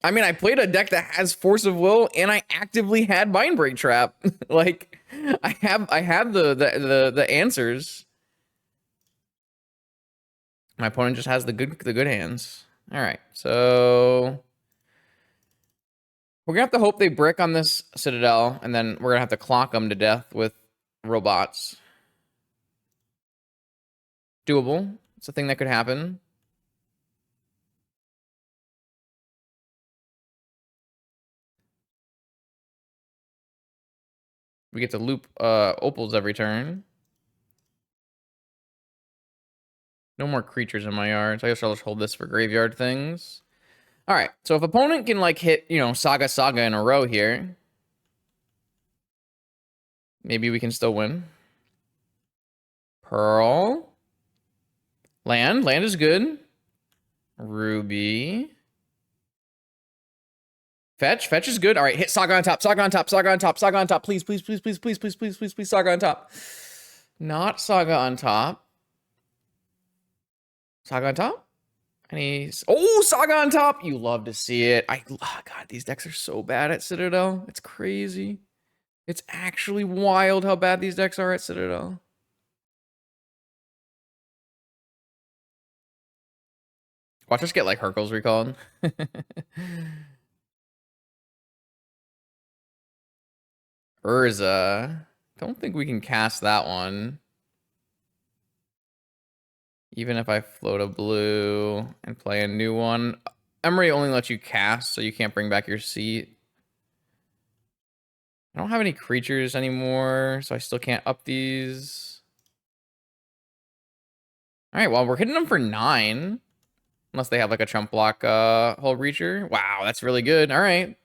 I mean, I played a deck that has Force of Will, and I actively had Mindbreak Trap. Like, I have the answers. My opponent just has the good hands. All right, so we're gonna have to hope they brick on this Citadel, and then we're gonna have to clock them to death with robots. Doable. It's a thing that could happen. We get to loop opals every turn. No more creatures in my yard, so I guess I'll just hold this for graveyard things. All right, so if opponent can like hit, you know, Saga in a row here, maybe we can still win. Pearl. Land is good. Ruby. Fetch is good. All right, hit Saga on top, Saga on top, Saga on top, Saga on top. Please, Saga on top. Not Saga on top. Saga on top? Any... Oh, Saga on top! You love to see it. God, these decks are so bad at Citadel. It's crazy. It's actually wild how bad these decks are at Citadel. Watch us get like Hercules recalled. Urza. Don't think we can cast that one. Even if I float a blue and play a new one. Emery only lets you cast, so you can't bring back your seat. I don't have any creatures anymore, so I still can't up these. All right, well, we're hitting them for 9. Unless they have like a chump block Hull Reacher. Wow, that's really good. All right.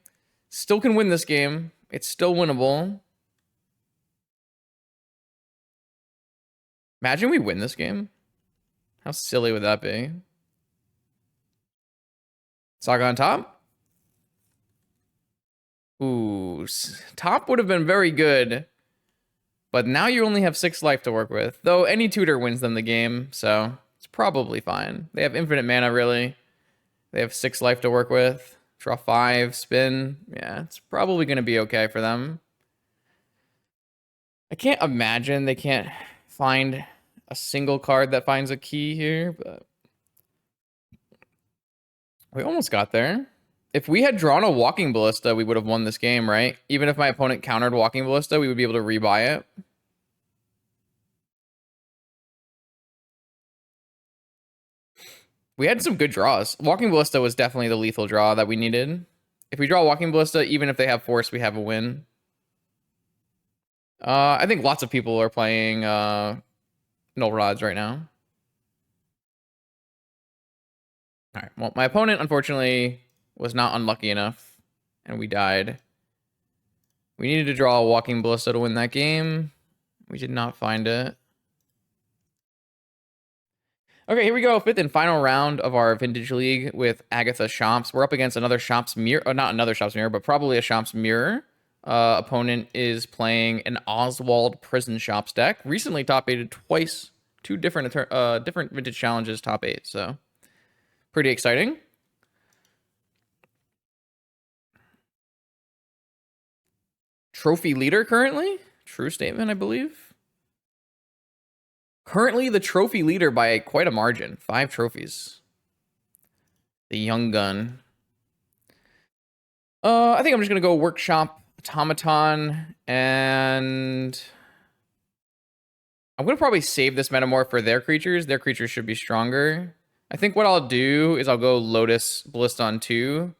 Still can win this game. It's still winnable. Imagine we win this game. How silly would that be? Saga on top? Ooh, top would have been very good. But now you only have 6 life to work with. Though any tutor wins them the game, so it's probably fine. They have infinite mana, really. They have 6 life to work with. Draw 5, spin. Yeah, it's probably going to be okay for them. I can't imagine they can't find a single card that finds a key here, but we almost got there. If we had drawn a Walking Ballista, we would have won this game, right? Even if my opponent countered Walking Ballista, we would be able to rebuy it. We had some good draws. Walking Ballista was definitely the lethal draw that we needed. If we draw Walking Ballista, even if they have Force, we have a win. I think lots of people are playing Null Rods right now. All right. Well, my opponent, unfortunately, was not unlucky enough, and we died. We needed to draw a Walking Ballista to win that game. We did not find it. Okay, here we go. 5th and final round of our Vintage League with Agatha Shops. We're up against another Shops Mirror. Not another Shops Mirror, but probably a Shops Mirror. Opponent is playing an Oswald Prison Shops deck. Recently top 8'd twice. 2 different different Vintage Challenges top 8. So, pretty exciting. Trophy leader currently? True statement, I believe. Currently the trophy leader by quite a margin. 5 trophies. The young gun. I think I'm just going to go Workshop Automaton, and I'm going to probably save this Metamorph for their creatures. Their creatures should be stronger. I think what I'll do is I'll go Lotus Ballista on 2.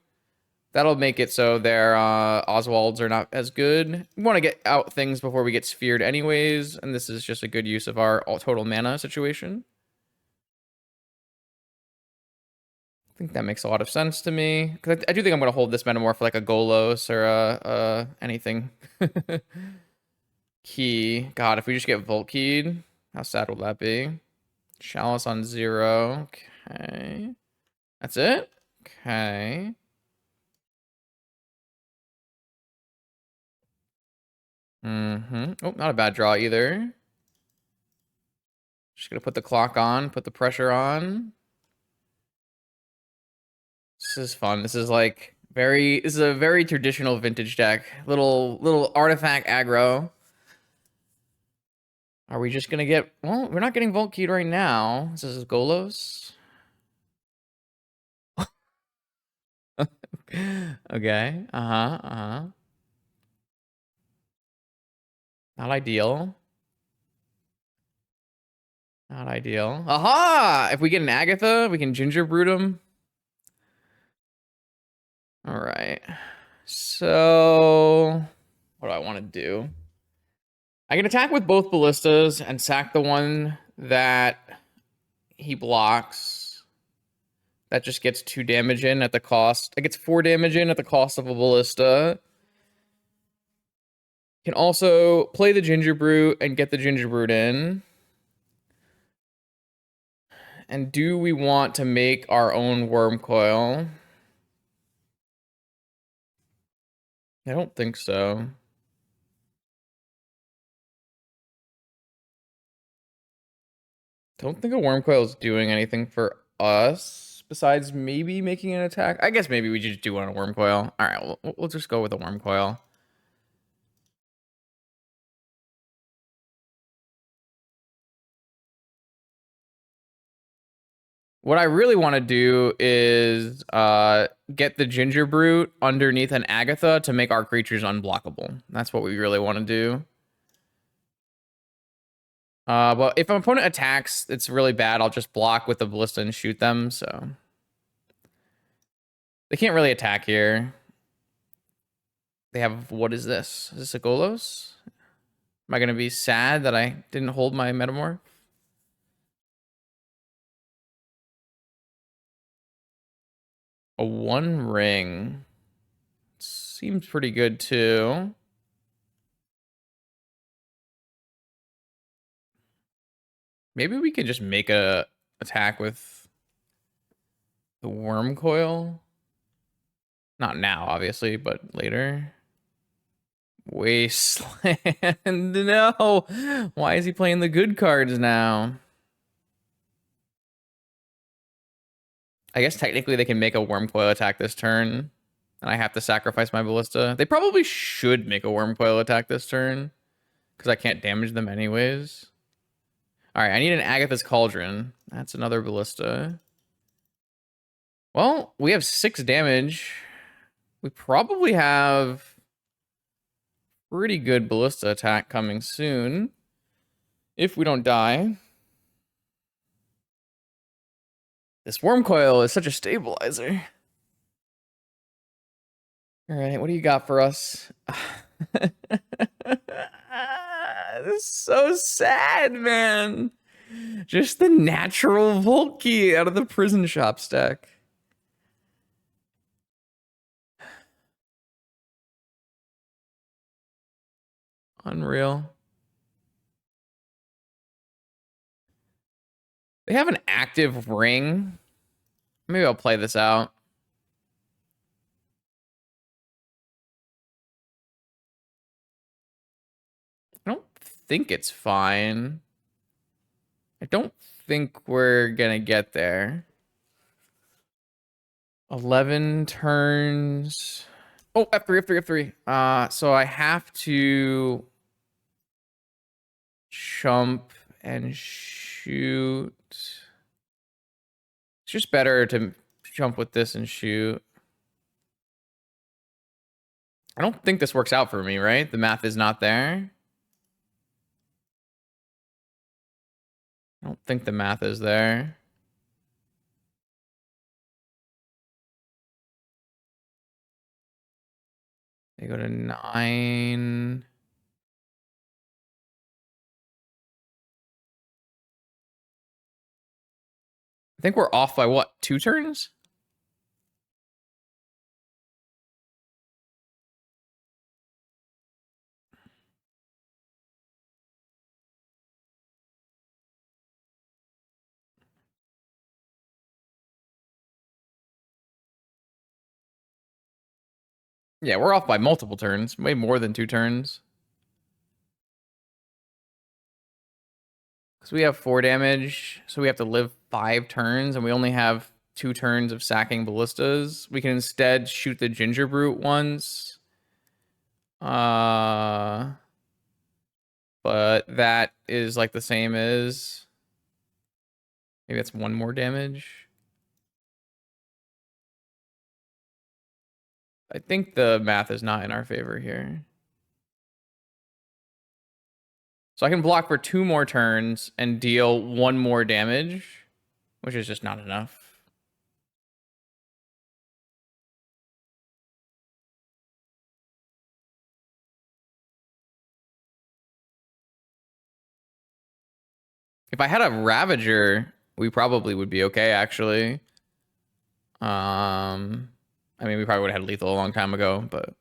That'll make it so their Oswalds are not as good. We want to get out things before we get sphered anyways, and this is just a good use of our total mana situation. I think that makes a lot of sense to me. Because I do think I'm going to hold this Metamorph for like a Golos or anything. Key. God, if we just get Volt Keyed, how sad will that be? Chalice on 0. Okay. That's it? Okay. Oh, not a bad draw either. Just gonna put the clock on, put the pressure on. This is fun. This is like this is a very traditional vintage deck. Little artifact aggro. Are we just gonna get, well, we're not getting Volt Keyed right now. This is Golos. Okay. Not ideal. Not ideal. Aha! If we get an Agatha, we can Gingerbrew them. All right. So, what do I want to do? I can attack with both ballistas and sack the one that he blocks. That just gets 2 damage in at the cost. It gets 4 damage in at the cost of a ballista. Can also play the Gingerbrew and get the Gingerbrewed in. And do we want to make our own Worm Coil? I don't think so. Don't think a Worm Coil is doing anything for us besides maybe making an attack? I guess maybe we just do it on a worm coil. All right, we'll just go with a worm coil. What I really want to do is get the Ginger Brute underneath an Agatha to make our creatures unblockable. That's what we really want to do. But if an opponent attacks, it's really bad. I'll just block with the Ballista and shoot them, so... They can't really attack here. They have... What is this? Is this a Golos? Am I going to be sad that I didn't hold my Metamorph? A 1 ring. Seems pretty good, too. Maybe we could just make a attack with the worm coil. Not now, obviously, but later. Wasteland. No. Why is he playing the good cards now? I guess technically they can make a worm coil attack this turn. And I have to sacrifice my Ballista. They probably should make a worm coil attack this turn. Because I can't damage them anyways. Alright, I need an Agatha's Cauldron. That's another Ballista. Well, we have 6 damage. We probably have pretty good Ballista attack coming soon. If we don't die. This worm coil is such a stabilizer. Alright, what do you got for us? This is so sad, man. Just the natural Volkey out of the Prison Shop stack. Unreal. They have an active ring. Maybe I'll play this out. I don't think it's fine. I don't think we're gonna get there. 11 turns. Oh, F3, F3, F3. So I have to jump and shoot. It's just better to jump with this and shoot. I don't think this works out for me, right? The math is not there. I don't think the math is there. They go to 9. I think we're off by what? 2 turns? Yeah, we're off by multiple turns. Way more than 2 turns. Because we have 4 damage, so we have to live 5 turns, and we only have 2 turns of sacking ballistas. We can instead shoot the Ginger Brute once. But that is like the same as... Maybe that's 1 more damage. I think the math is not in our favor here. So I can block for 2 more turns and deal 1 more damage, which is just not enough. If I had a Ravager, we probably would be okay, actually. I mean, we probably would have had lethal a long time ago, but...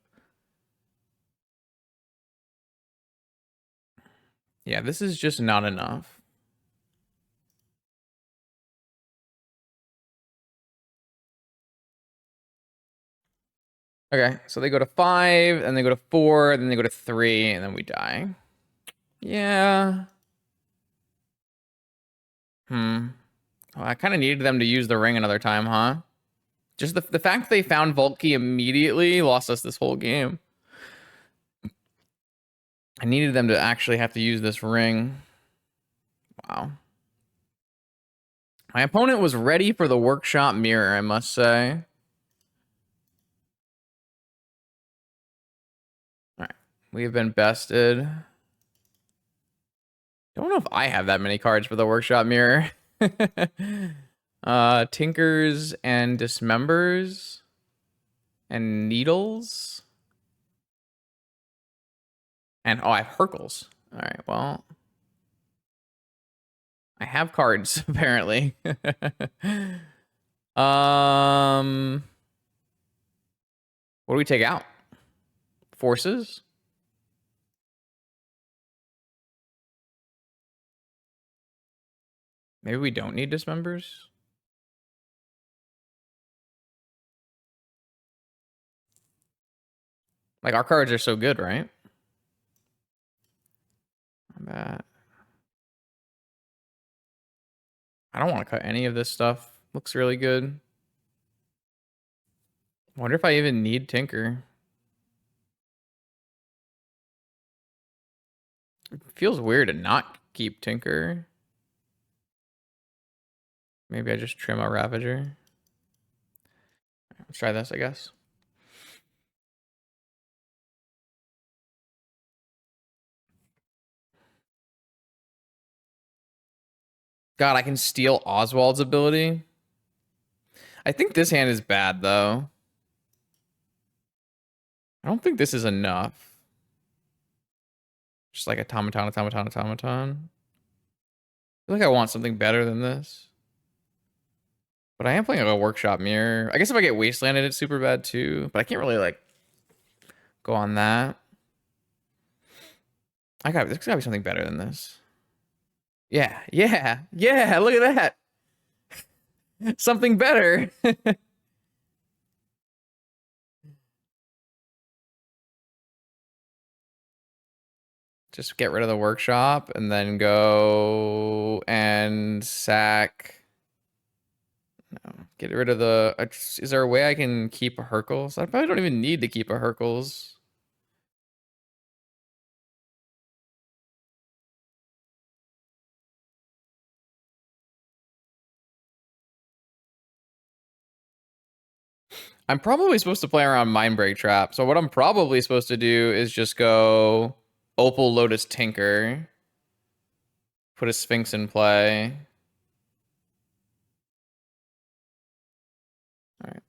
Yeah, this is just not enough. Okay, so they go to 5, and they go to 4, then they go to 3, and then we die. Yeah. Oh, I kind of needed them to use the ring another time, huh? Just the fact they found Vault Key immediately lost us this whole game. I needed them to actually have to use this ring. Wow. My opponent was ready for the workshop mirror, I must say. All right. We have been bested. Don't know if I have that many cards for the workshop mirror. Tinkers and dismembers and needles. And oh, I have Hercles. All right, well, I have cards apparently. What do we take out? Forces? Maybe we don't need dismembers. Like our cards are so good, right? Bad. I don't want to cut any of this stuff. Looks really good. Wonder if I even need Tinker. It feels weird to not keep Tinker. Maybe I just trim a Ravager. Let's try this, I guess. God, I can steal Oswald's ability. I think this hand is bad, though. I don't think this is enough. Just like automaton. I feel like I want something better than this. But I am playing a workshop mirror. I guess if I get wastelanded, it's super bad too. But I can't really like go on that. There's gotta be something better than this. Yeah, look at that. Something better. Just get rid of the workshop and then go and sack. No, get rid of the. Is there a way I can keep a Hercules? I probably don't even need to keep a Hercules. I'm probably supposed to play around Mindbreak Trap. So what I'm probably supposed to do is just go Opal Lotus Tinker. Put a Sphinx in play. All right.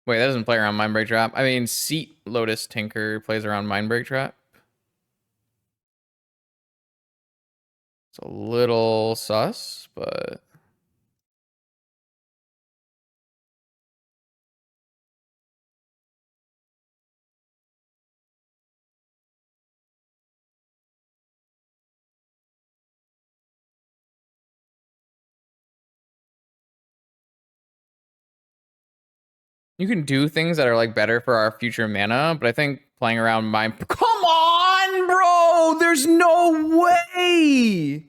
Wait, that doesn't play around Mindbreak Trap. I mean, Seat Lotus Tinker plays around Mindbreak Trap. It's a little sus, but... You can do things that are like better for our future mana, but I think playing around Mind... Come on, bro! There's no way!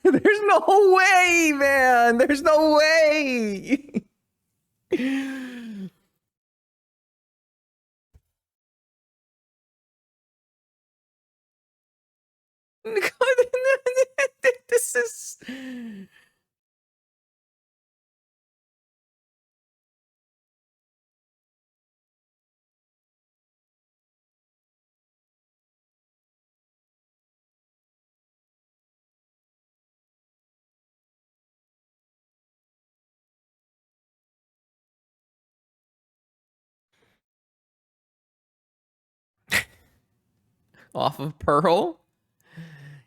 There's no way, man! There's no way! This is... off of Pearl.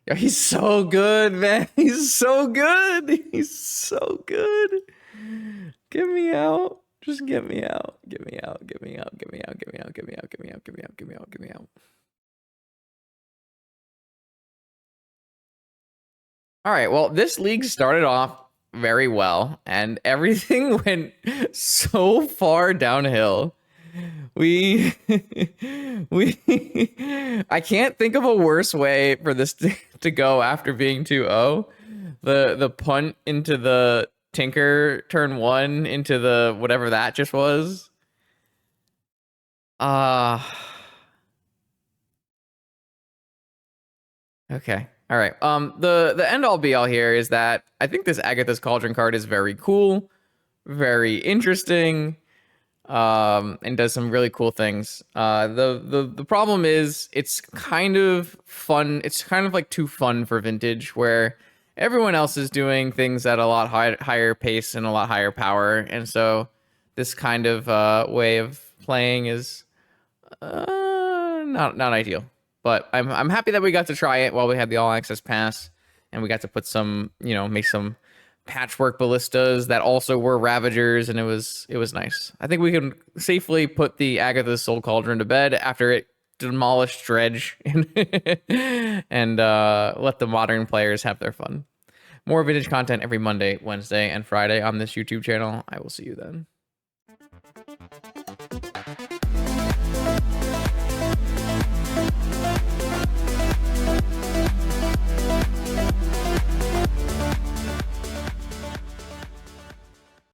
Yo, he's so good, man. He's so good. He's so good. Get me out. Just get me out. Get me out. Get me out. Get me out. Get me out. Get me out. Get me out. Get me out. Get me out. Get me out. All right. Well, this league started off very well, and everything went so far downhill. We I can't think of a worse way for this to go after being 2-0. The punt into the Tinker turn 1 into the whatever that just was. Okay. All right. The end all be all here is that I think this Agatha's Cauldron card is very cool, very interesting, and does some really cool things. The problem is it's kind of fun. It's kind of like too fun for Vintage, where everyone else is doing things at a lot higher pace and a lot higher power, and so this kind of way of playing is not ideal. But I'm happy that we got to try it while we had the all access pass, and we got to put some, make some patchwork ballistas that also were Ravagers, and it was nice. I think we can safely put the Agatha's Soul Cauldron to bed after it demolished Dredge and let the modern players have their fun. More Vintage content every Monday, Wednesday, and Friday on this YouTube channel. I will see you then.